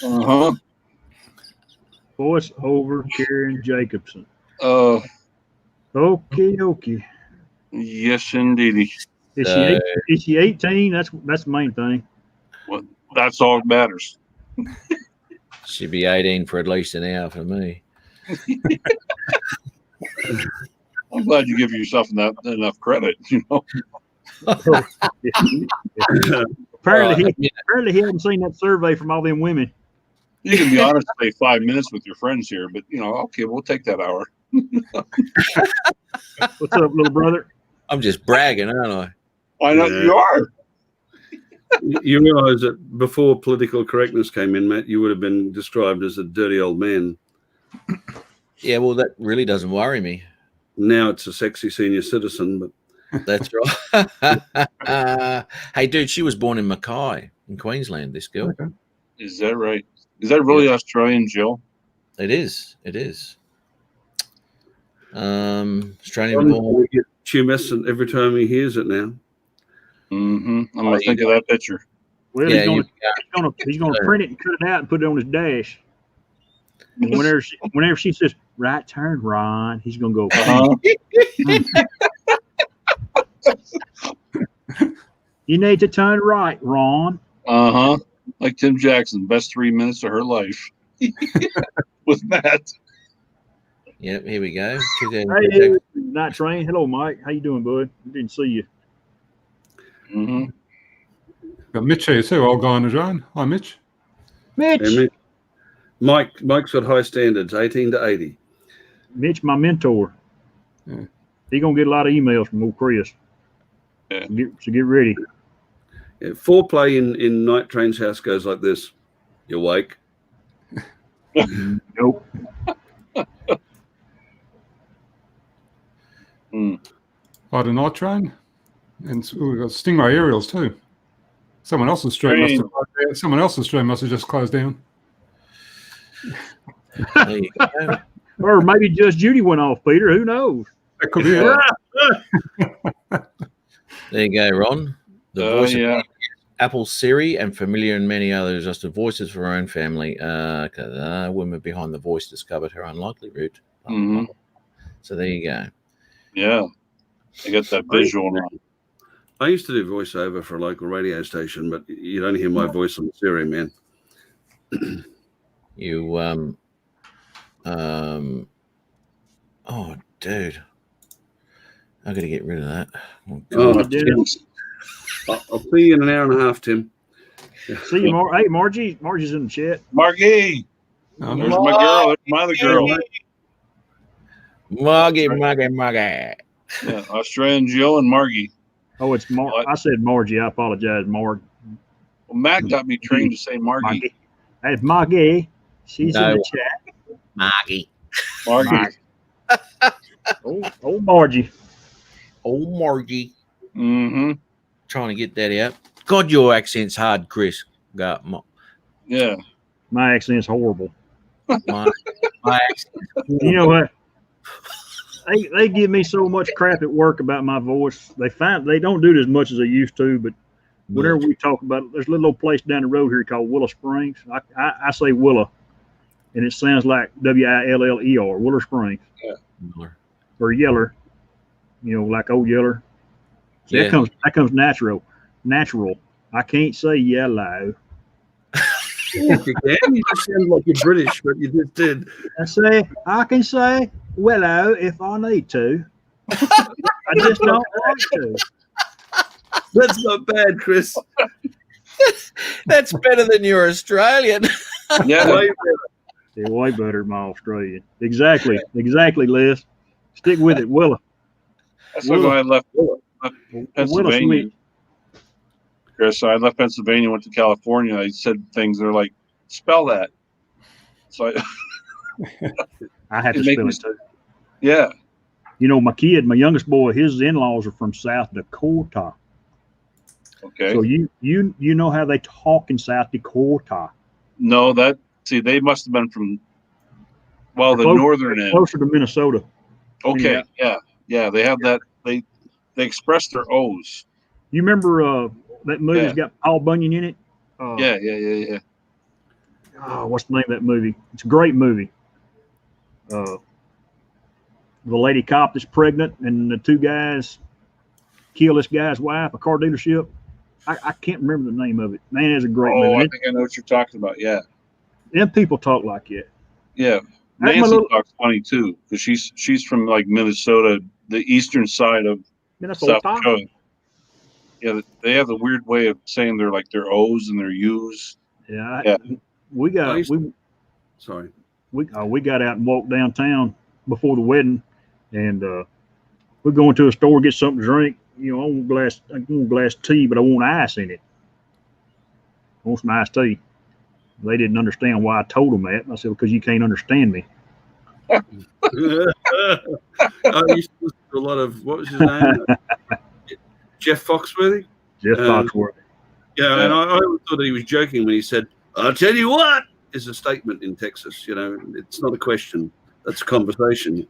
Uh-huh. Voice over Karen Jacobson. Uh, Okay. yes, indeedy. Is she 18? That's the main thing. Well, that's all that matters. She'd be 18 for at least an hour for me. I'm glad you give yourself enough credit, Apparently he hadn't seen that survey from all them women. You can be honest, say 5 minutes with your friends here, but okay, we'll take that hour. What's up, little brother? I'm just bragging, aren't I? I know Yeah. you are. You realise that before political correctness came in, Matt, you would have been described as a dirty old man. Yeah, well, that really doesn't worry me. Now it's a sexy senior citizen, but That's right. Hey, dude, she was born in Mackay in Queensland, this girl. Okay. Is that right? Is that really Australian, Jill? It is. It is. Australian born. we get tumescent every time he hears it now. Mm-hmm. I'm gonna think of that picture. Well, Yeah, he's gonna print it and cut it out and put it on his dash. And whenever she says right turn, Ron, he's gonna go. You need to turn right, Ron. Like Tim Jackson, best 3 minutes of her life with Matt. Yep, here we go. Hey, Night Train. Hello, Mike. How you doing, bud? Didn't see you. Mm-hmm. Got Mitch here too, old guy on the drone. Hi, Mitch. Mitch. Hey, Mike's got high standards, 18 to 80. Mitch, my mentor. Yeah. He gonna get a lot of emails from old Chris. Yeah. So get ready. Yeah, foreplay in Night Train's house goes like this. You awake? Nope. Hi to Night Train. And we've got Stingray aerials too. Someone else's stream must have just closed down. There you go. Or maybe just Judy went off, Peter. Who knows? That could be it. There you go, Ron. The voice Yeah. of Apple Siri and Familiar and many others are the voices for her own family. Women behind the voice discovered her unlikely route. Mhm. So there you go. Yeah. I got that visual now. I used to do voiceover for a local radio station, but you'd only hear my voice on the Siri, man. You oh dude. I gotta get rid of that. Oh, Oh, God. Tim. I'll see you in an hour and a half, Tim. See you, Hey, Margie. Margie's in the chat. Margie. Oh, There's my girl. There's my other girl. Muggy. Yeah, Australian Jill and Margie. Oh, it's I said Margie. I apologize, Marg. Well, Matt got me trained to say Margie. Margie. Hey, Margie. She's in the chat. Margie. Margie. Oh, Margie. Oh, Margie. Mm-hmm. Trying to get that out. God, your accent's hard, Chris. Got Yeah. My accent's horrible. my accent. You know what? They give me so much crap at work about my voice. They don't do it as much as they used to, but whenever we talk about it, there's a little old place down the road here called Willow Springs. I say Willow, and it sounds like Willer, Willow Springs. Yeah. Or Yeller, like old Yeller. So Yeah. that comes natural. I can't say yellow. Yes, you can. You just sound like you're British, but you just did. I can say willow if I need to. I just don't want to. That's not bad, Chris. That's better than your Australian. Yeah. Yeah, way better than my Australian. Exactly, Liz. Stick with it, Willa. That's why I left Pennsylvania. Sweet. Chris, I left Pennsylvania, went to California. I said things. They're like, spell that. So I have to make spell me- it too. yeah. My youngest boy, his in-laws are from South Dakota. Okay. So you know how they talk in South Dakota. No, they must have been from, the Close- northern end. Closer to Minnesota. Okay. Yeah. They have that. They express their O's. You remember that movie that's got Paul Bunyan in it? Yeah. Oh, what's the name of that movie? It's a great movie. The lady cop that's pregnant and the two guys kill this guy's wife, a car dealership. I can't remember the name of it. Man, it's a great Oh, movie. I think I know what you're talking about. Yeah. Them people talk like that. Yeah. That's my Nancy little- talks funny too, because she's from like Minnesota, the eastern side of South Dakota. Yeah, they have the weird way of saying their O's and their U's. Yeah. We got Sorry. we got out and walked downtown before the wedding, and we're going to a store to get something to drink. I want a glass of tea, but I want ice in it. want some iced tea. They didn't understand why I told them that. I said, because you can't understand me. I used to listen to a lot of, what was his name? Jeff Foxworthy. Jeff Foxworthy. Yeah, and I always thought that he was joking when he said, "I'll tell you what," is a statement in Texas. You know, it's not a question; that's a conversation.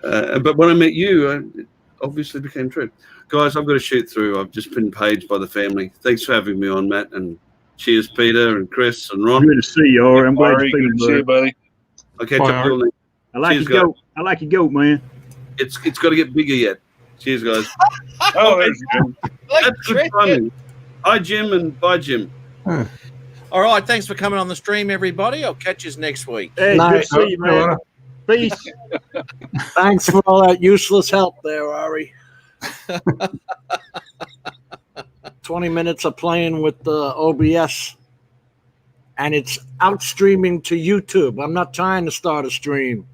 But when I met you, it obviously became true. Guys, I've got to shoot through. I've just been paged by the family. Thanks for having me on, Matt, and cheers, Peter and Chris and Ron. Good to see you, Ari. I'm glad you're Good to see you, buddy. I'll catch up with you. I like Cheers, your goat. I like your goat, man. It's got to get bigger yet. Cheers, guys. Oh, there's Jim. That's good timing. Hi, Jim, and bye, Jim. All right. Thanks for coming on the stream, everybody. I'll catch you next week. Hey, good to see you, man. Peace. Thanks for all that useless help there, Ari. 20 minutes of playing with the OBS, and it's out streaming to YouTube. I'm not trying to start a stream.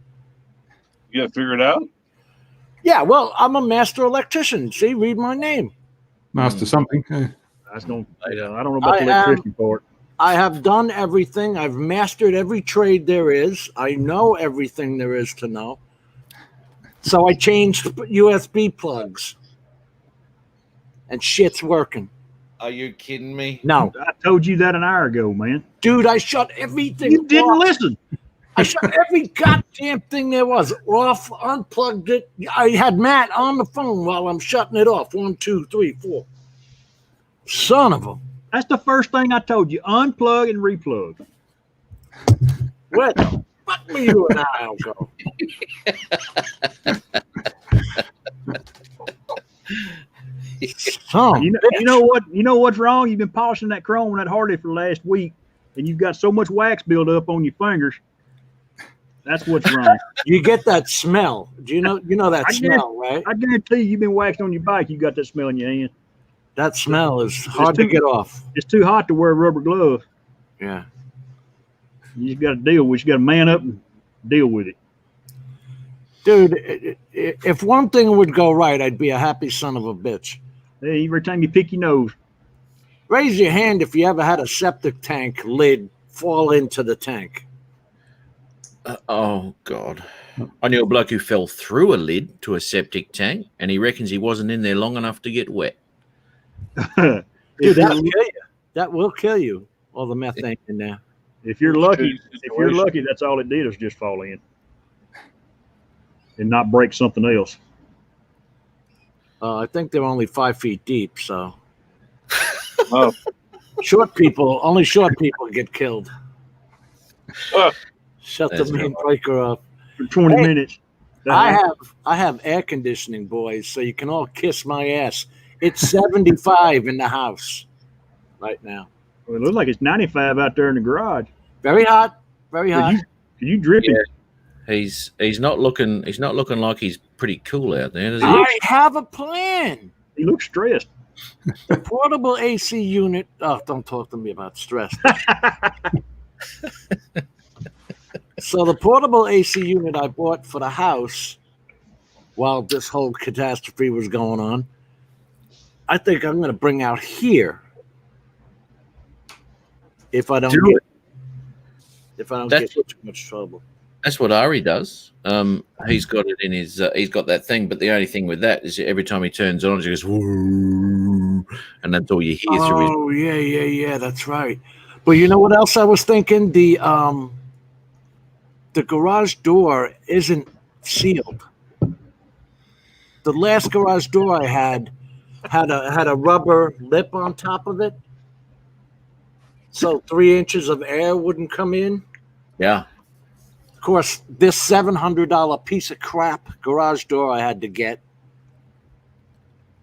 You got to figure it out? Yeah, well, I'm a master electrician. See, read my name. Master something. Yeah. I don't know about the electrician part. I have done everything. I've mastered every trade there is. I know everything there is to know. So I changed USB plugs, and shit's working. Are you kidding me? No. I told you that an hour ago, man. Dude, I shut everything You didn't off. listen. I shut every goddamn thing there was off, unplugged it. I had Matt on the phone while I'm shutting it off. 1, 2, 3, 4. Son of a. That's the first thing I told you. Unplug and replug. Where the fuck were you an hour ago? Son, You know what? You know what's wrong? You've been polishing that chrome on that Harley for the last week, and you've got so much wax build up on your fingers. That's what's wrong. You get that smell. Do you know that smell, right? I guarantee you've been waxed on your bike. You got that smell in your hand. That smell is hard to get off. It's too hot to wear a rubber glove. Yeah. You just got to deal with it. You got to man up and deal with it. Dude, if one thing would go right, I'd be a happy son of a bitch. Hey, every time you pick your nose. Raise your hand if you ever had a septic tank lid fall into the tank. Oh, God. I knew a bloke who fell through a lid to a septic tank, and he reckons he wasn't in there long enough to get wet. Dude, that'll kill you. That will kill you. All the methane in there. If you're lucky, that's all it did is just fall in and not break something else. I think they're only 5 feet deep, so Oh, only short people get killed. Shut That's the main right. breaker off. For 20 Hey, minutes. I have air conditioning, boys, so you can all kiss my ass. It's 75 in the house right now. Well, it looks like it's 95 out there in the garage. Very hot. Very hot. You dripping? Yeah. He's not looking like he's pretty cool out there, does he? I have a plan. He looks stressed. The portable AC unit. Oh, don't talk to me about stress. So the portable AC unit I bought for the house while this whole catastrophe was going on, I think I'm going to bring out here if I don't get too much trouble. That's what Ari does. He's got it in his. He's got that thing, but the only thing with that is every time he turns on, it goes woo, and that's all you hear through his. Oh yeah, that's right. But you know what else I was thinking? The garage door isn't sealed. The last garage door I had a rubber lip on top of it, so 3 inches of air wouldn't come in. Yeah. Of course, this $700 piece of crap garage door I had to get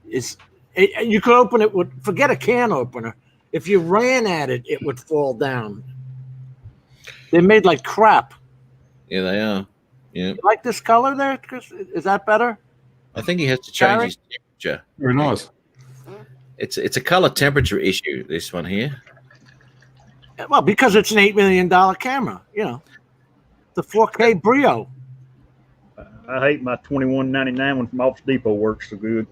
you could open it with, forget a can opener. If you ran at it, it would fall down. They're made like crap. Yeah, they are. Yeah. You like this color there, Chris? Is that better? I think he has to change his temperature. Very nice. It's a color temperature issue, this one here. Well, because it's an $8 million camera, the 4K Brio. I hate my $21.99 one from Office Depot works so good.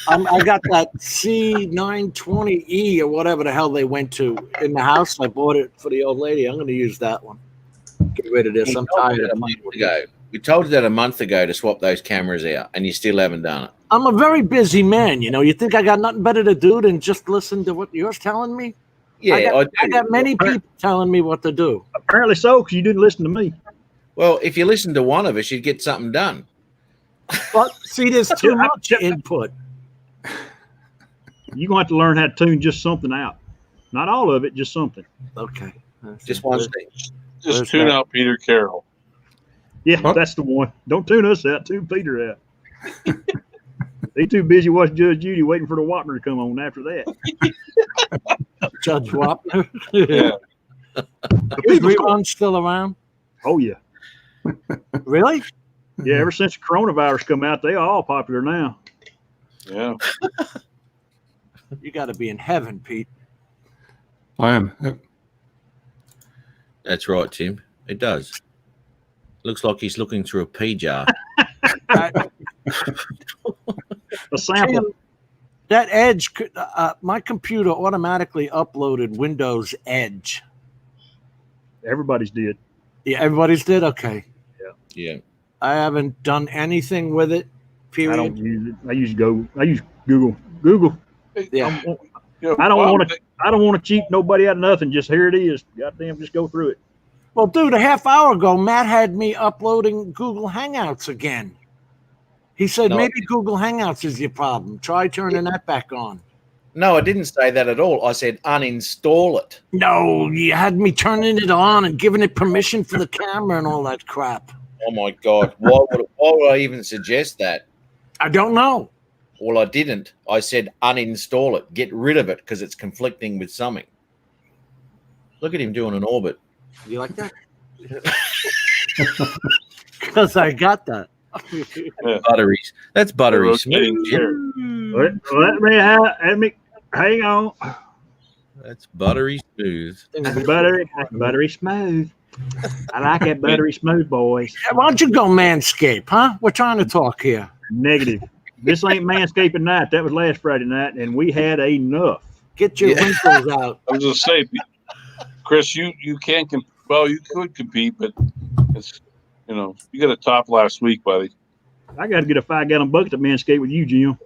I got that C920E or whatever the hell they went to in the house. I bought it for the old lady. I'm going to use that one. Get rid of this. I'm tired of it. We told you that a month ago to swap those cameras out, and you still haven't done it. I'm a very busy man. You think I got nothing better to do than just listen to what you're telling me? Yeah, I got many people telling me what to do. Apparently so, because you didn't listen to me. Well, if you listen to one of us, you'd get something done. But see, there's too much input. You're going to have to learn how to tune just something out. Not all of it, just something. Okay. Just one thing. Just tune out Peter Carroll. Yeah, that's the one. Don't tune us out. Tune Peter out. They too busy watching Judge Judy waiting for the Wapner to come on after that. Judge Wapner? Yeah. Is rerun still around? Oh, yeah. Really? Yeah, ever since coronavirus come out, they are all popular now. Yeah. You got to be in heaven, Pete. I am. Yep. That's right, Tim. It does. Looks like he's looking through a pea jar. A sample. Tim, that Edge, my computer automatically uploaded Windows Edge. Everybody's did. Yeah, everybody's did? Okay. Yeah. I haven't done anything with it, period. I don't use it. I use Google. Google. Yeah. I don't want to cheat nobody out of nothing. Just here it is. Goddamn, just go through it. Well, dude, a half hour ago, Matt had me uploading Google Hangouts again. He said, maybe Google Hangouts is your problem. Try turning that back on. No, I didn't say that at all. I said uninstall it. No, you had me turning it on and giving it permission for the camera and all that crap. Oh, my God. Why would I even suggest that? I don't know. Well, I didn't. I said uninstall it. Get rid of it because it's conflicting with something. Look at him doing an orbit. You like that? Because I got that. Butteries. That's buttery smooth. Let me hang on. That's buttery smooth. Buttery smooth. I like that buttery smooth, boys. Why don't you go Manscaped, huh? We're trying to talk here. Negative. This ain't Manscaping night. That was last Friday night, and we had enough. Get your wrinkles out. I was just saying, Chris, you can't well, you could compete, but it's you got a top last week, buddy. I got to get a 5-gallon bucket to Manscaped with you, Jim.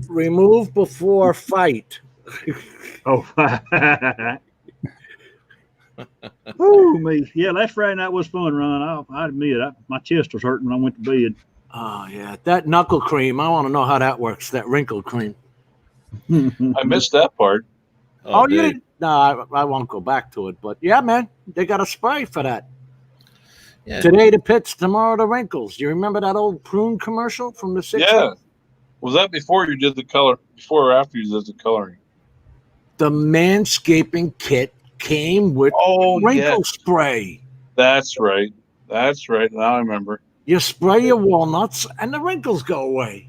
Remove before fight. Oh, ooh, me. Yeah, last Friday night was fun, Ron. I admit, my chest was hurting when I went to bed. Oh, yeah. That knuckle cream, I want to know how that works, that wrinkle cream. I missed that part. Oh, you didn't? No, I won't go back to it. But, yeah, man, they got a spray for that. Yeah. Today the pits, tomorrow the wrinkles. You remember that old prune commercial from the 60s? Yeah. Was that before you did the color? Before or after you did the coloring? The Manscaping kit came with wrinkle spray. That's right. That's right. Now I remember. You spray your walnuts and the wrinkles go away.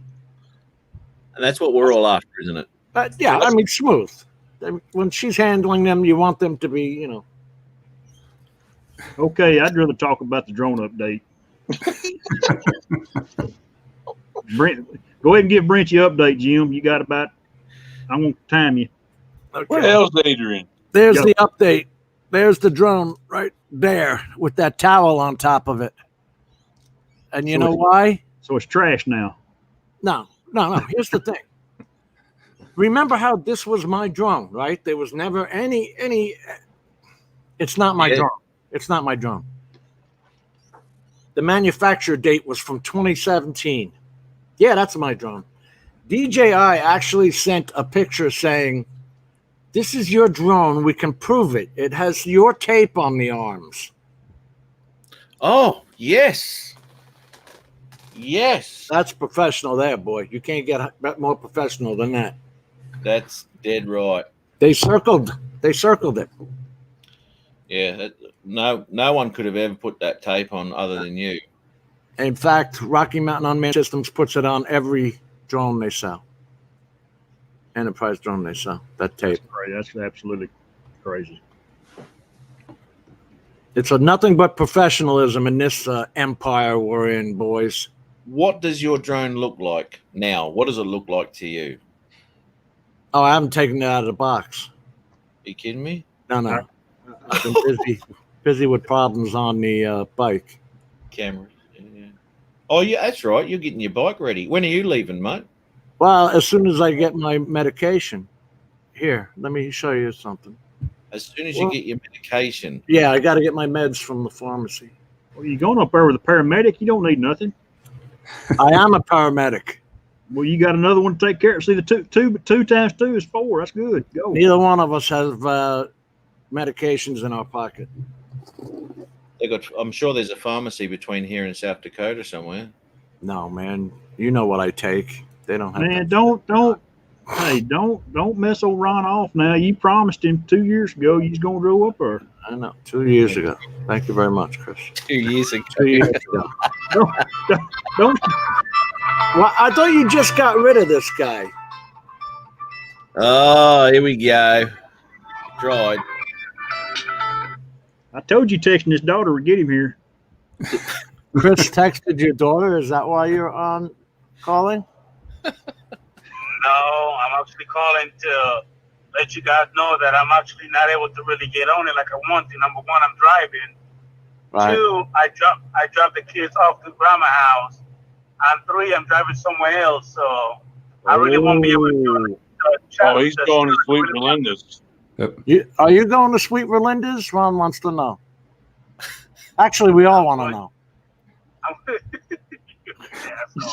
And that's what we're all after, isn't it? But yeah, I mean, smooth. When she's handling them, you want them to be, Okay, I'd rather talk about the drone update. Brent, go ahead and give Brent your update, Jim. You got about, I'm going to time you. Okay. Where the hell's Adrian? There's the update. There's the drone right there with that towel on top of it. And you know why? So it's trash now. No. Here's the thing. Remember how this was my drone, right? There was never any. It's not my drone. It's not my drone. The manufacturer date was from 2017. Yeah, that's my drone. DJI actually sent a picture saying, this is your drone. We can prove it. It has your tape on the arms. Oh, yes. Yes. That's professional there, boy. You can't get more professional than that. That's dead right. They circled it. Yeah. No one could have ever put that tape on other than you. In fact, Rocky Mountain Unmanned Systems puts it on every drone they sell. Enterprise drone they sell. That tape. That's absolutely crazy. It's nothing but professionalism in this empire we're in, boys. what does your drone look like now? What does it look like to you? Oh, I haven't taken it out of the box. Are you kidding me? No. I've been busy with problems on the bike. Cameras. Yeah. Oh, yeah, that's right. You're getting your bike ready. When are you leaving, mate? Well, as soon as I get my medication. Here, let me show you something. As soon as you get your medication. Yeah, I got to get my meds from the pharmacy. Well, you going up there with a paramedic? You don't need nothing. I am a paramedic. Well, you got another one to take care of. See, the two times 2 is 4. That's good. Go. Neither one of us have medications in our pocket. I'm sure there's a pharmacy between here and South Dakota somewhere. No, man. You know what I take. They don't have. Man, don't mess old Ron off now. You promised him 2 years ago you was gonna grow up there. I know. 2 years ago. Thank you very much, Chris. 2 years ago. 2 years ago. Don't. Well, I thought you just got rid of this guy. Oh, here we go. Tried. I told you texting his daughter would get him here. Chris texted your daughter. Is that why you're on calling? No, I'm actually calling to let you guys know that I'm actually not able to really get on it like I want to. Number one, I'm driving. Right. 2, I dropped the kids off to grandma's house. And 3, I'm driving somewhere else. So I really won't be able to chat. Oh, he's going to Sweet Melinda's. Are you going to Sweet Melinda's? Ron wants to know. Actually, we all want to know.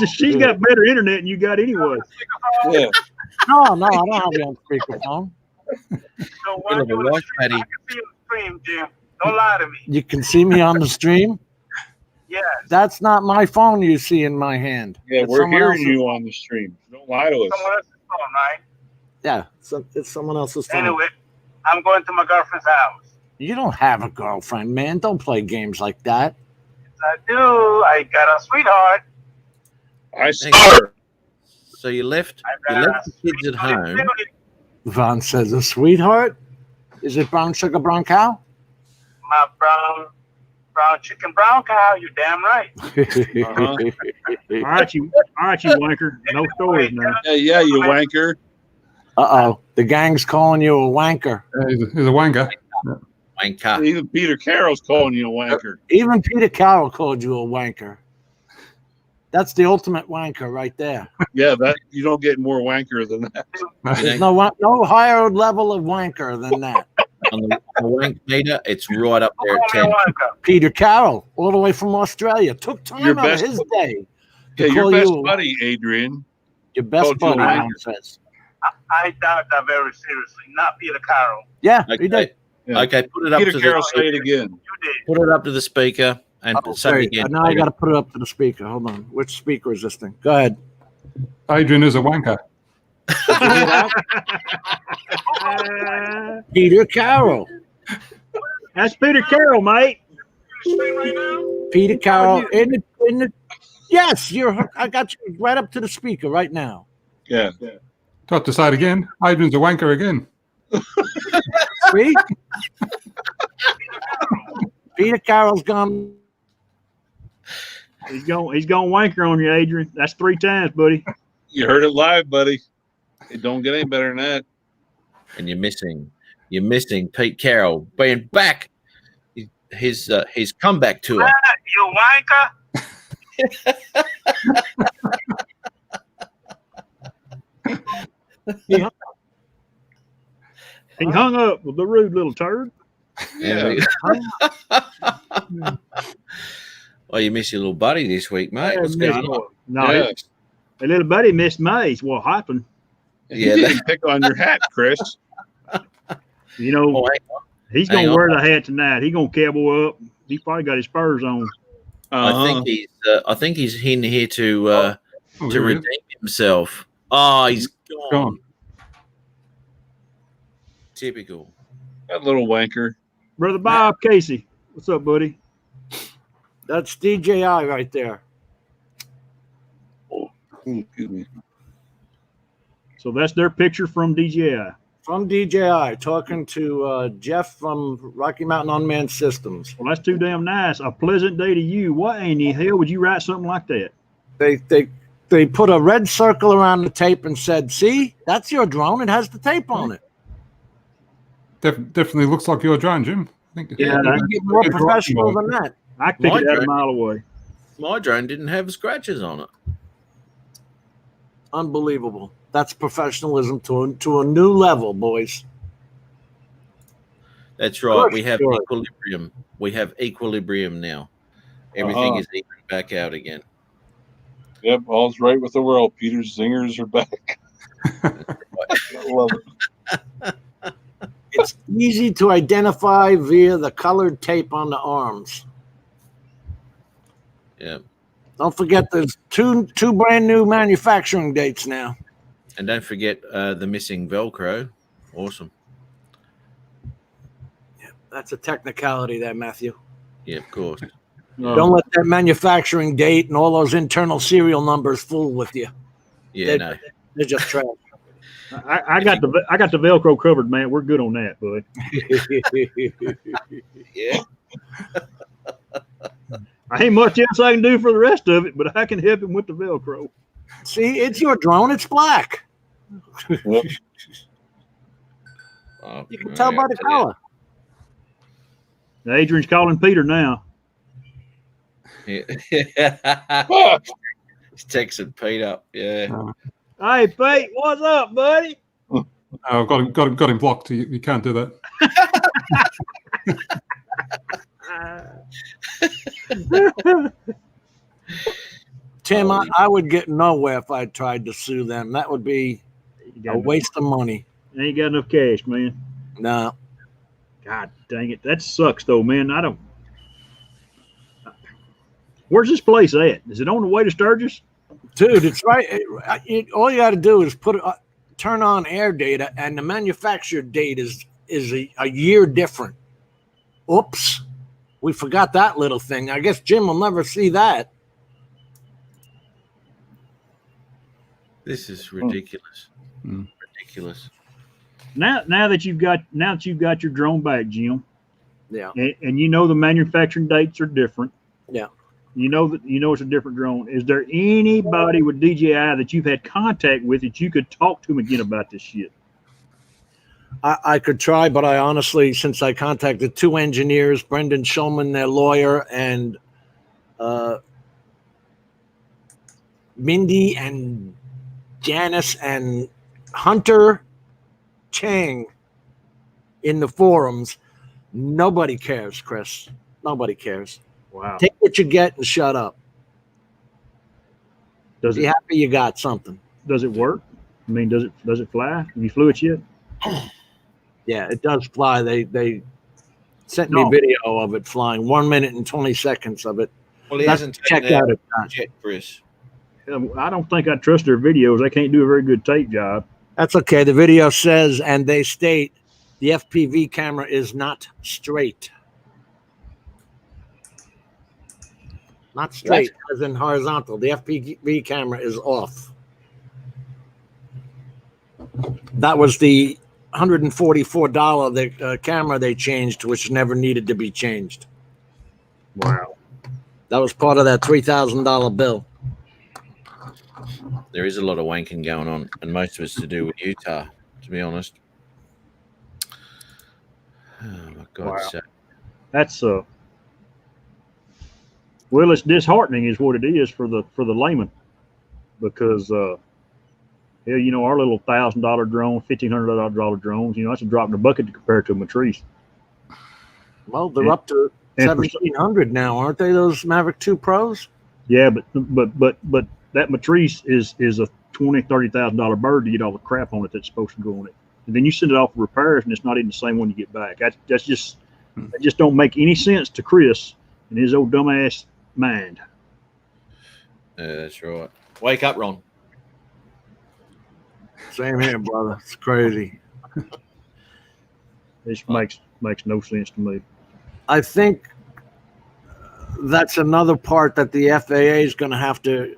She's got better internet than you got anyway. Yeah. No, I don't have you on speakerphone. So when you watch, Patty. I can see you stream, Jim. Don't lie to me. You can see me on the stream? Yes. That's not my phone you see in my hand. Yeah, It's we're someone hearing else's. you on the stream. Don't lie to us. Someone else's phone, right? Yeah, it's someone else's phone. Anyway, I'm going to my girlfriend's house. You don't have a girlfriend, man. Don't play games like that. Yes, I do. I got a sweetheart. I saw her. So you left I got the kids at home. Von says, a sweetheart? Is it brown sugar, brown cow? My brown chicken, brown cow. You damn right. Uh-huh. All right, you wanker. No stories now. Yeah, you wanker. Uh-oh. The gang's calling you a wanker. He's a wanker. Wanker. Even Peter Carroll's calling you a wanker. Even Peter Carroll called you a wanker. That's the ultimate wanker right there. Yeah, that you don't get more wanker than that. There's no higher level of wanker than that. On the wank meter, it's right up there at 10. Peter Carroll, all the way from Australia, took time Your out of best his day. Yeah, to your call best you buddy, Adrian. Your best called you a buddy, wanker. Ron says. I doubt that very seriously. Not Peter Carroll. Yeah, he did. Okay. Yeah. Okay, put it up Peter to Carroll, the say it again. You did. put it up to the speaker and say it Wait, again. now I got to put it up to the speaker. Hold on. Which speaker is this thing? Go ahead. Adrian is a wanker. Peter Carroll. That's Peter Carroll, mate. Right now? Peter Carroll in the yes, I got you right up to the speaker right now. Yeah. Do I have to say it again? Adrian's a wanker again. See? Peter Carroll's gone. He's going wanker on you, Adrian. That's 3 times, buddy. You heard it live, buddy. It don't get any better than that. And you're missing Pete Carroll being back. His comeback tour. You wanker. He hung up with the rude little turd. Yeah. Well, you miss your little buddy this week, mate. Yeah, What's missed going on? one. No, Yeah. a little buddy missed me. What happened? He Yeah, didn't pick on your hat, Chris. You know, Oh, he's hang gonna on. wear the hat tonight. He's gonna cowboy up. He's probably got his spurs on. Uh-huh. I think he's in here to Oh, to here he is. redeem himself. Oh, he's gone. Gone. Typical. That little wanker. Brother Bob Casey, what's up, buddy? That's DJI right there. Ooh, excuse me. So that's their picture from DJI. From DJI, talking to Jeff from Rocky Mountain Unmanned Systems. Well, that's too damn nice. A pleasant day to you. Why in the hell would you write something like that? They put a red circle around the tape and said, "See, that's your drone. It has the tape on it." Definitely looks like your drone, Jim. I think. Yeah, you can get more professional than that. I can pick it out a mile away. My drone didn't have scratches on it. Unbelievable. That's professionalism to a new level, boys. That's right. Course, We have sure. equilibrium. We have equilibrium now. Everything is even back out again. Yep, all's right with the world. Peter's zingers are back. I love it. It's easy to identify via the colored tape on the arms. Yeah. Don't forget there's two brand new manufacturing dates now. And don't forget the missing Velcro. Awesome. That's a technicality there, Matthew. Yeah, of course. Don't let that manufacturing date and all those internal serial numbers fool with you. Yeah, no. They're just trash. I got the Velcro covered, man. We're good on that, bud. Yeah. I ain't much else I can do for the rest of it, but I can help him with the Velcro. See, it's your drone. It's black. Yep. Oh, You can tell by the color. Adrian's calling Peter now. Yeah. He's texting Pete up. Yeah. Hey, Pete, what's up, buddy? I've got him blocked. You can't do that. Tim, I would get nowhere if I tried to sue them. That would be a waste of money. Ain't got enough cash, man. No. God dang it. That sucks, though, man. I don't. Where's this place at? Is it on the way to Sturgis? Dude, it's right. All you got to do is turn on air data, and the manufacturer date is a year different. Oops. We forgot that little thing. I guess Jim will never see that. This is ridiculous. Ridiculous. Now that you've got your drone back, Jim. Yeah. And you know the manufacturing dates are different. Yeah. You know it's a different drone. Is there anybody with DJI that you've had contact with that you could talk to them again about this shit? I could try, but I honestly, since I contacted two engineers, Brendan Schulman, their lawyer, and Mindy and Janice and Hunter Chang in the forums, nobody cares, Chris. Nobody cares. Wow. Take what you get and shut up. Be happy you got something. Does it work? I mean, does it fly? Have you flew it yet? Yeah, it does fly. They sent me video of it flying. 1 minute and 20 seconds of it. Well, he hasn't checked out it yet, Chris. I don't think I trust their videos. They can't do a very good tape job. That's okay. The video says, and they state, the FPV camera is not straight. Not straight, as in horizontal. The FPV camera is off. That was the $144 camera they changed, which never needed to be changed. Wow. That was part of that $3,000 bill. There is a lot of wanking going on, and most of it's to do with Utah, to be honest. Oh, my God. Wow. That's well, it's disheartening is what it is for the layman, because our little $1,000 drone, $1,500 drones, that's a drop in the bucket compared to a Matrice. Well, they're up to $1,700 now, aren't they? Those Mavic 2 Pros. Yeah, but that Matrice is a $20,000-$30,000 bird to get all the crap on it that's supposed to go on it, and then you send it off for repairs, and it's not even the same one you get back. That just don't make any sense to Chris and his old dumbass mind. Yeah, that's right. Wake up, Ron. Same here, brother. It's crazy. This makes no sense to me. I think that's another part that the FAA is going to have to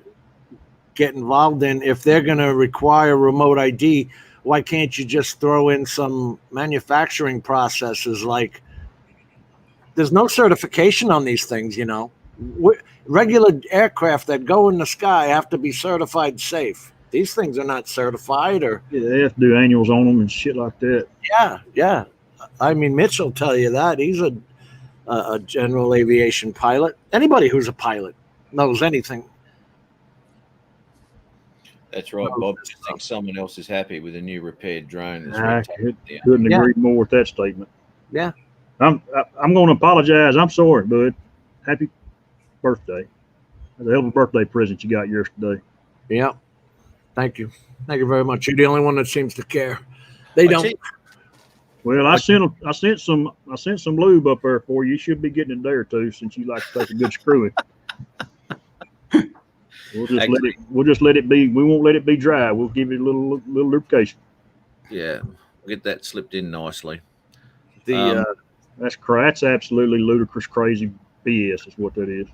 get involved in. If they're going to require remote ID, why can't you just throw in some manufacturing processes? Like, there's no certification on these things, Regular aircraft that go in the sky have to be certified safe. These things are not certified, or Yeah, they have to do annuals on them and shit like that. yeah. I mean, Mitch will tell you that he's a general aviation pilot. Anybody who's a pilot knows anything. That's right, Bob. Just think someone else is happy with a new repaired drone. That's I right. couldn't Yeah. agree more with that statement. Yeah. I'm going to apologize. I'm sorry, bud. Happy birthday. That's a hell of a birthday present you got yesterday. Yeah. Thank you. Thank you very much. You're the only one that seems to care. They don't. Well, I sent some lube up there for you. You should be getting it there too, since you like to take a good screwing. We'll just let it be. We won't let it be dry. We'll give it a little lubrication. Yeah, we'll get that slipped in nicely. That's absolutely ludicrous, crazy BS is what that is.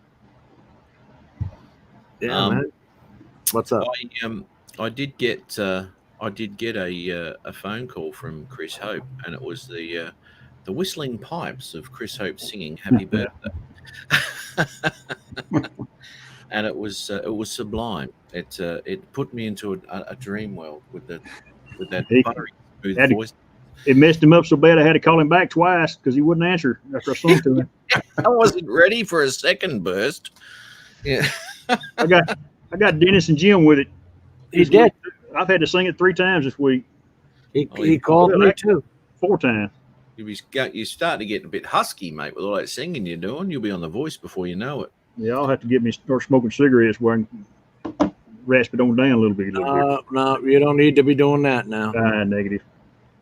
Yeah, man. What's up? I did get a phone call from Chris Hope, and it was the whistling pipes of Chris Hope singing "Happy Birthday," and it was sublime. It put me into a dream world with that buttery smooth voice. It messed him up so bad I had to call him back twice because he wouldn't answer after I sung to him. I wasn't ready for a second burst. Yeah, I got Dennis and Jim with it. He did. I've had to sing it 3 times this week. He called me too. 4 times. You start to get a bit husky, mate, with all that singing you're doing. You'll be on The Voice before you know it. Yeah, I'll have to start smoking cigarettes where I can rasp it on down a little bit. No, you don't need to be doing that now. Negative.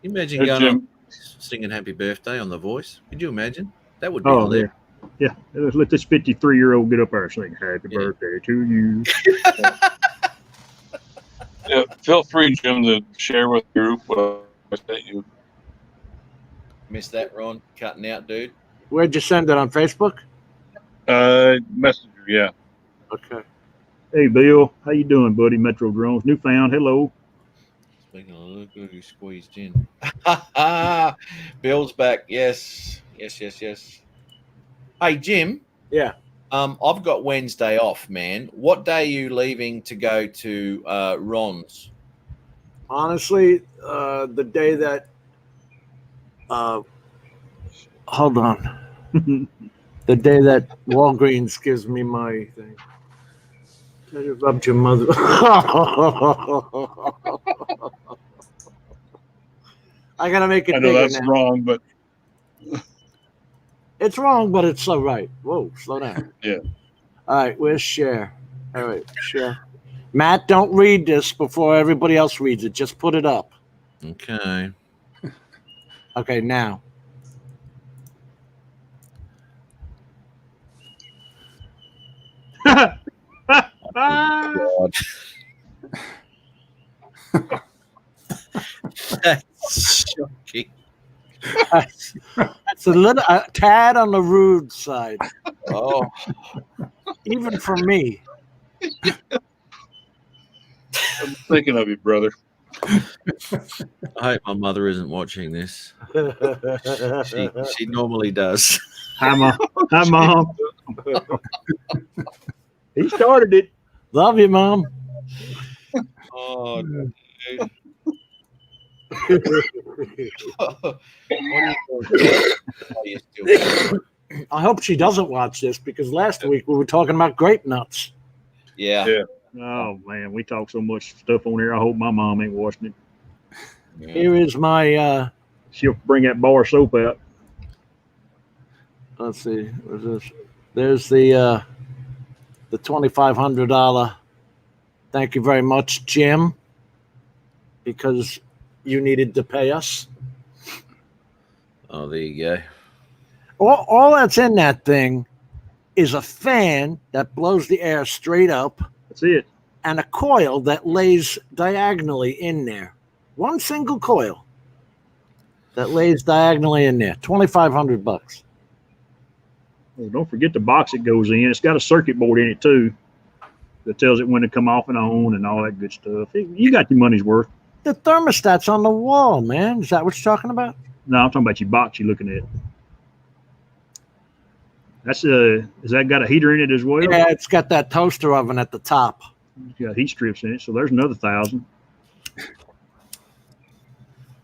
Can you imagine going on singing "Happy Birthday" on The Voice? Could you imagine? That would be hilarious. Yeah. Let's let this 53-year-old get up there and sing "Happy Birthday to you." Yeah, feel free, Jim, to share with the group what I sent you. Missed that, Ron? Cutting out, dude. Where'd you send it, on Facebook? Messenger, yeah. Okay. Hey, Bill. How you doing, buddy? Metro Drones. Newfound. Hello. Speaking of look good, you squeezed in. Bill's back. Yes. Hey, Jim. Yeah. I've got Wednesday off, man. What day are you leaving to go to Ron's? Honestly, the day that hold on. The day that Walgreens gives me my thing. I just rubbed your mother. I gotta make it. I know bigger that's now. wrong, but It's wrong, but it's so right. Whoa, slow down. Yeah. All right, where's share? All right, share. Matt, don't read this before everybody else reads it. Just put it up. Okay. Okay, now. God. That's shocking. That's a tad on the rude side. Oh, even for me. I'm thinking of you, brother. I hope my mother isn't watching this. She normally does. Hi, Mom. He started it. Love you, Mom. Oh, dude. I hope she doesn't watch this because last week we were talking about grape nuts. Yeah. Oh man, we talk so much stuff on here. I hope my mom ain't watching it. Yeah. Here is my She'll bring that bar of soap out. let's see, where's this? There's the $2,500. Thank you very much, Jim, because you needed to pay us. Oh, there you go. All that's in that thing is a fan that blows the air straight up. That's it. And a coil that lays diagonally in there. One single coil that lays diagonally in there. $2,500. Well, don't forget the box it goes in. It's got a circuit board in it too that tells it when to come off and on and all that good stuff. You got your money's worth. The thermostat's on the wall, man. Is that what you're talking about? No, I'm talking about your box you're looking at. That's has that got a heater in it as well? Yeah, it's got that toaster oven at the top. It's got heat strips in it, so there's another 1,000.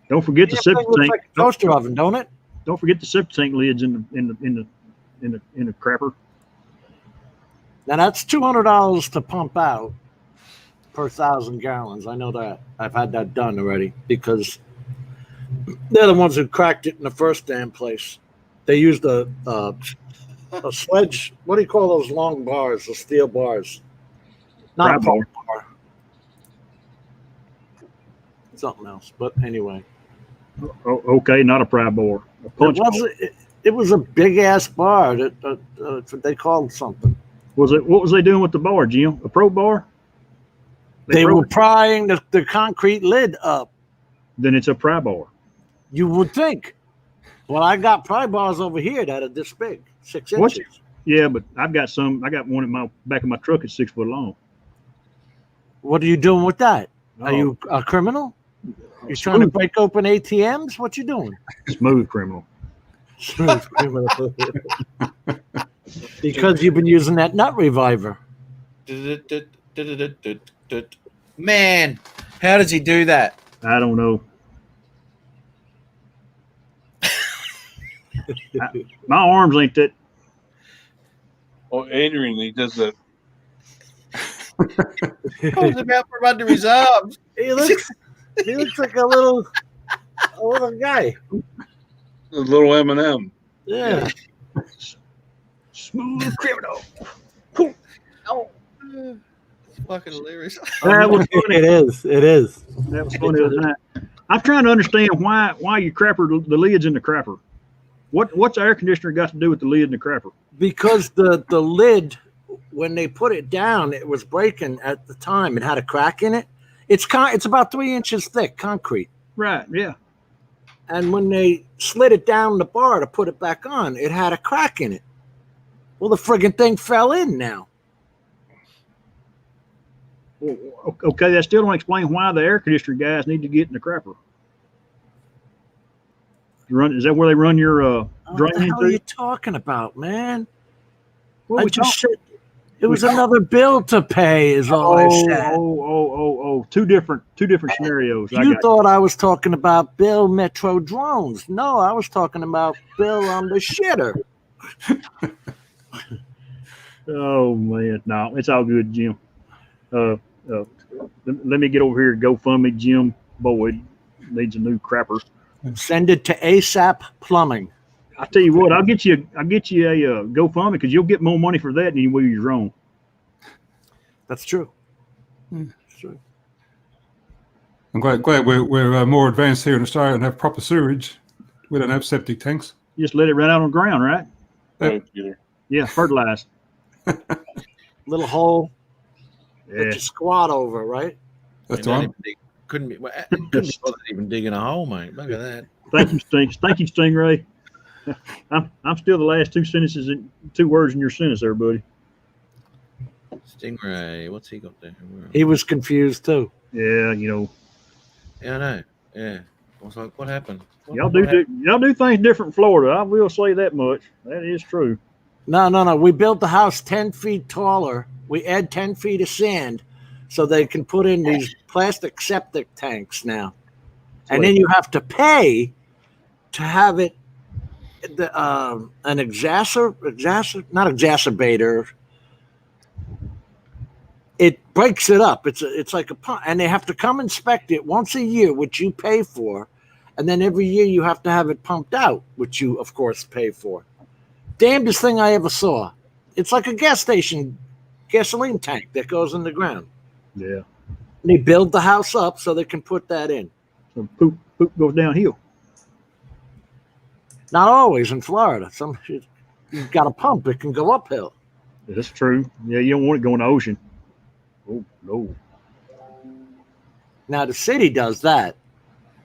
Don't forget the septic Looks tank. like a toaster oven, don't it? Don't forget the septic tank lids in the crapper. Now that's $200 to pump out per 1,000 gallons. I know that. I've had that done already because they're the ones who cracked it in the first damn place. They used a sledge. What do you call those long bars? The steel bars. Not Pry a bar. bar. Something else. But anyway. Oh, okay, not a pry bar. A punch bar. It was a big ass bar. They called something. Was it? What was they doing with the bar, Jim? A pro bar? They were prying the concrete lid up. Then it's a pry bar. You would think. Well, I got pry bars over here that are this big, 6 What? inches. Yeah, but I've got some. I got one in my back of my truck that's 6 foot long. What are you doing with that? Are Oh. you a criminal? You trying to break open ATMs? What you doing? Smooth criminal. Smooth criminal. Because you've been using that nut reviver. Man, how does he do that? I don't know. My arms ain't that. Oh, Adrian, he does that. I was about to run to his arms. He looks like a little guy. The little M&M. Yeah. Smooth criminal. It's fucking hilarious. That was funny. It is. It is. That was funny. I'm trying to understand why you crapper the lids in the crapper. What's the air conditioner got to do with the lid in the crapper? Because the lid, when they put it down, it was breaking at the time. It had a crack in it. It's about 3 inches thick, concrete. Right. Yeah. And when they slid it down the bar to put it back on, it had a crack in it. Well, the friggin' thing fell in now. Well, okay, that still don't explain why the air conditioner guys need to get in the crapper. Is that where they run your What drain the hell are into? you talking about, man? What I we just talk- said it was another bill to pay, is all I said. Oh, two different scenarios. You thought I was talking about Bill Metro drones. No, I was talking about Bill on the shitter. Oh man, no, it's all good, Jim. Let me get over here. GoFundMe Jim Boyd needs a new crapper. Send it to ASAP Plumbing. I tell you what, I'll get you a GoFundMe because you'll get more money for that than you will your own. That's true. That's true. I'm glad we're more advanced here in Australia and have proper sewerage. We don't have septic tanks. Just let it run out on the ground, right? Right, Peter. Yeah, fertilized. Little hole that Yeah. you squat over, right? That's Man, one. couldn't be bothered even digging a hole, mate. Look at that. Thank you, Stingray. I'm still the last two words in your sentence there, buddy. Stingray, what's he got there? He was confused too. Yeah, Yeah, I know. Yeah. I was like, what happened? y'all do things different in Florida. I will say that much. That is true. No. We built the house 10 feet taller. We add 10 feet of sand so they can put in these plastic septic tanks now. And then you have to pay to have it not exacerbator. It breaks it up. It's like a pump, and they have to come inspect it once a year, which you pay for, and then every year you have to have it pumped out, which you of course pay for. Damnedest thing I ever saw. It's like a gas station gasoline tank that goes in the ground. Yeah. And they build the house up so they can put that in. So poop goes downhill. Not always in Florida. You've got a pump, it can go uphill. That's true. Yeah, you don't want it going to the ocean. Oh no. Now the city does that.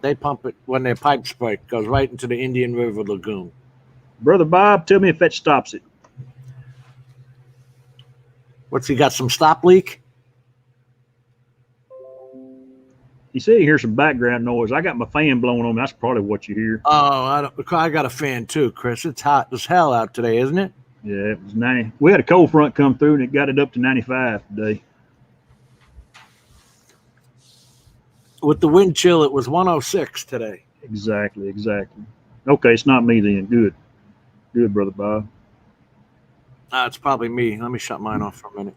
They pump it when their pipes break, goes right into the Indian River Lagoon. Brother Bob, tell me if that stops it. What's he got? Some stop leak? You said you hear some background noise. I got my fan blowing on me. That's probably what you hear. Oh, I got a fan too, Chris. It's hot as hell out today, isn't it? Yeah, it was 90. We had a cold front come through and it got it up to 95 today. With the wind chill, it was 106 today. Exactly. Okay, it's not me then. Good, Brother Bob. It's probably me. Let me shut mine off for a minute.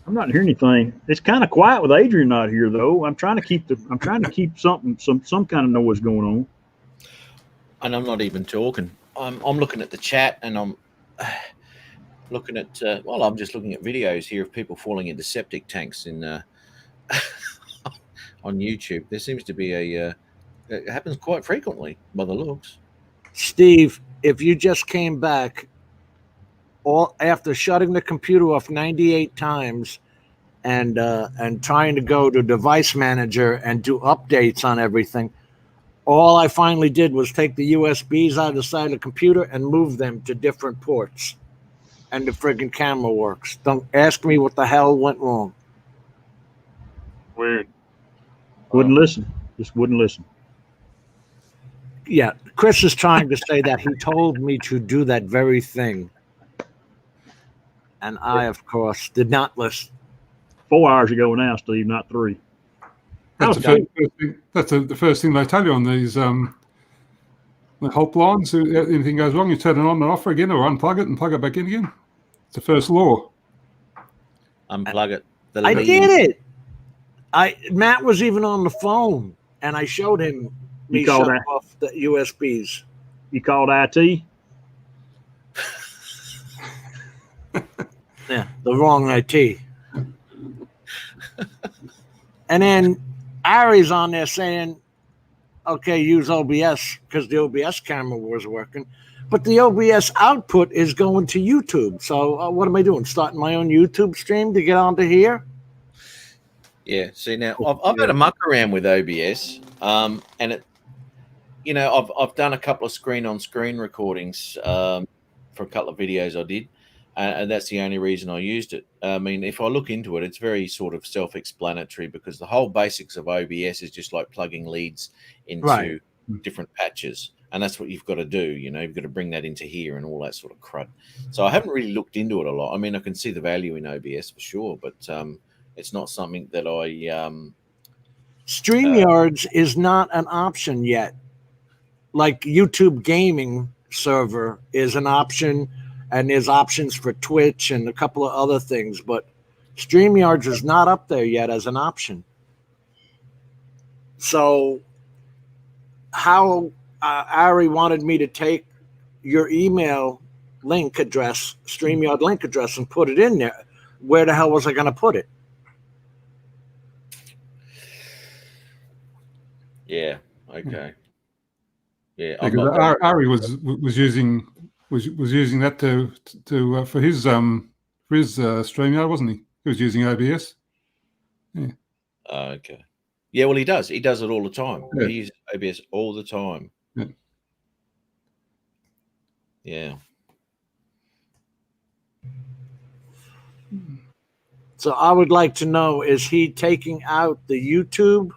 I'm not hearing anything. It's kind of quiet with Adrian not here though. I'm trying to keep some kind of noise going on. And I'm not even talking. I'm looking at the chat, and I'm looking at I'm just looking at videos here of people falling into septic tanks in on YouTube. There seems to be it happens quite frequently by the looks. Steve, if you just came back all after shutting the computer off 98 times and trying to go to device manager and do updates on everything, all I finally did was take the USBs out of the side of the computer and move them to different ports. And the friggin' camera works. Don't ask me what the hell went wrong. Weird. Wouldn't listen. Just wouldn't listen. Yeah, Chris is trying to say that he told me to do that very thing. And I, of course, did not listen. 4 hours ago now, Steve, not 3. That's the first thing they tell you on these the helplines. If anything goes wrong, you turn it on and off again, or unplug it and plug it back in again. It's the first law. Unplug it. I did it. Matt was even on the phone, and I showed him me shutting off the USBs. You called IT? Yeah, the wrong IT. And then Ari's on there saying, okay, use OBS because the OBS camera was working. But the OBS output is going to YouTube. So what am I doing? Starting my own YouTube stream to get onto here? Yeah. See, now I've had a muck around with OBS, and it, I've done a couple of screen-on-screen recordings for a couple of videos I did, and that's the only reason I used it. I mean, if I look into it, it's very sort of self-explanatory because the whole basics of OBS is just like plugging leads into different patches. And that's what you've got to do. You've got to bring that into here and all that sort of crud. So I haven't really looked into it a lot. I mean, I can see the value in OBS for sure, but it's not something that I... StreamYards is not an option yet. Like YouTube gaming server is an option, and there's options for Twitch and a couple of other things, but StreamYards is not up there yet as an option. So how... Ari wanted me to take your email link address, StreamYard link address, and put it in there. Where the hell was I going to put it? Yeah. Okay. Yeah. Because Ari was using that to for his StreamYard, wasn't he? He was using OBS. Yeah. Okay. Yeah. Well, he does. He does it all the time. Yeah. He uses OBS all the time. Yeah. Yeah. So I would like to know, is he taking out the YouTube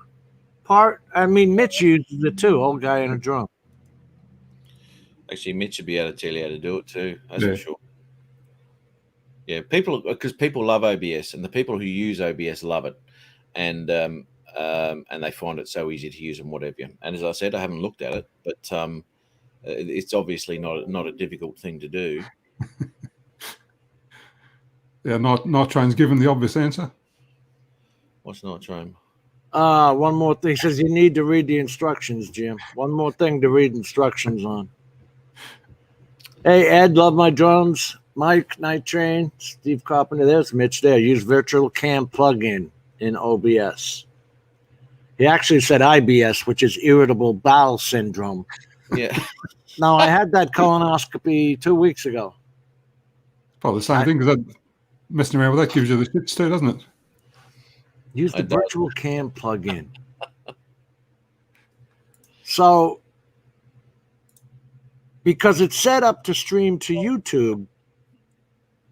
part? I mean, Mitch uses it too, old guy in a drum. Actually, Mitch should be able to tell you how to do it too. That's for sure. Yeah, because people love OBS, and the people who use OBS love it, and they find it so easy to use and whatever. And as I said, I haven't looked at it, but it's obviously not a difficult thing to do. Yeah, Nitrane's given the obvious answer. What's Nitrane? One more thing. He says you need to read the instructions, Jim. One more thing to read instructions on. Hey, Ed, love my drums. Mike, Nitrane, Steve Carpenter. There's Mitch there. Use Virtual Cam plugin in OBS. He actually said IBS, which is irritable bowel syndrome. Yeah. No, I had that colonoscopy 2 weeks ago. Probably the same thing, because that messing around with that gives you the shits too, doesn't it? Use the Virtual Cam plugin. So, because it's set up to stream to YouTube,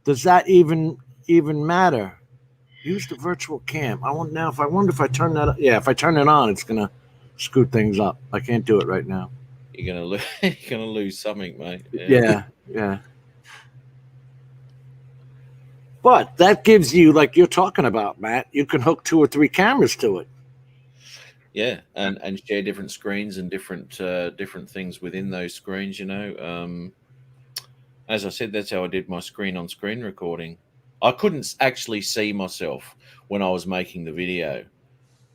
does that even matter? Use the Virtual Cam. I wonder if I turn that. Yeah, if I turn it on, it's gonna screw things up. I can't do it right now. you're gonna lose. You're gonna lose something, mate. Yeah. But that gives you, like you're talking about, Matt, you can hook 2 or 3 cameras to it. Yeah, and share different screens and different things within those screens. As I said, that's how I did my screen-on-screen recording. I couldn't actually see myself when I was making the video,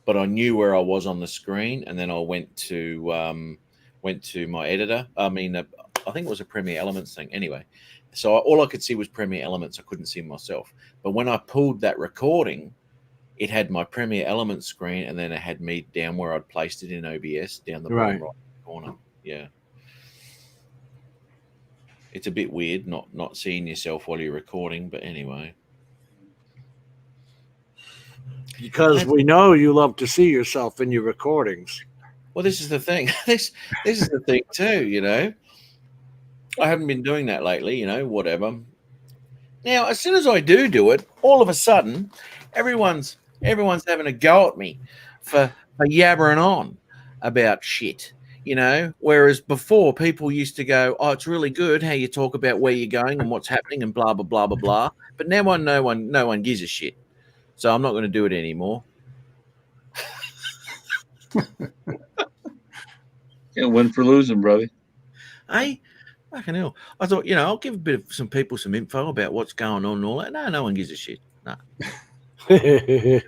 but I knew where I was on the screen, and then I went to my editor. I think it was a Premiere Elements thing. Anyway, so all I could see was Premiere Elements. I couldn't see myself. But when I pulled that recording, it had my Premiere Elements screen, and then it had me down where I'd placed it in OBS down the bottom right corner. Yeah. It's a bit weird not seeing yourself while you're recording, but anyway. Because we know you love to see yourself in your recordings. Well, this is the thing. This is the thing too, I haven't been doing that lately, whatever. Now, as soon as I do it, all of a sudden, everyone's having a go at me for yabbering on about shit, whereas before people used to go, oh, it's really good how you talk about where you're going and what's happening and blah, blah, blah, blah, blah. But now no one gives a shit. So I'm not going to do it anymore. Can't win for losing, brother. Hey, fucking hell. I thought, I'll give some people some info about what's going on and all that. No one gives a shit. No. Steve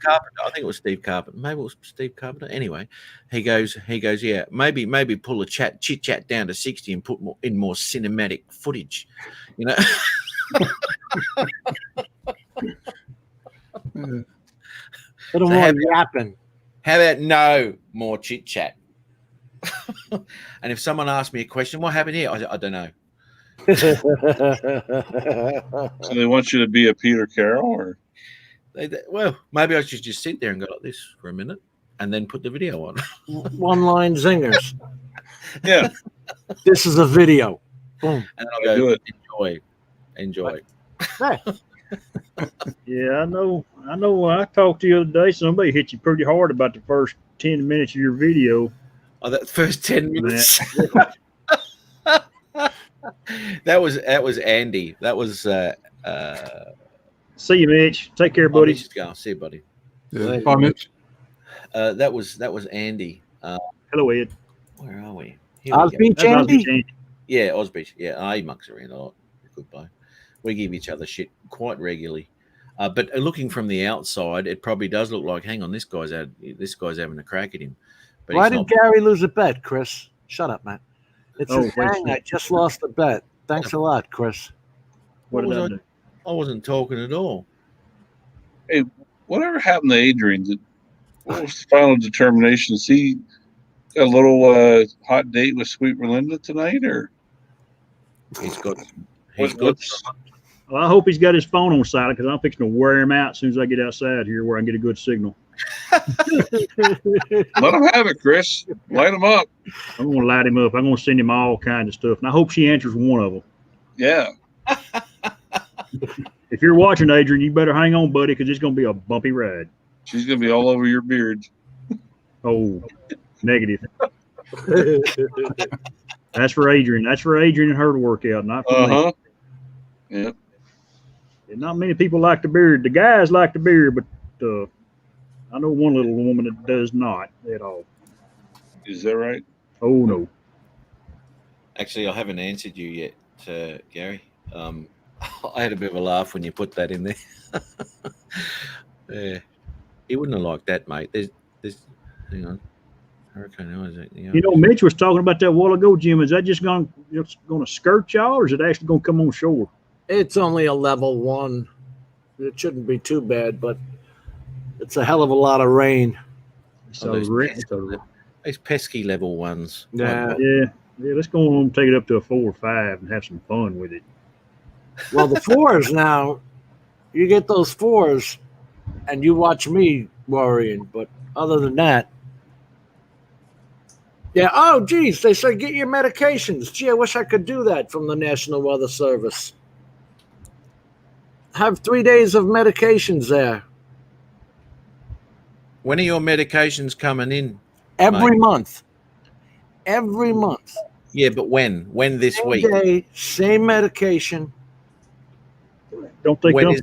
Carpenter, I think it was Steve Carpenter. Maybe it was Steve Carpenter. Anyway, he goes, yeah, maybe pull a chit chat down to 60 and put more cinematic footage, Little more yapping. How about no more chit chat? And if someone asks me a question, what happened here? I don't know. So they want you to be a Peter Carroll, or? Well, maybe I should just sit there and go like this for a minute and then put the video on. One-line zingers. Yeah. This is a video. Boom. And I'll go, enjoy. Yeah, I know. I talked to you the other day. Somebody hit you pretty hard about the first 10 minutes of your video. Oh, that first 10 minutes. That was Andy. That was see you, Mitch. Take care, buddy. See you, buddy. Yeah. Bye, Mitch. That was Andy. Hello, Ed. Where are we? Osbeach Andy? Yeah, Osbeach. Yeah, he mucks around a lot. Good bloke. We give each other shit quite regularly. But looking from the outside, it probably does look like, hang on, this guy's having a crack at him. But why did Gary lose a bet, Chris? Shut up, man. It's a thing. I just lost a bet. Thanks a lot, Chris. What did I do? I wasn't talking at all. Hey, whatever happened to Adrian? What was the final determination? Is he got a little hot date with Sweet Melinda tonight, or Well, I hope he's got his phone on silent because I'm fixing to wear him out as soon as I get outside here where I can get a good signal. Let him have it, Chris. Light him up. I'm going to light him up. I'm going to send him all kinds of stuff. And I hope she answers one of them. Yeah. If you're watching, Adrian, you better hang on, buddy, because it's going to be a bumpy ride. She's going to be all over your beard. Oh, negative. That's for Adrian. That's for Adrian and her to work out, not for me. Yeah. And not many people like the beard. The guys like the beard, but I know one little woman that does not at all. Is that right? Oh, no. Actually, I haven't answered you yet, Gary. I had a bit of a laugh when you put that in there. Yeah, he wouldn't have liked that, mate. There's hang on. Hurricane Isaac. You know, Mitch was talking about that a while ago, Jim. Is that just going to skirt y'all, or is it actually going to come on shore? It's only a level 1. It shouldn't be too bad, but it's a hell of a lot of rain. Those pesky level 1s. Yeah. Yeah, let's go on and take it up to a 4 or 5 and have some fun with it. Well, the 4s now, you get those 4s, and you watch me worrying. But other than that, yeah. Oh, geez, they say get your medications. Gee, I wish I could do that from the National Weather Service. Have 3 days of medications there. When are your medications coming in? Every month. every month. Yeah, but when? When this Same week? day, same medication. Don't they When come? is-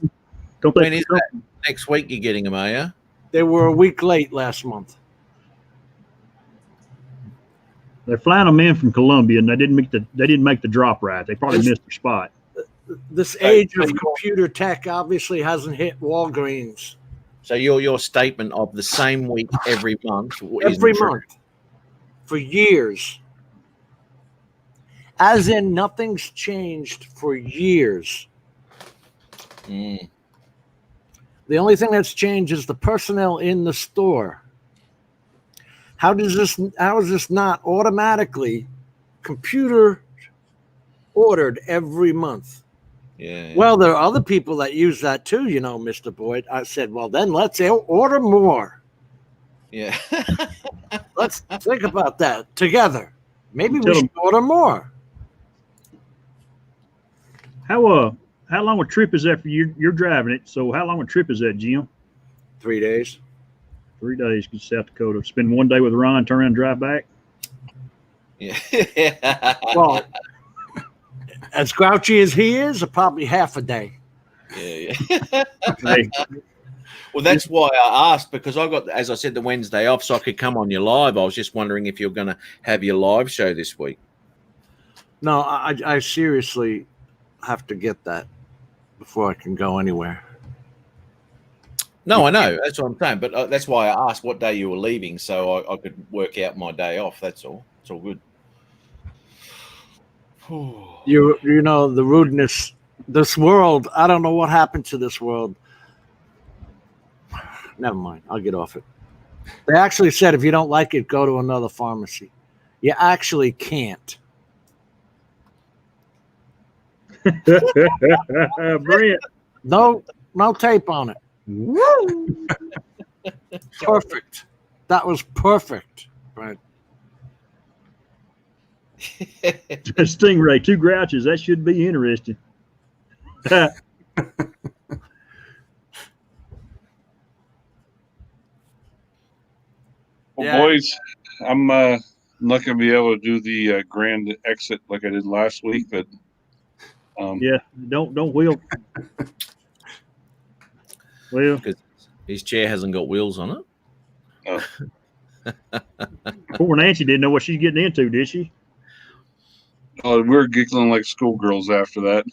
Don't they When is come? that? Next week you're getting them, are you? They were a week late last month. They're flying them in from Columbia, and they didn't make the drop right. They probably missed their spot. This age of computer tech obviously hasn't hit Walgreens. So your statement of the same week every month isn't Every true. month for years. As in, nothing's changed for years. Mm. The only thing that's changed is the personnel in the store. How is this not automatically computer ordered every month? Yeah. Well, there are other people that use that too, you know, Mr. Boyd. I said, well, then let's order more. Yeah. Let's think about that together. Maybe Tell we should order more. How long a trip is that for you? You're driving it, so how long a trip is that, Jim? 3 days. 3 days to South Dakota. Spend one day with Ron, turn around, and drive back. Yeah. Well, as grouchy as he is, probably half a day. Yeah. Hey, Well, that's why I asked, because I got, as I said, the Wednesday off, so I could come on your live. I was just wondering if you're going to have your live show this week. No, I seriously have to get that before I can go anywhere. No, I know. That's what I'm saying. But that's why I asked what day you were leaving, so I could work out my day off. That's all. It's all good. You know, the rudeness, this world, I don't know what happened to this world. Never mind. I'll get off it. They actually said if you don't like it, go to another pharmacy. You actually can't. Brent. No tape on it. Perfect. That was perfect. Right. Stingray, 2 grouches. That should be interesting. Well, Yeah. boys, I'm not going to be able to do the grand exit like I did last week, but Yeah, don't wheel. Well, Because his chair hasn't got wheels on it. poor Nancy didn't know what she's getting into, did she? we were giggling like schoolgirls after that.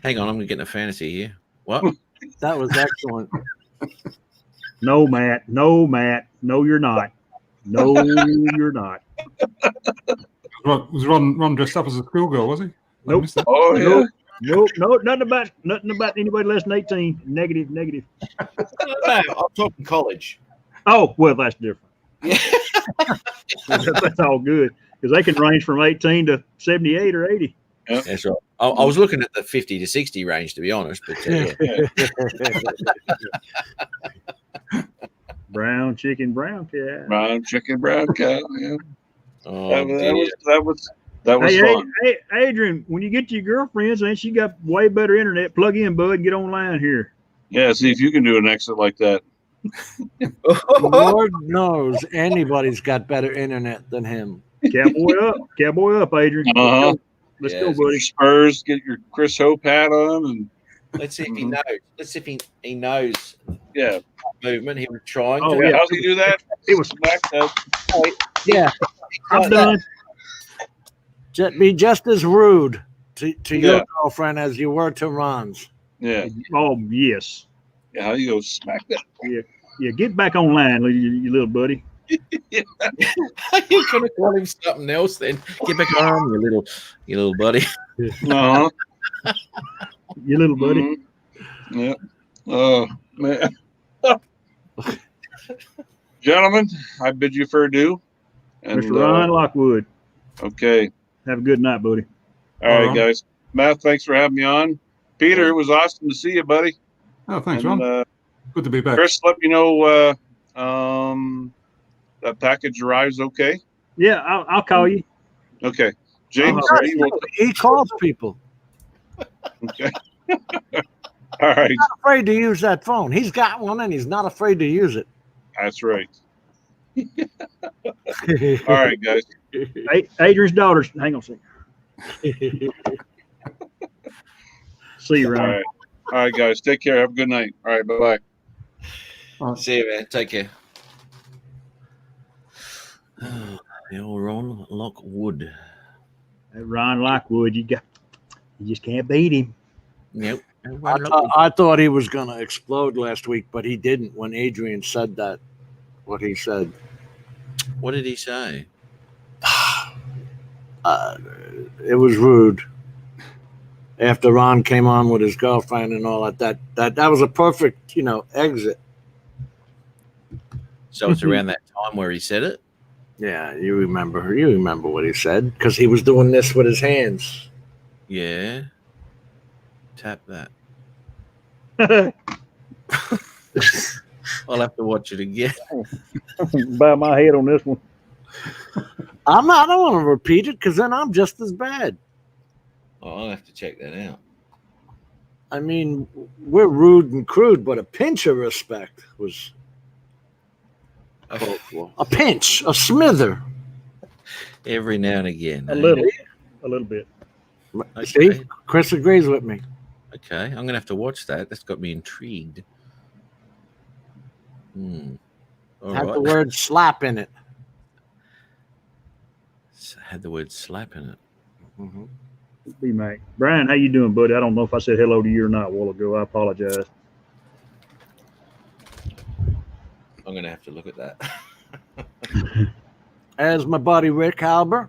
Hang on, I'm getting a fantasy here. What? That was excellent. No, Matt. No, Matt. No, you're not. No, you're not. Was Ron dressed up as a schoolgirl? Was he? I Nope. missed that. Oh, yeah. Nope. No, nothing about anybody less than 18. Negative. No, I'm talking college. Oh, well, that's different. Yeah. That's all good because they can range from 18 to 78 or 80. That's right. I was looking at the 50 to 60 range, to be honest. But yeah. Brown chicken, brown cat. Brown chicken, brown cow. Yeah. Oh, That was Hey, fun. hey, Adrian, when you get to your girlfriend's, ain't she got way better internet? Plug in, bud, and get online here. Yeah, see if you can do an exit like that. Lord knows anybody's got better internet than him. Cowboy up, Adrian. Uh-huh. Let's Yeah, go, Get your buddy. Spurs, get your Chris Hope hat on, and let's see if he knows. Let's see if he knows yeah. movement. He was trying Oh, to. yeah. How's he do that? It was. Smack that. Yeah, I'm done. be just as rude to your Yeah. girlfriend as you were to Ron's. Yeah. Oh, yes. Yeah. How you go smack that? Yeah, get back online, you little buddy. You're gonna call him something else then. Get back on, you little buddy. Uh-huh. You little buddy. Mm-hmm. Yeah. Oh, man. Gentlemen, I bid you fair due. And, Mr. Ron Lockwood. okay. Have a good night, buddy. All right, Ron. guys. Matt, thanks for having me on. Peter, it was awesome to see you, buddy. Oh, thanks, And, Ron. Good to be back. Chris, let me know that package arrives okay. Yeah, I'll call you. Okay. James, Uh-huh. you will- He calls people. okay. All right. Not afraid to use that phone. He's got one and he's not afraid to use it. That's right. All right, guys. Adrian's daughters. Hang on a second. See you, All Ryan. right. All right, guys. Take care. Have a good night. All right. Bye bye. See you, man. Take care. The old Ron Lockwood. Ryan Lockwood, you just can't beat him. Yep. I thought he was going to explode last week, but he didn't when Adrian said that, what he said. What did he say? It was rude. After Ron came on with his girlfriend and all that was a perfect, exit. So it's around that time where he said it? Yeah, you remember what he said because he was doing this with his hands. Yeah. Tap that. I'll have to watch it again. Bow my head on this one. I don't want to repeat it because then I'm just as bad. Oh, I'll have to check that out. I mean, we're rude and crude, but a pinch of respect was a pinch, a smither. Every now and again. A little bit. Okay. See, Chris agrees with me. Okay, I'm going to have to watch that. That's got me intrigued. All Had right. the word slap in it. Had the word slap in it. Mm-hmm. B-Mac. Brian, how you doing, buddy? I don't know if I said hello to you or not a while ago. I apologize. I'm going to have to look at that. As my buddy Rick Halber.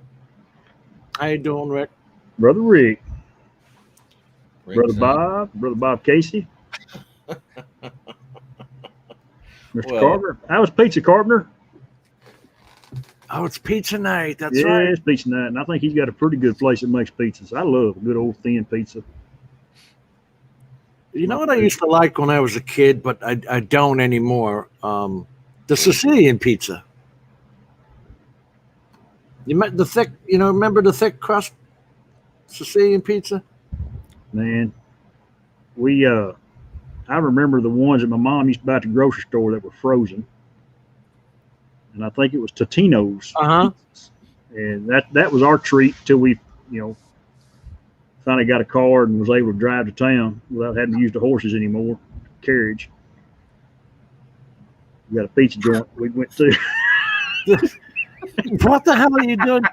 How you doing, Rick? Brother Rick. Rick's Brother Bob Casey. Mr. Carpenter. How was Pizza Carpenter? Oh, it's pizza night. That's yeah, right. It's pizza night. And I think he's got a pretty good place that makes pizzas. I love a good old thin pizza. You know what I used to like when I was a kid, but I don't anymore? The Sicilian pizza. Remember the thick crust Sicilian pizza? Man, I remember the ones that my mom used to buy at the grocery store that were frozen. And I think it was Totino's. Uh-huh. And that was our treat till we, finally got a car and was able to drive to town without having to use the horses anymore. Carriage. We got a pizza joint we went to. What the hell are you doing?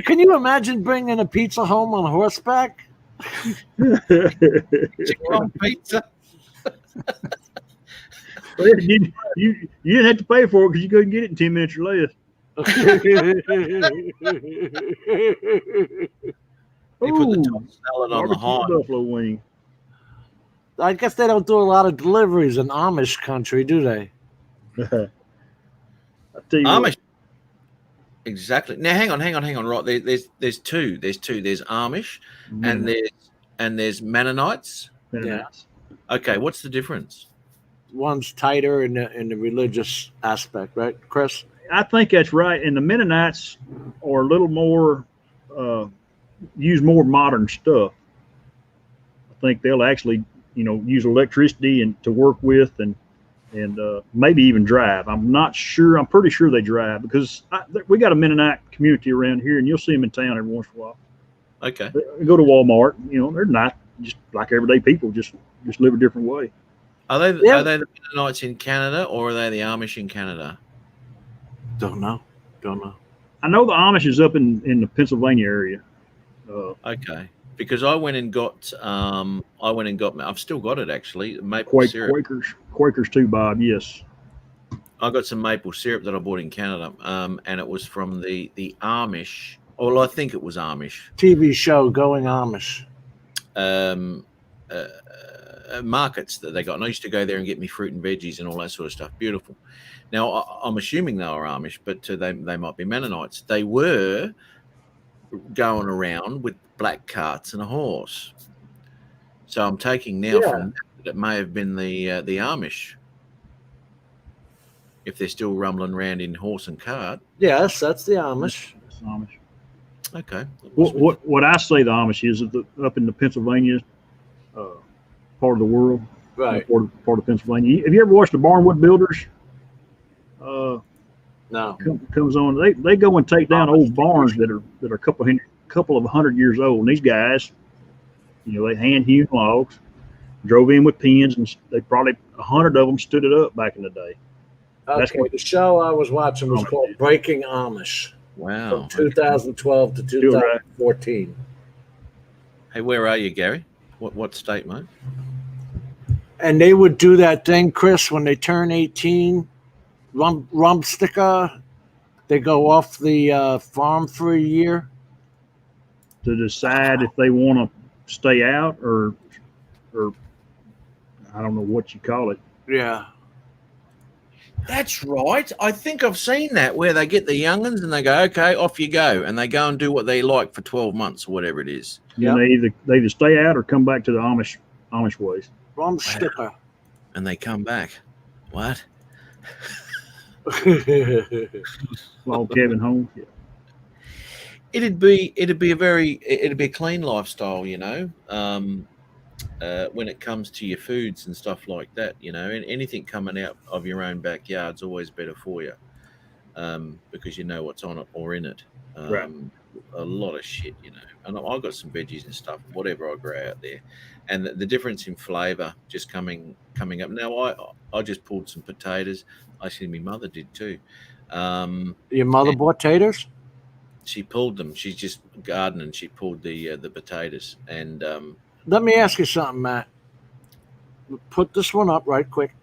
Can you imagine bringing a pizza home on horseback? Chicken pizza. Well, you didn't have to pay for it because you couldn't get it in 10 minutes or less. They put the top salad on the hot. Buffalo wing. I guess they don't do a lot of deliveries in Amish country, do they? I tell you Amish. what. Exactly. Now, hang on. Right, there's two. There's Amish, and there's Mennonites. Yeah. Okay, what's the difference? One's tighter in the religious aspect, right, Chris? I think that's right. And the Mennonites are a little more use more modern stuff. I think they'll actually, use electricity and to work with and maybe even drive. I'm not sure. I'm pretty sure they drive because we got a Mennonite community around here, and you'll see them in town every once in a while. Okay. They go to Walmart. They're not just like everyday people. Just live a different way. Are they the Mennonites in Canada or are they the Amish in Canada? Don't know. I know the Amish is up in the Pennsylvania area. Okay, because I went and got I've still got it actually, maple syrup. Quakers too, Bob. Yes. I got some maple syrup that I bought in Canada, and it was from the Amish. Well, I think it was Amish. TV show Going Amish. Markets that they got, and I used to go there and get me fruit and veggies and all that sort of stuff. Beautiful. Now I'm assuming they were Amish, but they might be Mennonites. They were going around with black carts and a horse. So I'm taking now from that it may have been the Amish, if they're still rumbling around in horse and cart. Yes, that's the Amish. That's Amish. Okay. What I say the Amish is up in the Pennsylvania part of the world, right? Part of Pennsylvania. Have you ever watched the Barnwood Builders? No. Comes on. They go and take down old barns that are a couple of 100 years old. And these guys, they hand hewn logs, drove in with pins, and they probably 100 of them stood it up back in the day. Okay, the show I was watching was called Breaking Amish. Wow. From 2012 to 2014. Hey, where are you, Gary? What state, mate? And they would do that thing, Chris, when they turn 18, rump sticker. They go off the farm for a year to decide if they want to stay out or I don't know what you call it. Yeah. That's right. I think I've seen that where they get the young'uns and they go, okay, off you go. And they go and do what they like for 12 months or whatever it is. Yeah. They either stay out or come back to the Amish ways. Rump sticker. And they come back. What? Well, Kevin Holmes. Yeah. It'd be a clean lifestyle, when it comes to your foods and stuff like that, and anything coming out of your own backyard's always better for you, because you know what's on it or in it. Right. A lot of shit, and I've got some veggies and stuff, whatever I grow out there, and the difference in flavour just coming up. Now I just pulled some potatoes. Actually, my mother did too. Your mother bought taters? She pulled them. She's just gardening. She pulled the potatoes, and let me ask you something, Matt. Put this one up right quick.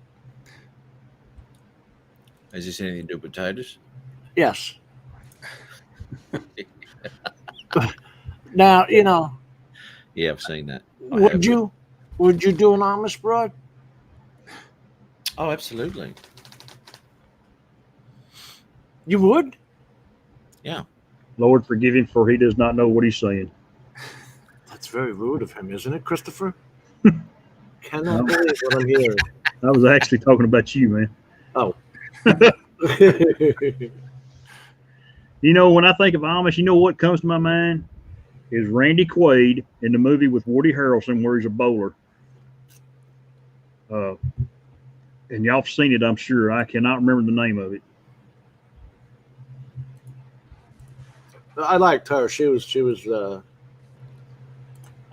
Has this anything to do with potatoes? Yes. Now, Yeah, I've seen that. Would you do an Amish broad? Oh, absolutely. You would? Yeah. Lord forgive him, for he does not know what he's saying. That's very rude of him, isn't it, Christopher? Cannot believe what I'm hearing. I was actually talking about you, man. Oh. When I think of Amish, what comes to my mind is Randy Quaid in the movie with Woody Harrelson where he's a bowler. And y'all have seen it, I'm sure. I cannot remember the name of it. I liked her. She was.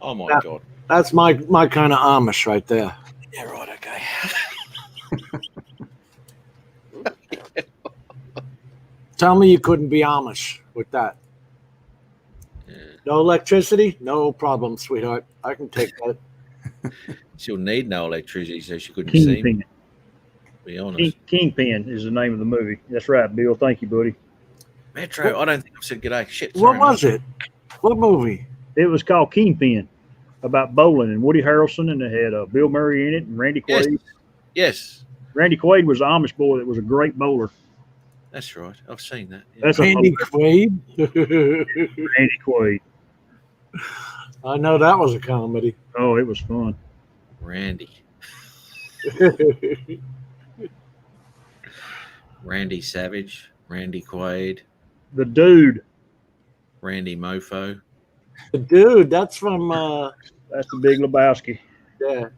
Oh my God. That's my kind of Amish right there. Yeah, right. Okay. Tell me you couldn't be Amish with that. Yeah. No electricity? No problem, sweetheart. I can take that. She'll need no electricity, so she couldn't see me. Be honest. Kingpin is the name of the movie. That's right, Bill. Thank you, buddy. Metro. I don't think I've said g'day. Shit. What was it? What movie? It was called Kingpin, about bowling, and Woody Harrelson, and it had Bill Murray in it and Randy Quaid. Yes. Randy Quaid was an Amish boy that was a great bowler. That's right. I've seen that. Yeah. That's Randy Quaid. Randy Quaid. I know that was a comedy. Oh, it was fun. Randy. Randy Savage. Randy Quaid. The Dude. Randy Mofo. The Dude. That's from. That's the Big Lebowski. Yeah.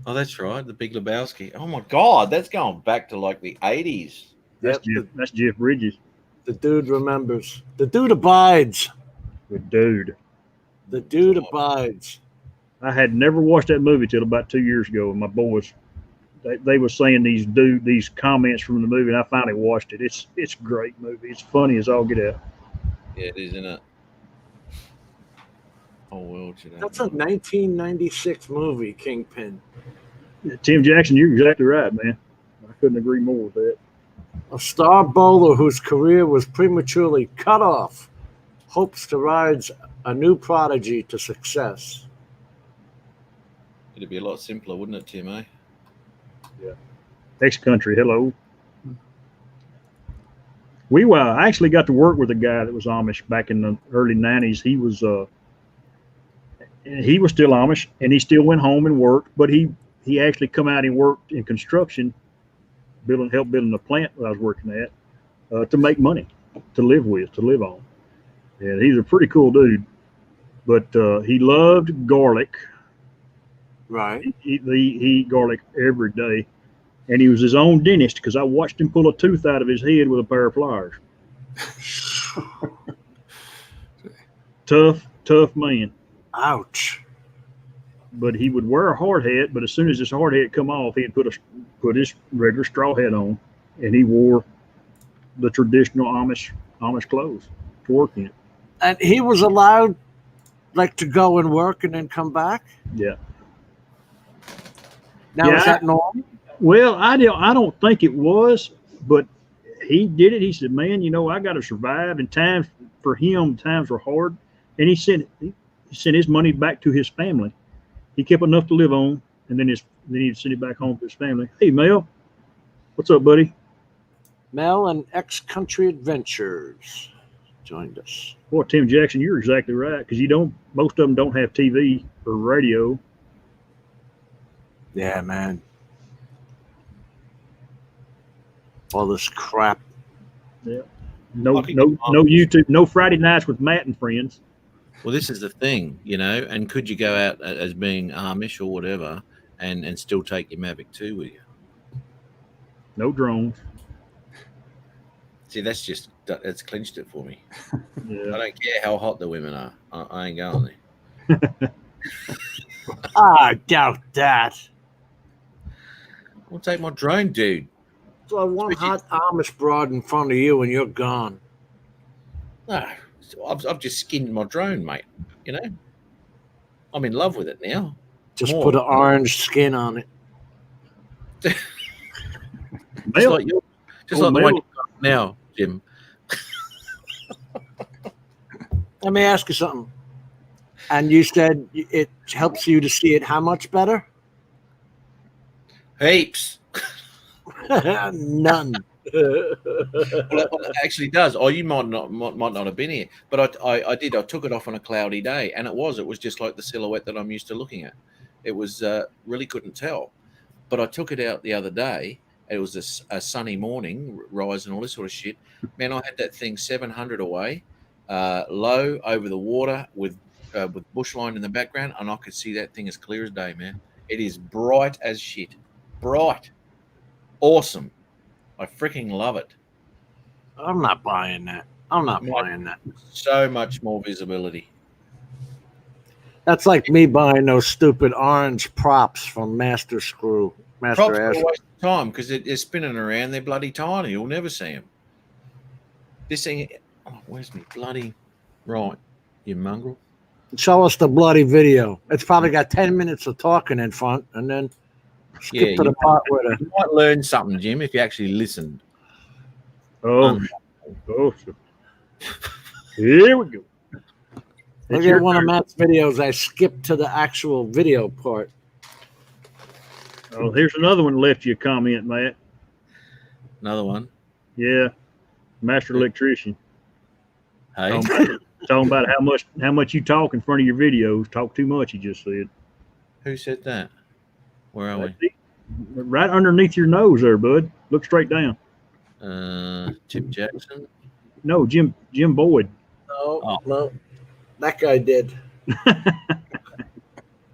Oh, that's right. The Big Lebowski. Oh my God, that's going back to like the 80s. That's Jeff Bridges. The Dude remembers. The Dude abides. The Dude. The Dude abides. I had never watched that movie till about 2 years ago, and my boys, they were saying these comments from the movie, and I finally watched it. It's a great movie. It's funny as all get out. Yeah, it is, isn't it? Whole world should have. That's a 1996 movie, Kingpin. Tim Jackson, you're exactly right, man. I couldn't agree more with that. A star bowler whose career was prematurely cut off hopes to rise a new prodigy to success. It'd be a lot simpler, wouldn't it, Tim, eh? Yeah. Next country, hello. I actually got to work with a guy that was Amish back in the early 90s. He was still Amish, and he still went home and worked, but he actually come out and worked in construction, helped building a plant that I was working at, to make money, to live on. And he's a pretty cool dude, but he loved garlic. Right. He eat garlic every day, And he was his own dentist because I watched him pull a tooth out of his head with a pair of pliers. Tough man. Ouch. But he would wear a hard hat, but as soon as his hard hat come off, he'd put his regular straw hat on, and he wore the traditional Amish clothes to work in. And he was allowed like to go and work and then come back? Yeah. Now Yeah, is that normal? Well, I don't think it was, but he did it. He said, "Man, I got to survive." And times were hard, and he sent his money back to his family. He kept enough to live on, and then he'd send it back home to his family. Hey, Mel, what's up, buddy? Mel and X Country Adventures joined us. Boy, Tim Jackson, you're exactly right because most of them don't have TV or radio. Yeah, man. All this crap. Yeah. No YouTube, no Friday nights with Matt and friends. Well, this is the thing, and could you go out as being Amish or whatever and still take your Mavic 2 with you? No drones. See, that's clinched it for me. Yeah. I don't care how hot the women are. I ain't going there. I doubt that. I'll take my drone, dude. So one hot Amish broad in front of you and you're gone. No, I've just skinned my drone, mate. I'm in love with it now. Just put an orange skin on it. Just Mel, like the Mel. one you got now, Jim. Let me ask you something. And you said it helps you to see it how much better? Heaps. None. Well, it actually does. Oh, you might not have been here, but I did. I took it off on a cloudy day, and it was just like the silhouette that I'm used to looking at. It was really couldn't tell, but I took it out the other day. It was a sunny morning, rise and all this sort of shit. Man, I had that thing 700 away, low over the water with bushline in the background, and I could see that thing as clear as day, man. It is bright as shit. Bright. Awesome. I freaking love it. I'm not buying that. Buying that. So much more visibility. That's like me buying those stupid orange props from Master Props are a Ash. waste of time because they're spinning around. They're bloody tiny. You'll never see them. This thing, where's me bloody right? You mongrel. Show us the bloody video. It's probably got 10 minutes of talking in front, and then skip to the part where you might learn something, Jim, if you actually listened. Oh, here we go. Look at one of Matt's videos. I skipped to the actual video part. Oh, here's another one left you a comment, Matt. Another one. Yeah, master electrician. Hey, talking about how much you talk in front of your videos. Talk too much. He just said. Who said that? Where are we? Right underneath your nose, there, bud. Look straight down. Chip Jackson. No, Jim Boyd. No, that guy did.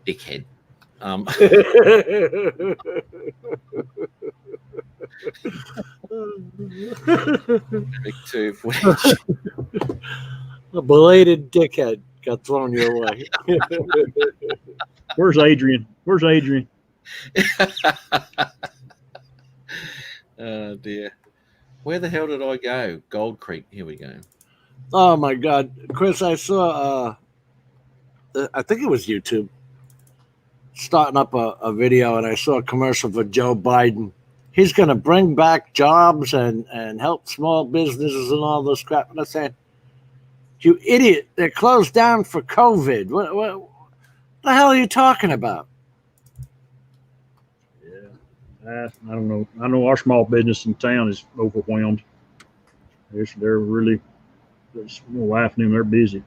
Dickhead. A belated dickhead got thrown your way. Where's Adrian? Oh dear. Where the hell did I go? Gold Creek. Here we go. Oh my God, Chris! I saw. I think it was YouTube starting up a video, and I saw a commercial for Joe Biden. He's going to bring back jobs and help small businesses and all this crap. And I said, "You idiot! They're closed down for COVID. What the hell are you talking about?" I don't know. I know our small business in town is overwhelmed. They're really, my wife and them, they're busy.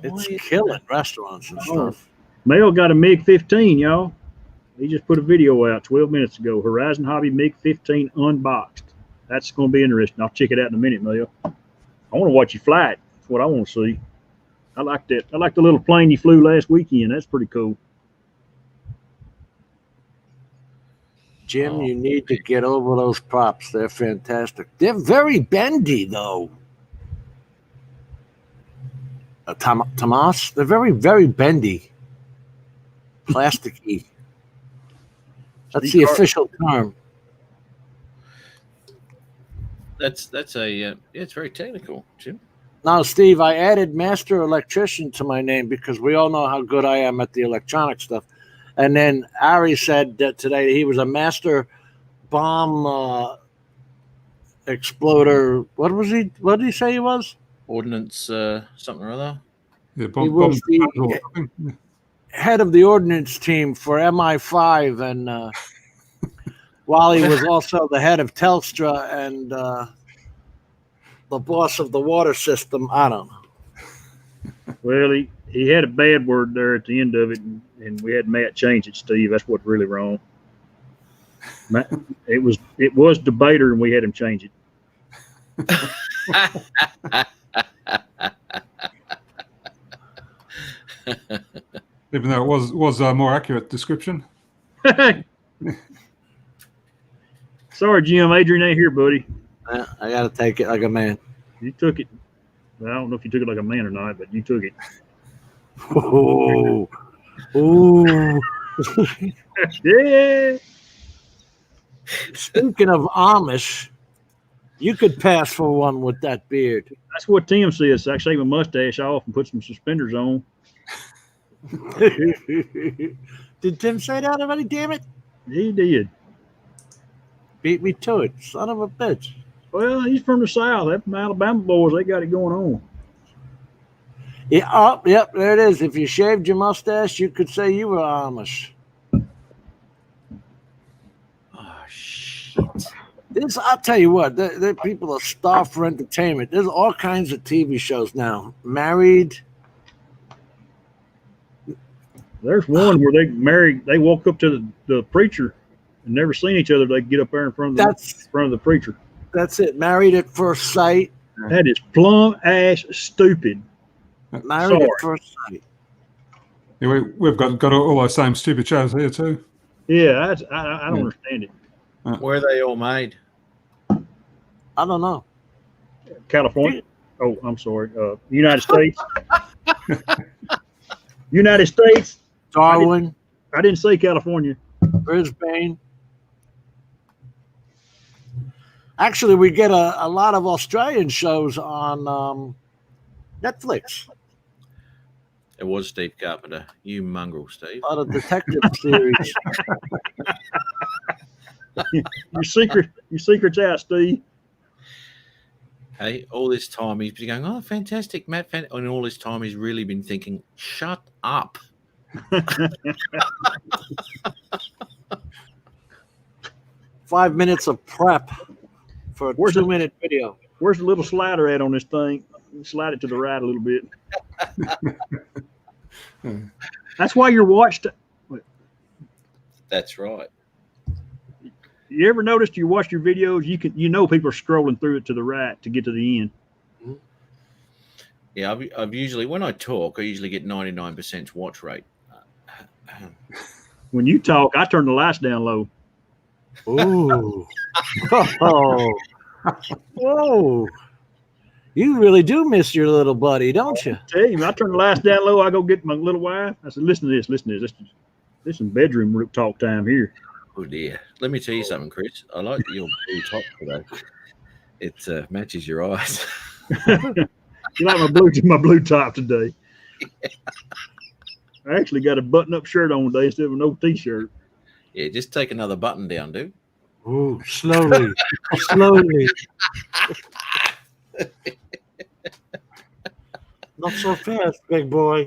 It's killing restaurants and stuff. Mel got a MiG-15, y'all. He just put a video out 12 minutes ago. Horizon Hobby MiG-15 unboxed. That's going to be interesting. I'll check it out in a minute, Mel. I want to watch you fly it. That's what I want to see. I like that. I like the little plane you flew last weekend. That's pretty cool. Jim, Oh. you need to get over those props. They're fantastic. They're very bendy, though. Tomas, they're very, very bendy. Plasticky. That's the official term. That's it's very technical, Jim. Now, Steve, I added master electrician to my name because we all know how good I am at the electronic stuff. And then Ari said that today he was a master bomb exploder. What was he? What did he say he was? Ordnance, something or other. Yeah, He was the head of the ordnance team for MI5, and Wally was also the head of Telstra and the boss of the water system. I don't know. Well, he had a bad word there at the end of it, and we had Matt change it, Steve. That's what's really wrong. Matt, it was debater, and we had him change it. Even though it was a more accurate description. Sorry, Jim. Adrian ain't here, buddy. I got to take it like a man. You took it. Well, I don't know if you took it like a man or not, but you took it. Ooh. Ooh. Yeah. Speaking of Amish, you could pass for one with that beard. That's what Tim says. I shave my mustache off and put some suspenders on. Did Tim say that already? Damn it! He did. Beat me to it, son of a bitch. Well, he's from the South. Them Alabama boys, they got it going on. Yeah, oh, yep, there it is. If you shaved your mustache, you could say you were Amish. Oh shit! I'll tell you what, people are starved for entertainment. There's all kinds of TV shows now. Married. There's one where they walk up to the preacher and never seen each other. They get up there in front of the preacher. That's it. Married at First Sight. That is plumb ass stupid. Married at First Sight. Yeah, we've got all those same stupid shows here too. Yeah, I don't understand it. Where are they all made? I don't know. California. Oh, I'm sorry. United States. United States. Darwin. I didn't say California. Brisbane. Actually, we get a lot of Australian shows on Netflix. It was Steve Carpenter. You mongrel, Steve. A lot of detective series. Your secret's out, Steve. Hey, all this time he's been going, oh, fantastic, Matt. And all this time he's really been thinking, shut up. 5 minutes of prep for a 2-minute video. Where's the little slider at on this thing? Slide it to the right a little bit. That's why your watch. That's right. You ever noticed you watch your videos? You know people are scrolling through it to the right to get to the end. Yeah, I've usually, when I talk, I usually get 99% watch rate. When you talk, I turn the lights down low. Ooh. Oh. Whoa. You really do miss your little buddy, don't you? Tell you, I turn the lights down low. I go get my little wife. I said, listen to this. This is some bedroom talk time here. Oh, dear. Let me tell you something, Chris. I like your blue top today. It matches your eyes. You like my blue top today? Yeah. I actually got a button-up shirt on today instead of an old T-shirt. Yeah, just take another button down, dude. Ooh, slowly. Slowly. Not so fast, big boy.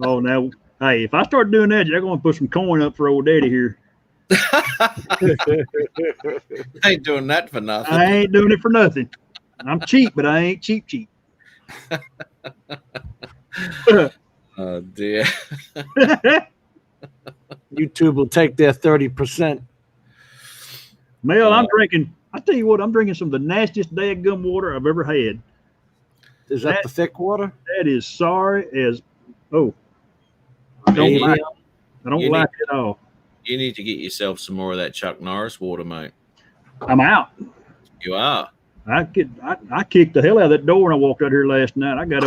Oh, now, hey, if I start doing that, you're going to put some coin up for old daddy here. I ain't doing that for nothing. I ain't doing it for nothing. I'm cheap, but I ain't cheap. Oh, dear. YouTube will take their 30%. Mel, I'm drinking. I tell you what, I'm drinking some of the nastiest dadgum water I've ever had. Is that the thick water? That is sorry as I don't like it at all. You need to get yourself some more of that Chuck Norris water, mate. I'm out. You are. I kicked the hell out of that door when I walked out here last night. I got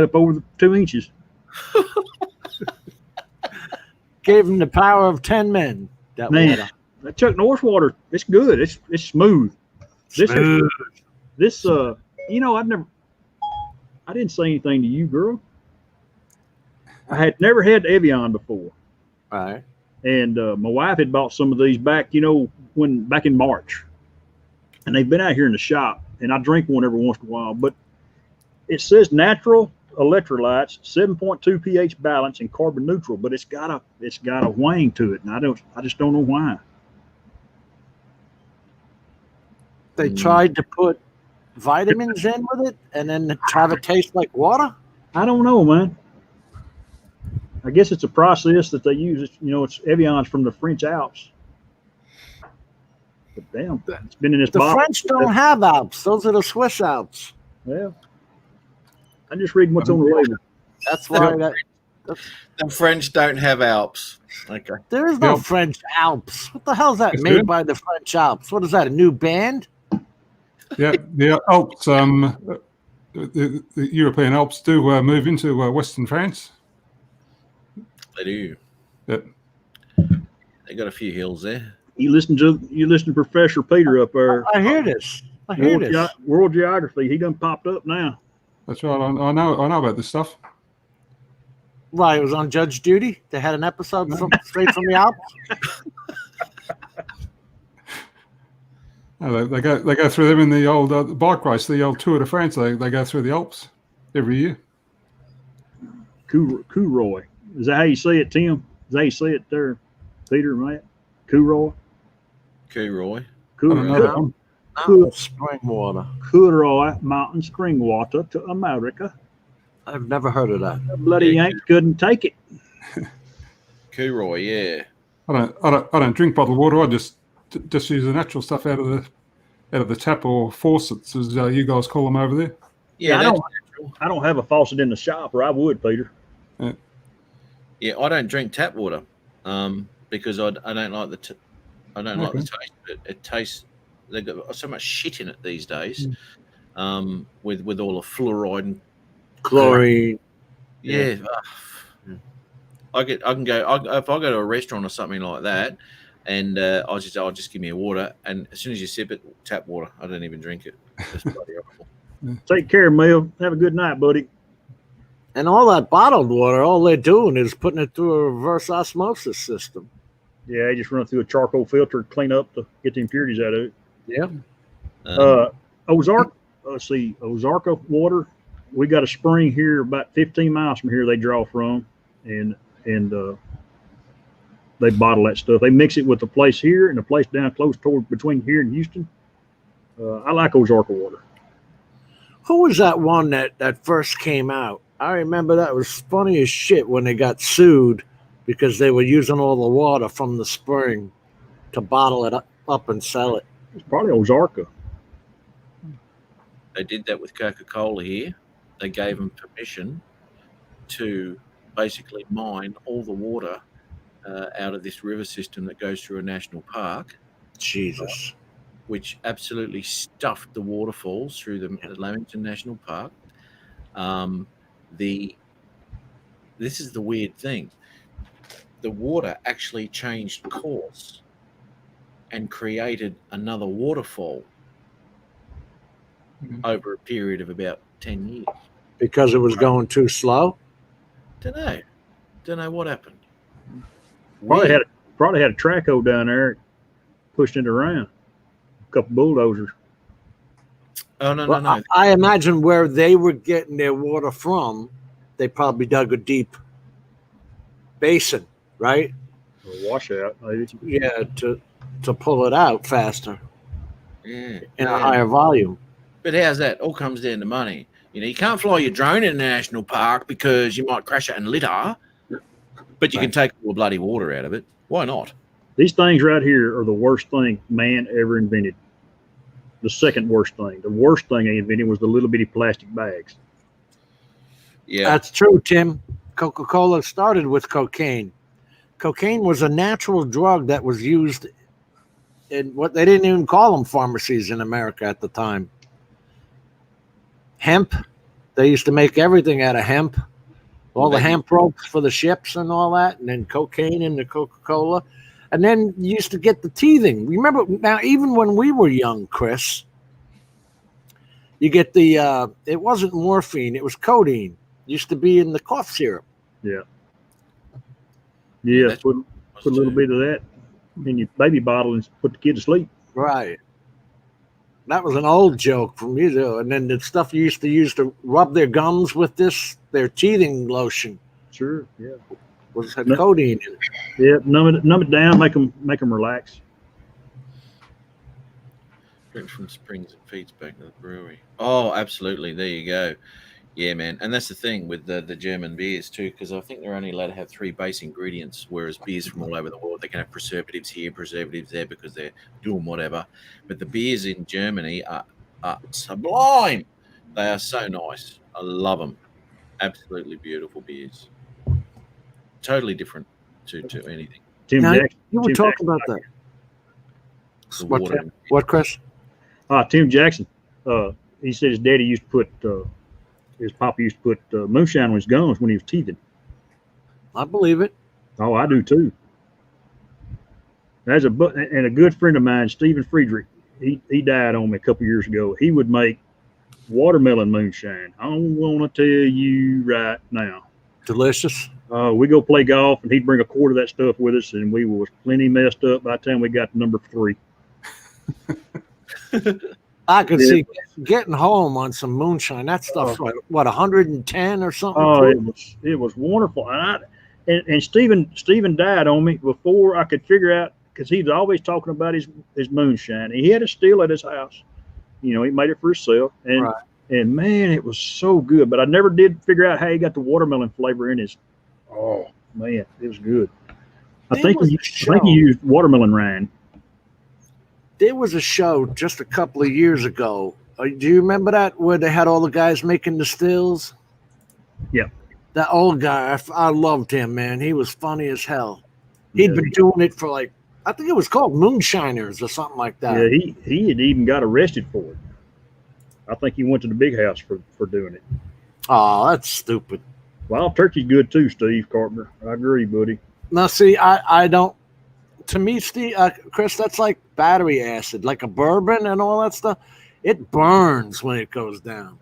up over the 2 inches. Gave him the power of 10 men. That Man, water. that Chuck Norris water, it's good. It's smooth. Smooth. This you know, I didn't say anything to you, girl. I had never had Evian before. All right. And my wife had bought some of these back, you know, back in March. And they've been out here in the shop, and I drink one every once in a while. But it says natural electrolytes, 7.2 pH balance, and carbon neutral. But it's got a wang to it, and I just don't know why. They tried to put vitamins in with it and then have it taste like water? I don't know, man. I guess it's a process that they use. You know, it's Evian's from the French Alps. But damn, it's been in this The bottle. French don't have Alps. Those are the Swiss Alps. Well, I'm just reading what's on the label. That's why The French don't have Alps. Okay. there is no French Alps. What the hell is that It's made good. by the French Alps? What is that, a new band? Yeah, the Alps, the European Alps do move into Western France. They do. Yep. They got a few hills there. You listen to Professor Peter up there. I hear this. I hear this. World Geography. He done popped up now. That's right. I know about this stuff. Right, it was on Judge Judy. They had an episode straight from the Alps. No, they go through them in the old bike race, the old Tour de France. They go through the Alps every year. Couroy. Is that how you say it, Tim? Is that how you say it there, Peter, Matt? Couroy? Cooroy. I don't know that one. Mountain spring water. Couroy Mountain Spring Water to America. I've never heard of that. The bloody Yanks couldn't take it. Cooroy, yeah. I don't drink bottled water. I just use the natural stuff out of the tap or faucets, as you guys call them over there. Yeah, I don't have a faucet in the shop, or I would, Peter. Yeah, I don't drink tap water because I don't like the taste. It tastes. They've got so much shit in it these days, with all the fluoride and Chlorine. yeah. I can go if I go to a restaurant or something like that, and I'll just give me a water, and as soon as you sip it, tap water. I don't even drink it. It's bloody horrible. Take care, Mel. Have a good night, buddy. And all that bottled water, all they're doing is putting it through a reverse osmosis system. Yeah, they just run through a charcoal filter, clean up to get the impurities out of it. Yeah. Ozarka water. We got a spring here about 15 miles from here. They draw from, and they bottle that stuff. They mix it with the place here and the place down close toward between here and Houston. I like Ozarka water. Who was that one that first came out? I remember that was funny as shit when they got sued because they were using all the water from the spring to bottle it up and sell it. It's probably Ozarka. They did that with Coca-Cola here. They gave them permission to basically mine all the water out of this river system that goes through a national park. Jesus. Which absolutely stuffed the waterfalls through the Lamington National Park. This is the weird thing. The water actually changed course and created another waterfall over a period of about 10 years. Because it was going too slow? Don't know what happened. Probably had a traco down there pushing it around. A couple bulldozers. Oh, no. I imagine where they were getting their water from, they probably dug a deep basin, right? A washout, maybe. Yeah, to pull it out faster Yeah. in a higher volume. But how's that? All comes down to money. You can't fly your drone in a national park because you might crash it and litter, but you can take all the bloody water out of it. Why not? These things right here are the worst thing man ever invented. The second worst thing. The worst thing they invented was the little bitty plastic bags. Yeah. That's true, Tim. Coca-Cola started with cocaine. Cocaine was a natural drug that was used in what they didn't even call them pharmacies in America at the time. Hemp. They used to make everything out of hemp. All the hemp ropes for the ships and all that, and then cocaine in the Coca-Cola. And then you used to get the teething. Remember, now, even when we were young, Chris, you get the, it wasn't morphine, it was codeine. It used to be in the cough syrup. Yeah. Yeah, put a little bit of that in your baby bottle and put the kid to sleep. Right. That was an old joke from you, though. And then the stuff you used to use to rub their gums with their teething lotion. Sure, yeah. Had codeine in it. Yeah, numb it down, make them relax. Drinks from springs and feeds back to the brewery. Oh, absolutely. There you go. Yeah, man. And that's the thing with the German beers too, because I think they're only allowed to have 3 base ingredients, whereas beers from all over the world, they can have preservatives here, preservatives there, because they're doing whatever. But the beers in Germany are sublime. They are so nice. I love them. Absolutely beautiful beers. Totally different to anything. Tim now, Jackson. You were talking about that. What, Chris? Tim Jackson. He said his daddy used to put, his papa used to put moonshine on his gums when he was teething. I believe it. Oh, I do too. And a good friend of mine, Stephen Friedrich, he died on me a couple years ago. He would make watermelon moonshine. I don't want to tell you right now. Delicious. We go play golf, and he'd bring a quart of that stuff with us, and we was plenty messed up by the time we got to number 3. I could see getting home on some moonshine. That stuff's like, what, 110 or something? Oh, it was wonderful. And Stephen died on me before I could figure out, because he was always talking about his moonshine. He had a still at his house. You know, he made it for himself. And man, it was so good. But I never did figure out how he got the watermelon flavor in his. Oh man, it was good. I think he used watermelon rind. There was a show just a couple of years ago. Do you remember that, where they had all the guys making the stills? Yeah. That old guy, I loved him, man. He was funny as hell. He'd been doing it for like, I think it was called Moonshiners or something like that. Yeah, he had even got arrested for it. I think he went to the big house for doing it. Oh, that's stupid. Wild turkey's good too, Steve Carpenter. I agree, buddy. Now, see, I don't. To me, Steve, Chris, that's like battery acid, like a bourbon and all that stuff. It burns when it goes down.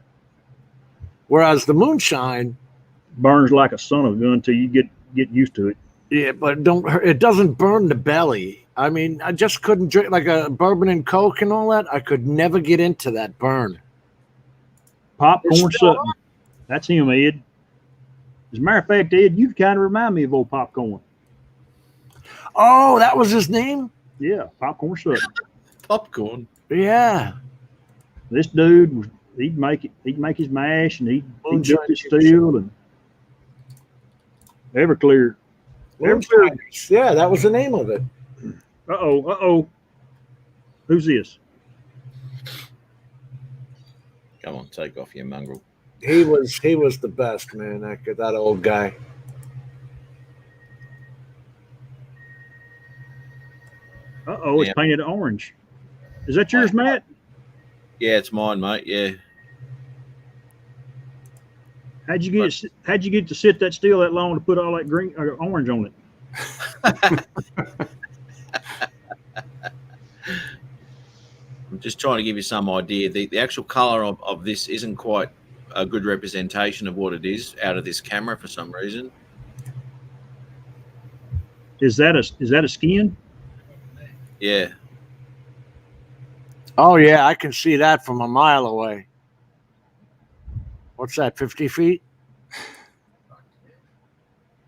Whereas the moonshine burns like a son of a gun until you get used to it. Yeah, but it doesn't burn the belly. I mean, I just couldn't drink like a bourbon and Coke and all that. I could never get into that burn. Popcorn Sutton. That's him, Ed. As a matter of fact, Ed, you kind of remind me of old Popcorn. Oh, that was his name? Yeah, Popcorn Sutton. Popcorn. Yeah. This dude he'd make his mash, and he'd dip his steel and Everclear. Yeah, that was the name of it. Uh-oh. Who's this? Come on, take off your mongrel. He was the best, man. That old guy. It's painted orange. Is that yours, Matt? Yeah, it's mine, mate. Yeah. How'd you get to sit that still that long to put all that green or orange on it? I'm just trying to give you some idea. The actual color of this isn't quite a good representation of what it is out of this camera for some reason. Is that a skin? Yeah. Oh yeah, I can see that from a mile away. What's that, 50 feet?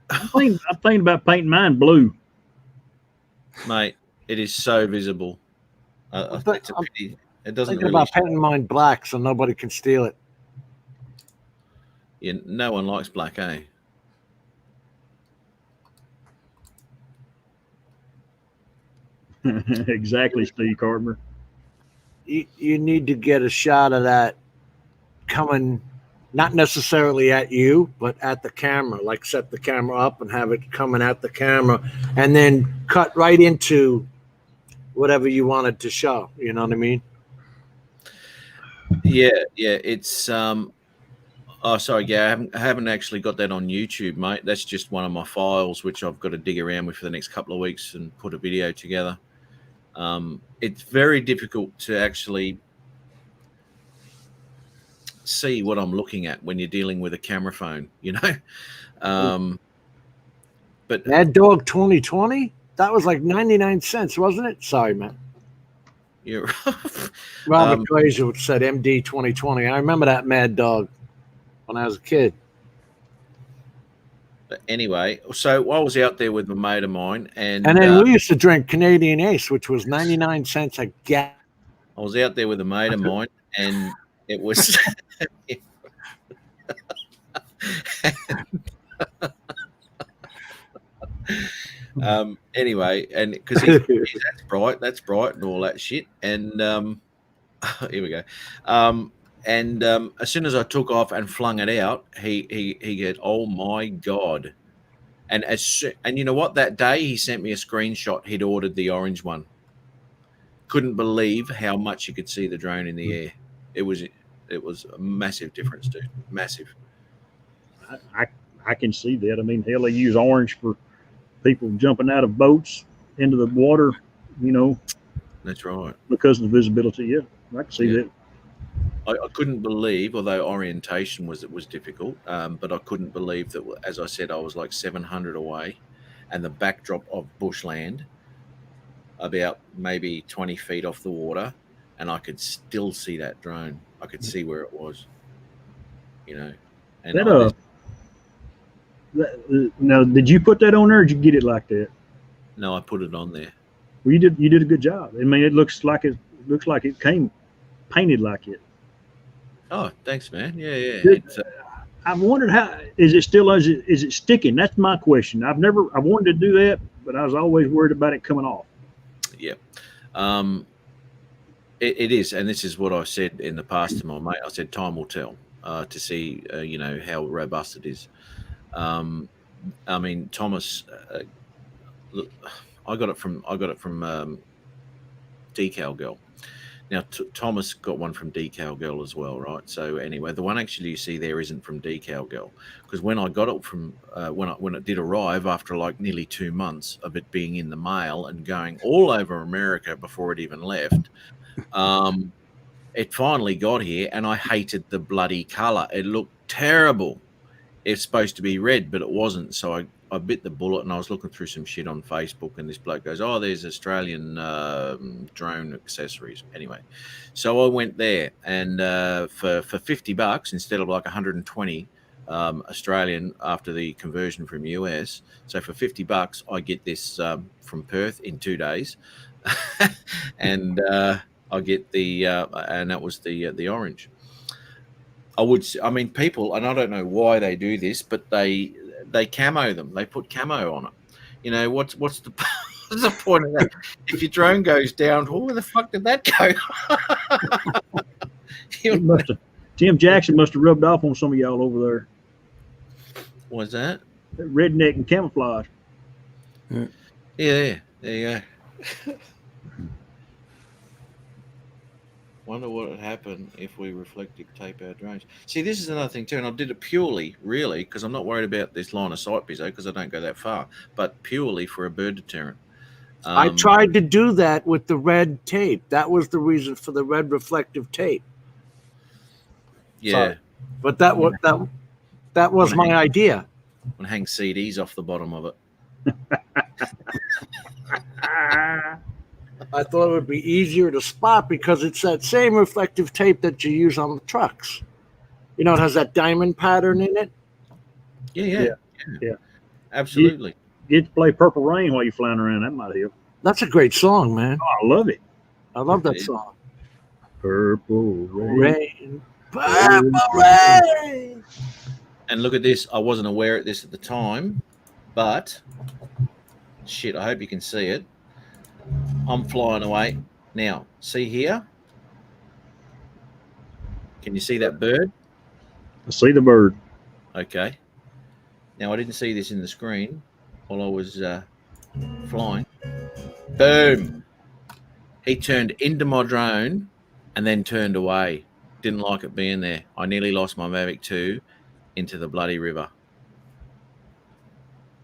I'm thinking about painting mine blue. Mate, it is so visible. It's a pity. It doesn't thinking really about painting mine black so nobody can steal it. Yeah, no one likes black, eh? Exactly, Steve Carpenter. You need to get a shot of that coming not necessarily at you, but at the camera, like set the camera up and have it coming at the camera and then cut right into whatever you wanted to show. You know what I mean? Yeah. It's oh, sorry, Gary. I haven't actually got that on YouTube, mate. That's just one of my files, which I've got to dig around with for the next couple of weeks and put a video together. It's very difficult to actually see what I'm looking at when you're dealing with a camera phone, you know. But Mad Dog 2020, that was like 99 cents, wasn't it? Sorry, man. you're Robert Glazer said MD 2020. I remember that Mad Dog when I was a kid. But anyway, so I was out there with my mate of mine, and then we used to drink Canadian Ace, which was 99 cents a gallon. I was out there with a mate of mine, and it was anyway, and because that's bright and all that shit, and here we go. And as soon as I took off and flung it out, he said, "Oh my God!" And and you know what? That day he sent me a screenshot. He'd ordered the orange one. Couldn't believe how much you could see the drone in the air. It was a massive difference, dude. Massive. I can see that. I mean, hell, they use orange for people jumping out of boats into the water, you know. That's right. Because of the visibility. Yeah, I can see that. I couldn't believe, although orientation was difficult, but I couldn't believe that, as I said, I was like 700 away, and the backdrop of bushland, about maybe 20 feet off the water, and I could still see that drone. I could see where it was, you know. And now, did you put that on there, or did you get it like that? No, I put it on there. Well, you did a good job. I mean, it looks like it came painted like it. Oh, thanks, man. Yeah. I've wondered how is it sticking? That's my question. I wanted to do that, but I was always worried about it coming off. Yeah. It is, and this is what I said in the past to my mate. I said time will tell to see, you know, how robust it is. I mean, Thomas, look, I got it from Decal Girl. Now, Thomas got one from Decal Girl as well, right? So anyway, the one actually you see there isn't from Decal Girl, because when I got it from when it did arrive after like nearly 2 months of it being in the mail and going all over America before it even left, it finally got here, and I hated the bloody color. It looked terrible. It's supposed to be red, but it wasn't. So I bit the bullet, and I was looking through some shit on Facebook, and this bloke goes, "Oh, there's Australian drone accessories." Anyway, so I went there, and for $50 instead of like 120 Australian after the conversion from US. So for $50, I get this from Perth in 2 days, and I get the and that was the orange. I mean, people, and I don't know why they do this, but they camo them. They put camo on it. You know, what's the point of that? If your drone goes down, where the fuck did that go? Tim Jackson must have rubbed off on some of y'all over there. What's that? Redneck and camouflage. Yeah, there you go. Wonder what would happen if we reflective tape our drones. See, this is another thing too, and I did it purely, really, because I'm not worried about this line of sight, Bizzo, because I don't go that far, but purely for a bird deterrent. I tried to do that with the red tape. That was the reason for the red reflective tape. Yeah, sorry. But that was my idea. And hang CDs off the bottom of it. I thought it would be easier to spot because it's that same reflective tape that you use on the trucks. You know, it has that diamond pattern in it. Yeah. Absolutely. Get to play Purple Rain while you're flying around. That might help. That's a great song, man. Oh, I love it. I love that song. Purple Rain. Purple Rain. And look at this. I wasn't aware of this at the time, but shit, I hope you can see it. I'm flying away. Now, see here? Can you see that bird? I see the bird. Okay. Now I didn't see this in the screen while I was flying. Boom. He turned into my drone and then turned away. Didn't like it being there. I nearly lost my Mavic 2 into the bloody river.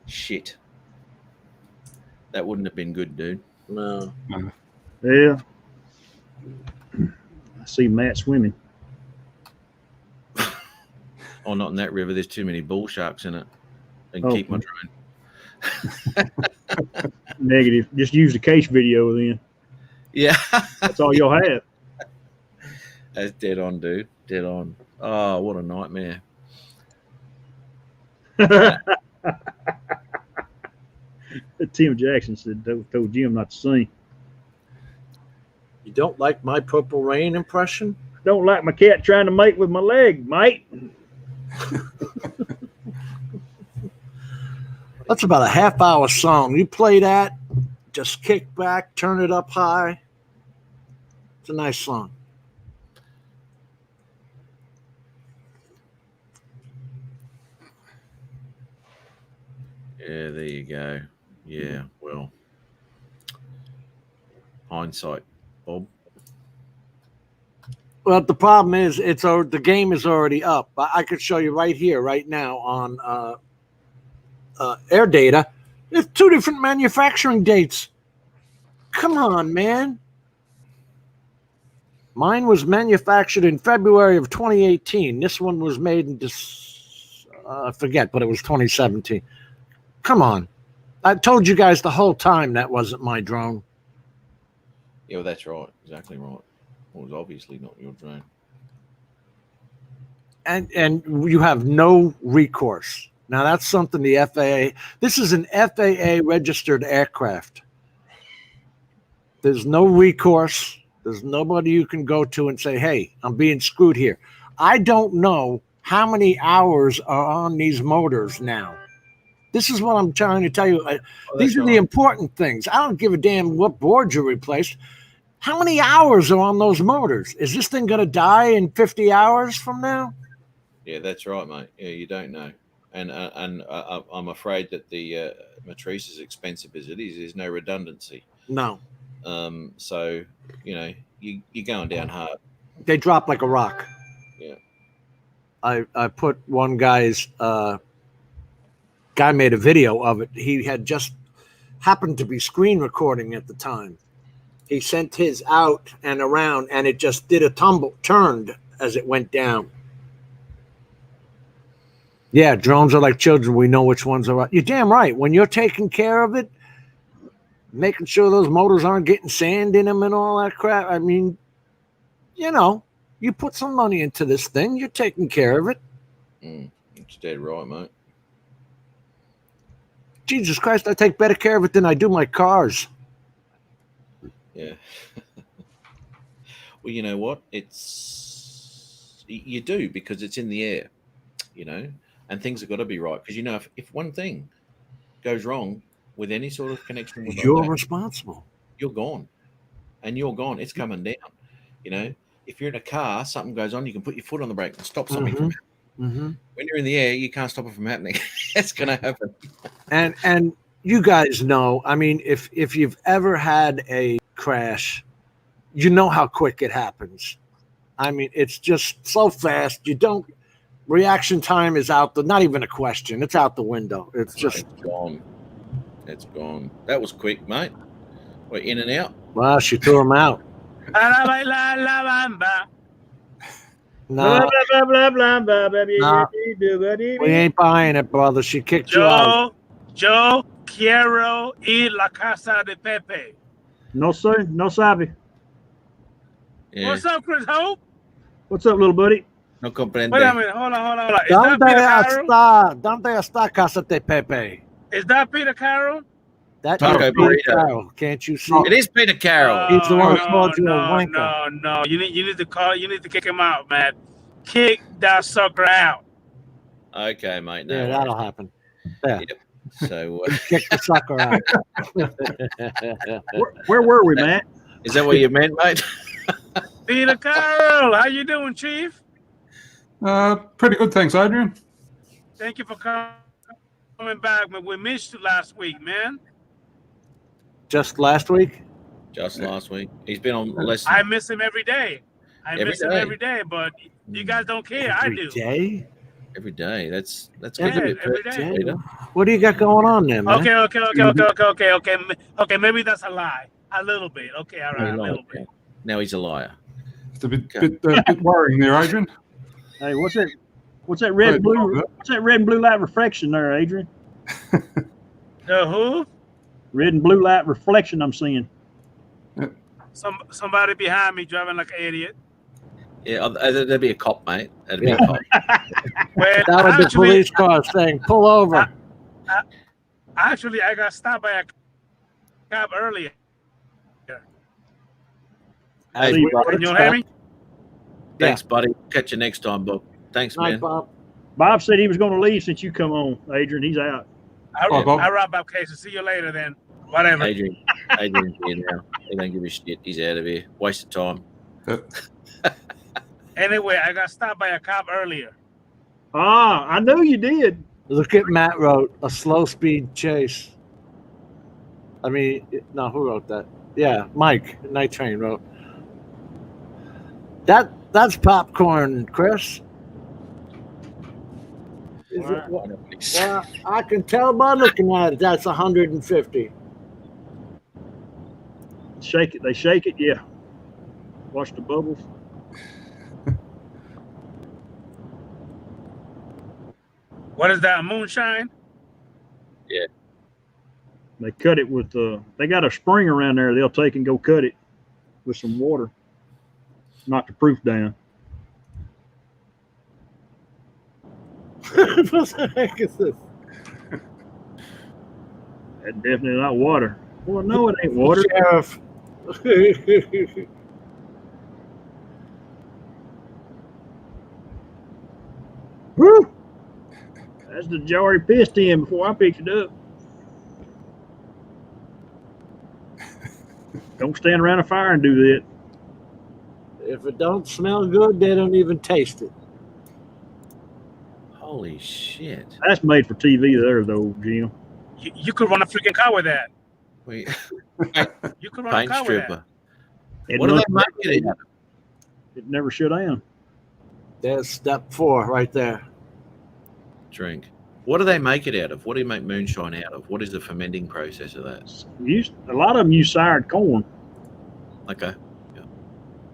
Shit. That wouldn't have been good, dude. No. Yeah. I see Matt swimming. Oh, not in that river. There's too many bull sharks in it. And Oh. keep my drone. Negative. Just use the case video then. Yeah. That's all you'll have. That's dead on, dude. Dead on. Oh, what a nightmare. Tim Jackson said told Jim not to sing. You don't like my Purple Rain impression? Don't like my cat trying to mate with my leg, mate. That's about a half-hour song. You play that, just kick back, turn it up high. It's a nice song. Yeah, there you go. Yeah, well. Hindsight, Bob. Well, the problem is the game is already up. I could show you right here, right now on Air Data. There's 2 different manufacturing dates. Come on, man. Mine was manufactured in February of 2018. This one was made in I forget, but it was 2017. Come on. I told you guys the whole time that wasn't my drone. Yeah, well, that's right. Exactly right. Well, it was obviously not your drone. And you have no recourse. Now, that's something the FAA... This is an FAA-registered aircraft. There's no recourse. There's nobody you can go to and say, hey, I'm being screwed here. I don't know how many hours are on these motors now. This is what I'm trying to tell you. These are the important things. I don't give a damn what board you replaced. How many hours are on those motors? Is this thing going to die in 50 hours from now? Yeah, that's right, mate. Yeah, you don't know. And I'm afraid that the Matrice, as expensive as it is, there's no redundancy. No. So, you're going down hard. They drop like a rock. Yeah. I put one guy's guy made a video of it. He had just happened to be screen recording at the time. He sent his out and around, and it just did a turned as it went down. Yeah, drones are like children. We know which ones are right. You're damn right. When you're taking care of it, making sure those motors aren't getting sand in them and all that crap. I mean, you put some money into this thing, you're taking care of it. It's dead right, mate. Jesus Christ, I take better care of it than I do my cars. Yeah. Well, you know what? You do, because it's in the air, and things have got to be right. Because, if one thing goes wrong with any sort of connection with you're responsible. You're gone. And you're gone. It's coming down. If you're in a car, something goes on, you can put your foot on the brake and stop something from happening. Mm-hmm. When you're in the air, you can't stop it from happening. It's going to happen. And you guys know, I mean, if you've ever had a crash, you know how quick it happens. I mean, it's just so fast. Reaction time is not even a question. It's out the window. It's just gone. It's gone. That was quick, mate. We're in and out. Wow, she threw him out. No. We ain't buying it, brother. She kicked you out. Yo quiero ir la casa de Pepe. No, sir. No sabe. Yeah. What's up, Chris Hope? What's up, little buddy? No comprende. Wait a minute. Hold on. Is that Peter Carroll? ¿Dónde está casa de Pepe? Is that Peter Carroll? That's Taco Peter burrito. Carroll. Can't you see? It is Peter Carroll. He's the one who called you a wanker. No. You need to kick him out, man. Kick that sucker out. Okay, mate. No Yeah, that'll happen. Yeah. Yep. So, kick the sucker out. Where were we, Matt? Is that what you meant, mate? Peter Carroll, how you doing, Chief? Pretty good, thanks, Adrian. Thank you for coming back, man. We missed you last week, man. Just last week? Just last week. He's been on less. I miss him every day. I Every miss him day. every day, but you guys don't care. I do. Day? Every day. That's Yeah, good to be every day. Peter. What do you got going on there, man? Okay. Maybe that's a lie. A little bit. Okay, all right, a little bit. Now he's a liar. It's a bit worrying there, Adrian. Hey, what's that red and blue? What's that red and blue light reflection there, Adrian? Who? Red and blue light reflection I'm seeing. Somebody behind me driving like an idiot. Yeah, there'd be a cop, mate. That'd be a cop. Well, That was the actually, police car saying, pull over. actually, I got stopped by a cop earlier. Hey, See you, Can you hear me? thanks, buddy. Catch you next time, Bob. Thanks, Night, man. Bob. Bob said he was going to leave since you come on, Adrian. He's out. Bye, Bob. I wrap up cases. See you later then. Whatever. Adrian's here now. He don't give a shit. He's out of here. Waste of time. Anyway, I got stopped by a cop earlier. Ah, I know you did. Look at Matt wrote a slow speed chase. I mean, no, who wrote that? Yeah, Mike, Night Train wrote. That's popcorn, Chris. Is it, well, I can tell by looking at it. That's 150. Shake it. They shake it. Yeah. Watch the bubbles. What is that? Moonshine? They cut it with they got a spring around there. They'll take and go cut it with some water. Knock the proof down. What the heck is this? That's definitely not water. Well, no, it ain't water. Sheriff. Woo! That's the jar he pissed in before I picked it up. Don't stand around a fire and do that. If it don't smell good, they don't even taste it. Holy shit. That's made for TV there, though, Jim. You could run a freaking car with that. Wait. You could run Paint a car with stripper. It, What do they never, make it out of? it never shut down. There's step 4 right there. Drink. What do they make it out of? What do you make moonshine out of? What is the fermenting process of that? A lot of them use sired corn. Okay.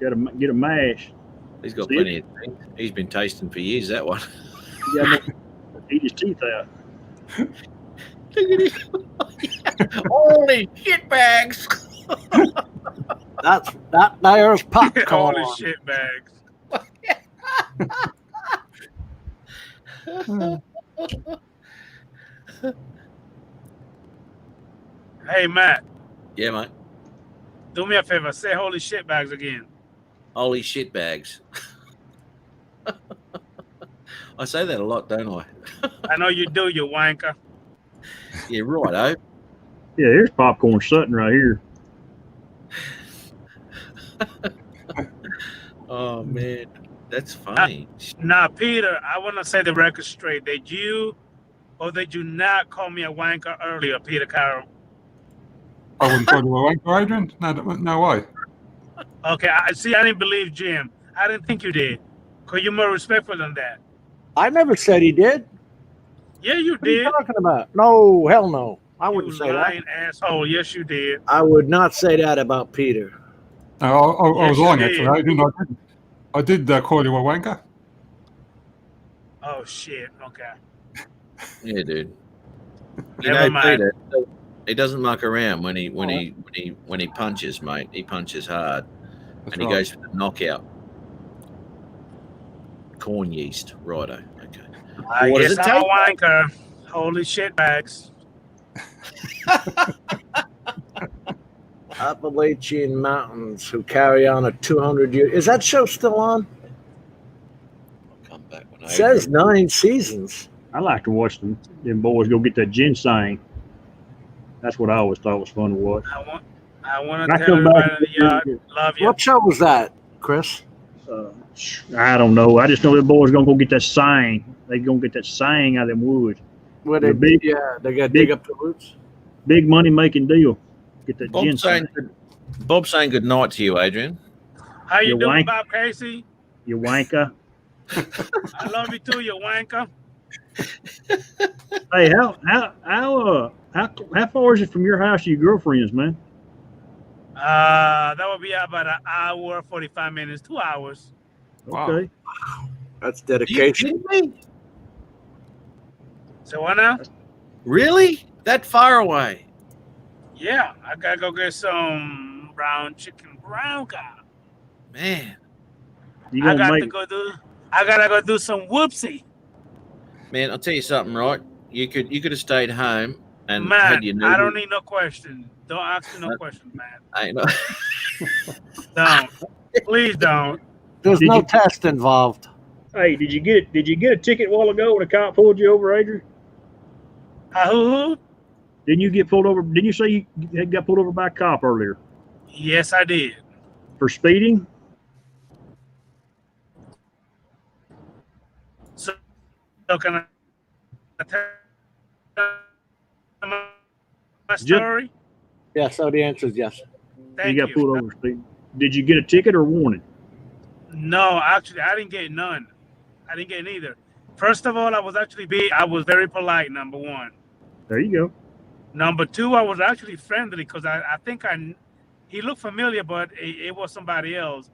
Got to get a mash. He's got See plenty of things. He's been tasting for years, that one. You got to eat his teeth out. Look at him. Holy shit bags. There's popcorn. Holy shit bags. Hey, Matt, Yeah, mate. do me a favor. Say holy shit bags again. Holy shit bags. I say that a lot, don't I? I know you do, you wanker. Yeah, righto. Yeah, here's popcorn Sutton right here. Oh, man. That's funny. Now, Peter, I want to say the record straight. Did you or did you not call me a wanker earlier, Peter Carroll? I wouldn't call you a wanker, Adrian. No way. Okay, I didn't believe Jim. I didn't think you did. Because you're more respectful than that. I never said he did. Yeah, you What are you did. talking about? No, hell no. I You wouldn't say that. lying asshole. Yes, you did. I would not say that about Peter. No, I was Yes, lying, you actually, Adrian. I did call you a wanker. Oh, shit. Okay. Yeah, dude. You Never know, mind. Peter, he doesn't muck around when he punches, mate. He punches hard. That's And he right. goes for the knockout. Corn yeast. Righto. Okay. I What does guess it I'm a take? wanker. Holy shit bags. Appalachian Mountains, who carry on a 200-year. Is that show still on? I'll come back when It says 9 seasons. I like to watch them boys go get that ginseng. That's what I always thought was fun to watch. I want I to tell come back everybody in the yard, love you. What show was that, Chris? I don't know. I just know them boys gonna go get that sign. They gonna get that sign out of them woods. Where they big, they got to big- dig up the roots. big money making deal. Get that Bob's ginseng. saying good night to you, Adrian. How you You doing, wank. Bob Casey? You wanker. I love you too, you wanker. Hey, how far is it from your house to your girlfriend's, man? That would be about an hour, 45 minutes, 2 hours. Wow. Okay. That's Are you dedication. kidding me? So what now? Really? That far away? Yeah, I gotta go get some brown chicken brown cow. Man. You I gonna got make to go do. I gotta go do some whoopsie. Man, I'll tell you something, right? You could have stayed home and Man, had your I don't noodles. need no question. Don't ask me no questions, man. I know. Don't. Please don't. There's Did no you- test involved. Hey, did you get a ticket a while ago when a cop pulled you over, Adrian? Who? Didn't you get pulled over? Didn't you say you had got pulled over by a cop earlier Yes, I did. for speeding? So can I tell my story? Yeah, so the answer is yes. Thank You got you. pulled over for speeding. Did you get a ticket or warning? No, actually, I didn't get none. I didn't get neither. First of all, I was very polite. Number one. There you go. Number two, I was actually friendly because I think he looked familiar, but it was somebody else.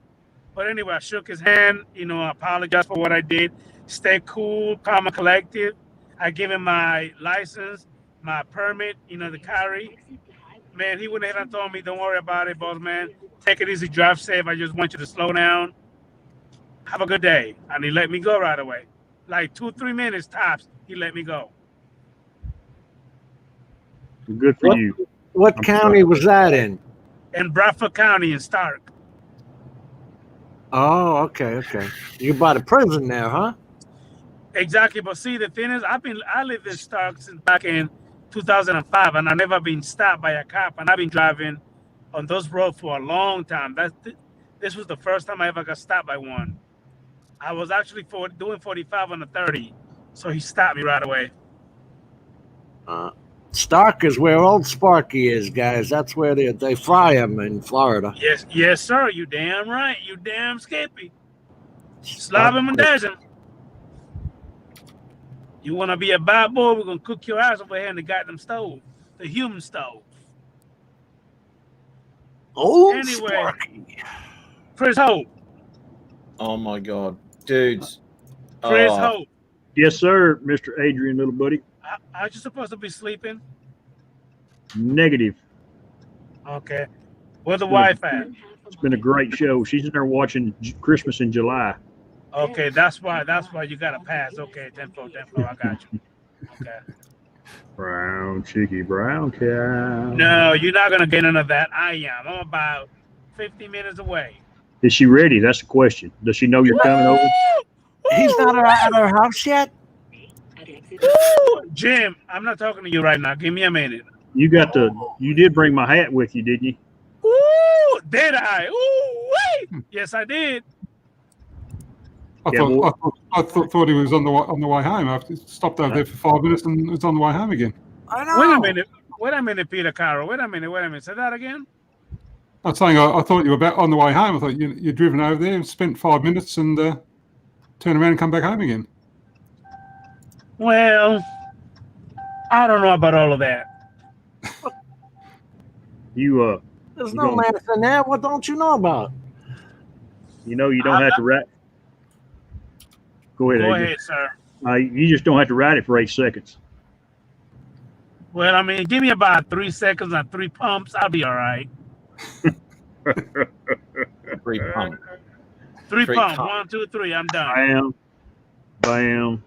But anyway, I shook his hand. I apologized for what I did. Stay cool, calm and collected. I gave him my license, my permit, to carry. Man, he went ahead and told me, "Don't worry about it, boss man. Take it easy, drive safe. I just want you to slow down. Have a good day." And he let me go right away. Like 2-3 minutes tops, he let me go. Good for What? you. What I'm county was that in? In Bradford County in Stark. Oh, okay. You by the prison there, huh? Exactly, but see, the thing is, I lived in Stark since back in 2005, and I've never been stopped by a cop, and I've been driving on those roads for a long time. This was the first time I ever got stopped by one. I was actually doing 45 on the 30, so he stopped me right away. Stark is where old Sparky is, guys. That's where they fry him in Florida. Yes, sir. You damn right. You damn skippy. Slob him and dash him. You want to be a bad boy? We're gonna cook your ass over here in the goddamn stove, the human stove. Old Anyway. Sparky. Chris Hope. Oh my God, dudes. Chris Oh, Hope. Yes, sir, Mr. Adrian, little buddy. Aren't you supposed to be sleeping? Negative. Okay. Where's the wife at? It's been a great show. She's in there watching Christmas in July. Okay, that's why you got to pass. Okay, 10-4, I got you. Okay. Brown cheeky brown cow. No, you're not gonna get none of that. I am. I'm about 50 minutes away. Is she ready? That's the question. Does she know you're coming over? He's not at our house yet? Jim, I'm not talking to you right now. Give me a minute. You did bring my hat with you, didn't you? Ooh, did I? Ooh, wait. Yes, I did. I thought he was on the way home. I stopped over there for 5 minutes and was on the way home again. I know. Wait a minute, Peter Carroll. Wait a minute. Say that again. I'm saying I thought you were about on the way home. I thought you'd driven over there and spent 5 minutes and turn around and come back home again. Well, I don't know about all of that. There's no math in that. What don't you know about? You don't have to write. Go ahead, Go Adrian. ahead, sir. You just don't have to write it for 8 seconds. Well, I mean, give me about 3 seconds and 3 pumps. I'll be all right. 3 pump. 3 Three pumps. pump. 1, 2, 3. I'm done. Bam.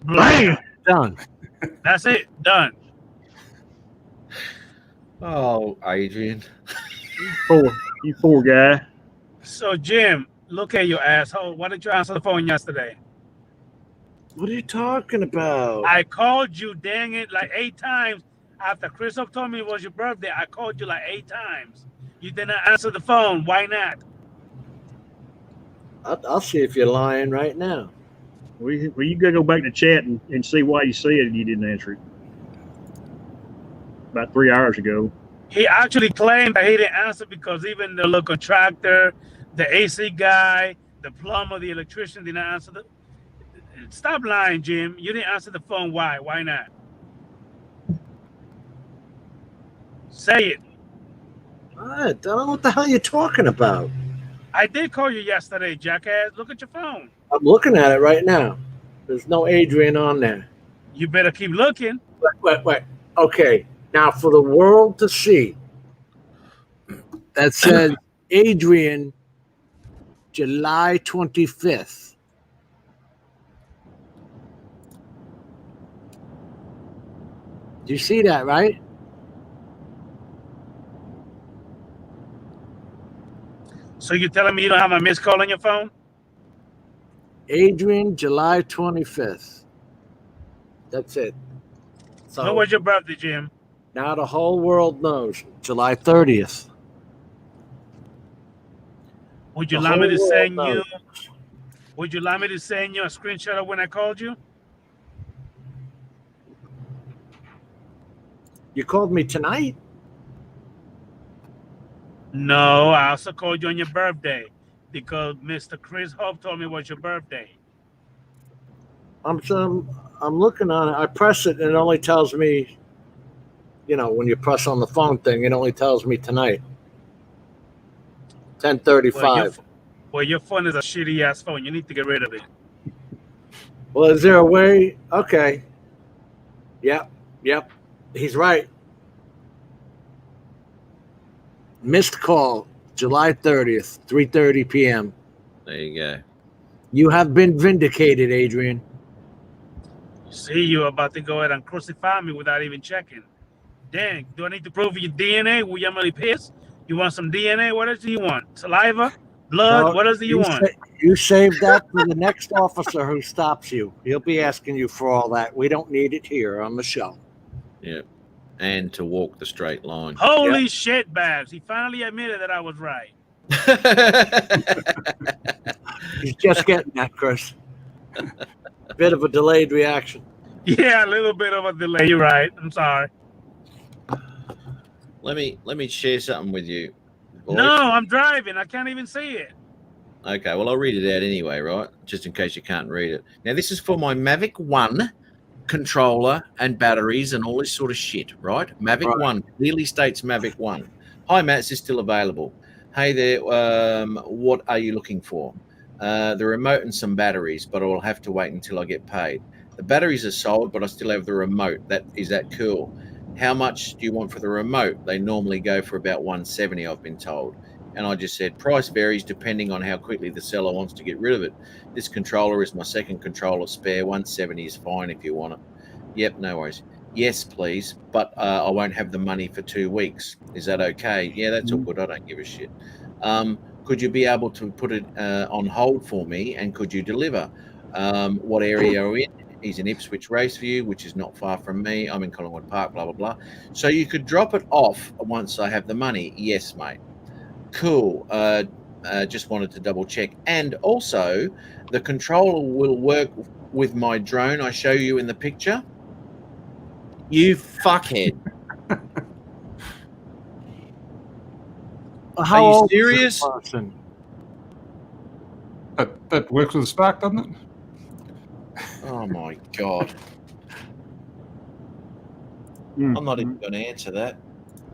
Bam. Done. That's it. Done. Oh, Adrian. You poor guy. So, Jim, look at your asshole. Why didn't you answer the phone yesterday? What are you talking about? I called you, dang it, like 8 times. After Chris told me it was your birthday, I called you like 8 times. You did not answer the phone. Why not? I'll see if you're lying right now. Well, you gotta go back to chat and see why you said you didn't answer it. About 3 hours ago. He actually claimed that he didn't answer because even the local contractor, the AC guy, the plumber, the electrician didn't answer the. Stop lying, Jim. You didn't answer the phone. Why? Why not? Say it. I don't know what the hell you're talking about. I did call you yesterday, jackass. Look at your phone. I'm looking at it right now. There's no Adrian on there. You better keep looking. Wait. Okay. Now, for the world to see, that said Adrian, July 25th. Do you see that, right? So you're telling me you don't have a missed call on your phone? Adrian, July 25th. That's it. So When was your birthday, Jim? now the whole world knows. July 30th. Would you The like me to whole send world you? knows. Would you like me to send you a screenshot of when I called you? You called me tonight? No, I also called you on your birthday because Mr. Chris Hope told me it was your birthday. I'm looking on it. I press it and it only tells me, when you press on the phone thing, it only tells me tonight. 10:35. Well, your phone is a shitty ass phone. You need to get rid of it. Well, is there a way? Okay. Yep. He's right. Missed call, July 30th, 3:30 p.m. There you go. You have been vindicated, Adrian. See, you're about to go ahead and crucify me without even checking. Dang, do I need to prove your DNA? Will you really piss? You want some DNA? What else do you want? Saliva? Blood? No, What else do you want? You save that for the next officer who stops you. He'll be asking you for all that. We don't need it here on the show. Yeah. And to walk the straight line. Holy shit, Babs. He finally admitted that I was right. He's just getting that, Chris. Bit of a delayed reaction. Yeah, a little bit of a delay. You're right. I'm sorry. Let me share something with you. boys. No, I'm driving. I can't even see it. Okay, well, I'll read it out anyway, right? Just in case you can't read it. Now, this is for my Mavic 1 controller and batteries and all this sort of shit, right? Mavic 1 clearly states Mavic 1. Hi, Matt, is this still available? Hey there, what are you looking for? The remote and some batteries, but I'll have to wait until I get paid. The batteries are sold, but I still have the remote. Is that cool? How much do you want for the remote? They normally go for about $170, I've been told. And I just said, price varies depending on how quickly the seller wants to get rid of it. This controller is my second controller spare. $170 is fine if you want it. Yep, no worries. Yes, please, but I won't have the money for 2 weeks. Is that okay? Yeah, that's all good. I don't give a shit. Could you be able to put it on hold for me, and could you deliver? What area are we in? He's in Ipswich Raceview, which is not far from me. I'm in Collingwood Park, blah, blah, blah. So you could drop it off once I have the money. Yes, mate. Cool. Just wanted to double check. And also, the controller will work with my drone I show you in the picture. You fuckhead. How Are you old is this serious? person? That works with a spark, doesn't it? Oh my God. Mm. I'm not even going to answer that.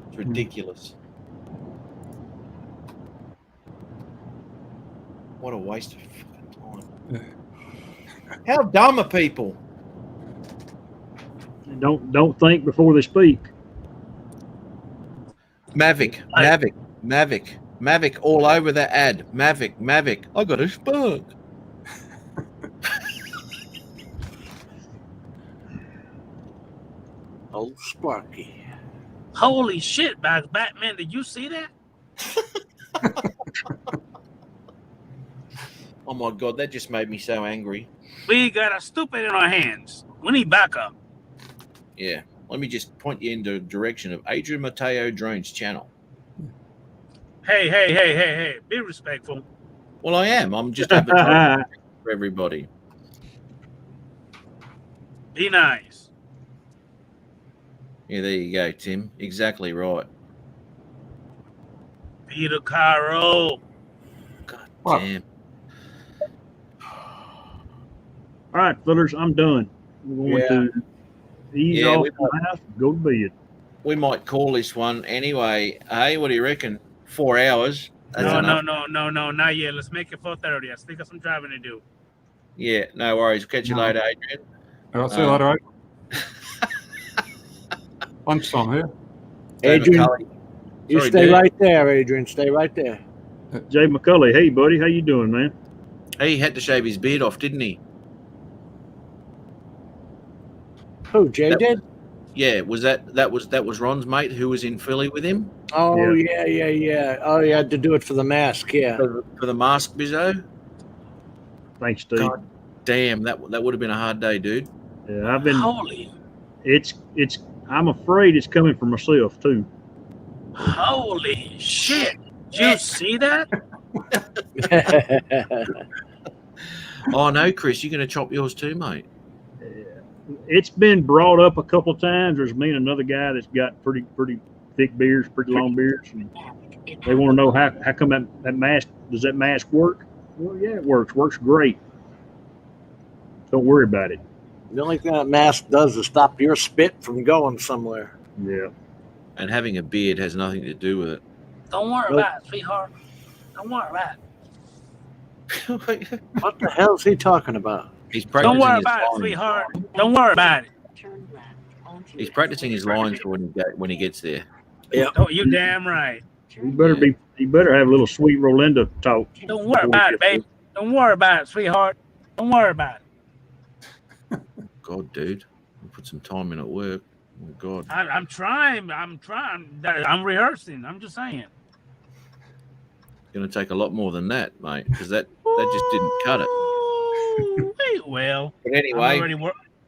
It's ridiculous. What a waste of fucking time. How dumb are people? Don't think before they speak. Mavic all over the ad. Mavic. I got a spark. Old Sparky. Holy shit, Batman. Did you see that? Oh my God, that just made me so angry. We got a stupid in our hands. We need backup. Yeah. Let me just point you in the direction of Adrian Mateo Drones channel. Hey. Be respectful. Well, I am. I'm just advertising for everybody. Be nice. Yeah, there you go, Tim. Exactly right. Peter Caro. God What? damn. All right, fellas, I'm done. We're going to ease Yeah, off we the house and go to bed. We might call this one anyway. Hey, what do you reckon? 4 hours? That's No, enough. no, not yet. Let's make it 4:30. I still got some driving to do. Yeah, no worries. Catch you No. later, Adrian. All right, see you later. Lunchtime here. Adrian, McCulley. you Sorry, stay dude. right there, Adrian. Stay right there. Jay McCulley, hey, buddy, how you doing, man? He had to shave his beard off, didn't he? Who, Jay That- did? Yeah, was that was Ron's mate who was in Philly with him Oh, yeah. Oh, you had to do it for the mask, yeah. for the mask bizzo? Thanks, Steve. God damn, that would have been a hard day, dude. Yeah, I've been. Holy, I'm afraid it's coming for myself too. holy shit! Did you see that? Oh no, Chris, you're gonna chop yours too, mate. It's been brought up a couple of times. There's me and another guy that's got pretty thick beards, pretty long beards, and they want to know how come that mask does that mask work? Well, yeah, it works. Works great. Don't worry about it. The only thing that mask does is stop your spit from going somewhere. Yeah. And having a beard has nothing to do with it. Don't worry about it, sweetheart. Don't worry about it. What the hell is he talking about? He's practicing Don't worry his about it, lines. sweetheart. Don't worry about it. He's practicing his lines for when he gets there. Oh, you damn right. You better have a little sweet Rolinda talk. Don't worry about it, babe. Don't worry about it, sweetheart. Don't worry about it. God, dude, we put some time in at work. Oh God, I'm trying. I'm rehearsing. I'm just saying. it's gonna take a lot more than that, mate, because that just didn't cut it. Well, But anyway,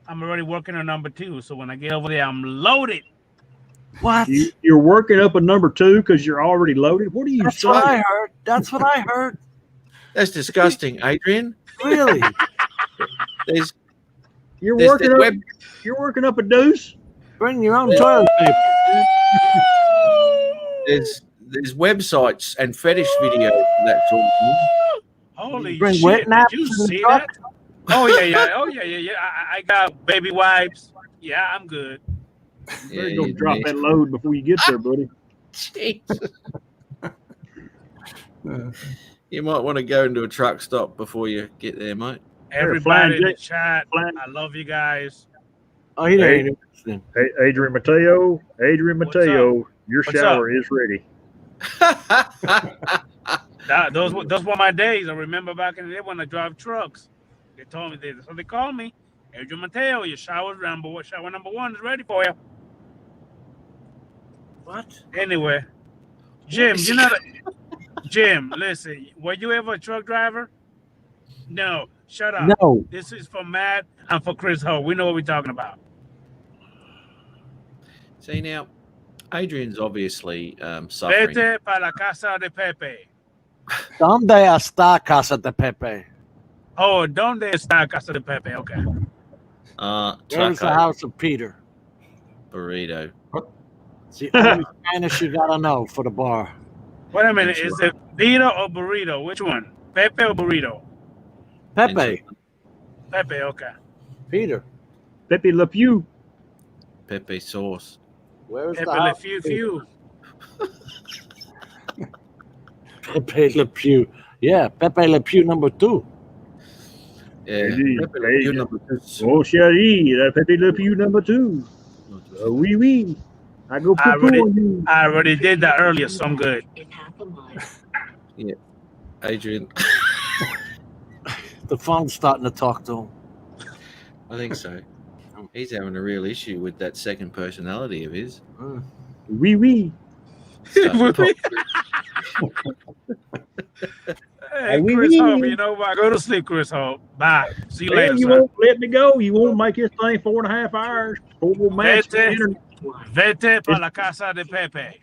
I'm already working on number 2. So when I get over there, I'm loaded. What? You're working up a number 2 because you're already loaded. What are you That's saying? what I heard. That's what I heard. that's disgusting, Adrian. Really? There's You're there's working the up. web. You're working up a deuce. Bring your own toilet paper. There's websites and fetish videos for that sort of thing. Holy Bring shit! wet naps Did you in the see truck? that? Oh yeah. Oh yeah. I got baby wipes. Yeah, I'm good. You better go drop that load before you get there, buddy. Jesus. You might want to go into a truck stop before you get there, mate. Everybody in the Jack. chat, Flying- I love you guys. Oh, he Hey. ain't even listening. Hey, Adrian Mateo, What's your What's shower is ready. Those were my days. I remember back in the day when I drive trucks. They told me this. So they called me, Adrian Mateo, your shower number 1 is ready for you. What? Anyway, Jim, you know that. Jim, listen, were you ever a truck driver? No, shut up. No. This is for Matt and for Chris Ho. We know what we're talking about. See now, Adrian's obviously suffering. Vete para la casa de Pepe. ¿Dónde está Casa de Pepe? Oh, ¿dónde está casa de Pepe? Okay. Where's the Taco house of Peter? burrito. It's the only Spanish you gotta know for the bar. Wait a minute. Is it burrito or burrito? Which one? Pepe or burrito? Pepe. Pepe, okay. Peter. Pepe Le Pew. Pepe sauce. Where's Pepe the Le house? Few Few. Pepe Le Pew. Yeah, Pepe Le Pew number 2. Yeah. Indeed. Pepe Le Pew Hey, number 2. Oh, chérie, that Pepe Le Pew number 2. Oui, oui. I go I poo on you. already did that earlier, so I'm good. Adrian, The phone's starting to talk to him. I think so. He's having a real issue with that second personality of his. Oui, oui. Starting to Hey, we Chris need- Hope, you know what? Go to sleep, Chris Hope. Bye. See you Well, later, you son. won't let me go. You won't make this thing 4.5 hours. We'll match the Vete. internet. Vete para la casa de Pepe.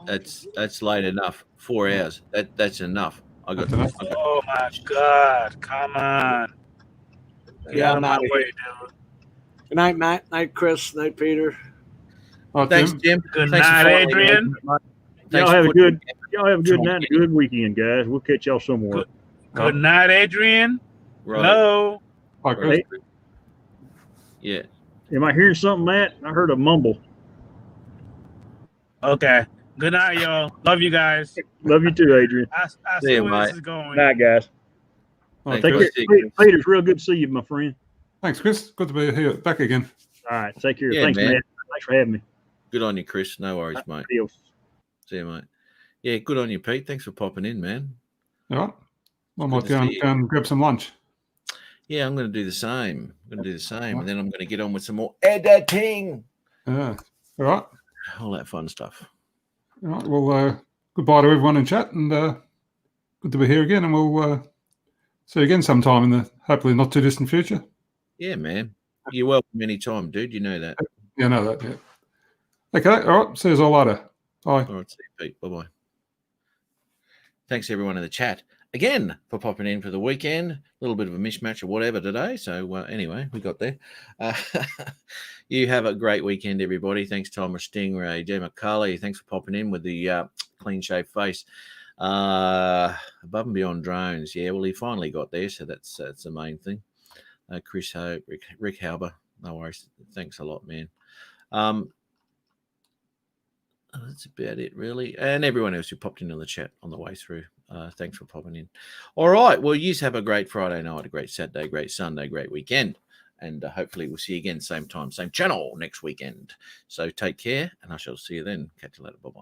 That's late enough. 4 hours. That's enough. I got. That's I got Oh my God! Come on. Get Yeah, out of I'm my outta way, here. dude. Good night, Matt. Night, Chris. Night, Peter. all right, Thanks, Jim. Jim. Good Thanks for night, following, Adrian. Y'all Thanks for have a putting good night and a good weekend, guys. We'll catch y'all somewhere. Good night, Adrian. Right. Hello. Hi, Chris. Hey, Yeah. am I hearing something, Matt? I heard a mumble. Okay. Good night, y'all. Love you guys. Love you too, Adrian. I See see you, where mate. this is going. Night, guys. All right, Thanks, Take Chris. care. Chris. Peter, it's real good to see you, my friend. Thanks, Chris. Good to be here back again. All right, take care. Yeah, Thanks, man. Matt. Thanks for having me. Good on you, Chris. No worries, mate. Adios. See you, mate. Yeah, good on you, Pete. Thanks for popping in, man. All right. I Good might to go see you. and grab some lunch. Yeah, I'm going to do the same. And then I'm going to get on with some more editing. Yeah. All right. All that fun stuff. All right. Well, goodbye to everyone in chat, and good to be here again. And we'll see you again sometime in the hopefully not too distant future. Yeah, man. You're welcome anytime, dude. You know that. Yeah, I know that. Yeah. Okay. All right. See you all later. Bye. All right, see you, Pete. Bye-bye. Thanks, everyone in the chat, again, for popping in for the weekend. A little bit of a mismatch or whatever today. So, anyway, we got there. You have a great weekend, everybody. Thanks, Thomas Stingray, Jay McCulley. Thanks for popping in with the clean-shaved face. Above and Beyond Drones. Yeah, well, he finally got there, so that's the main thing. Chris Hope, Rick Halber. No worries. Thanks a lot, man. That's about it, really. And everyone else who popped into the chat on the way through. Thanks for popping in. All right. Well, you have a great Friday night, a great Saturday, great Sunday, great weekend. And hopefully we'll see you again, same time, same channel next weekend. So take care, and I shall see you then. Catch you later. Bye-bye.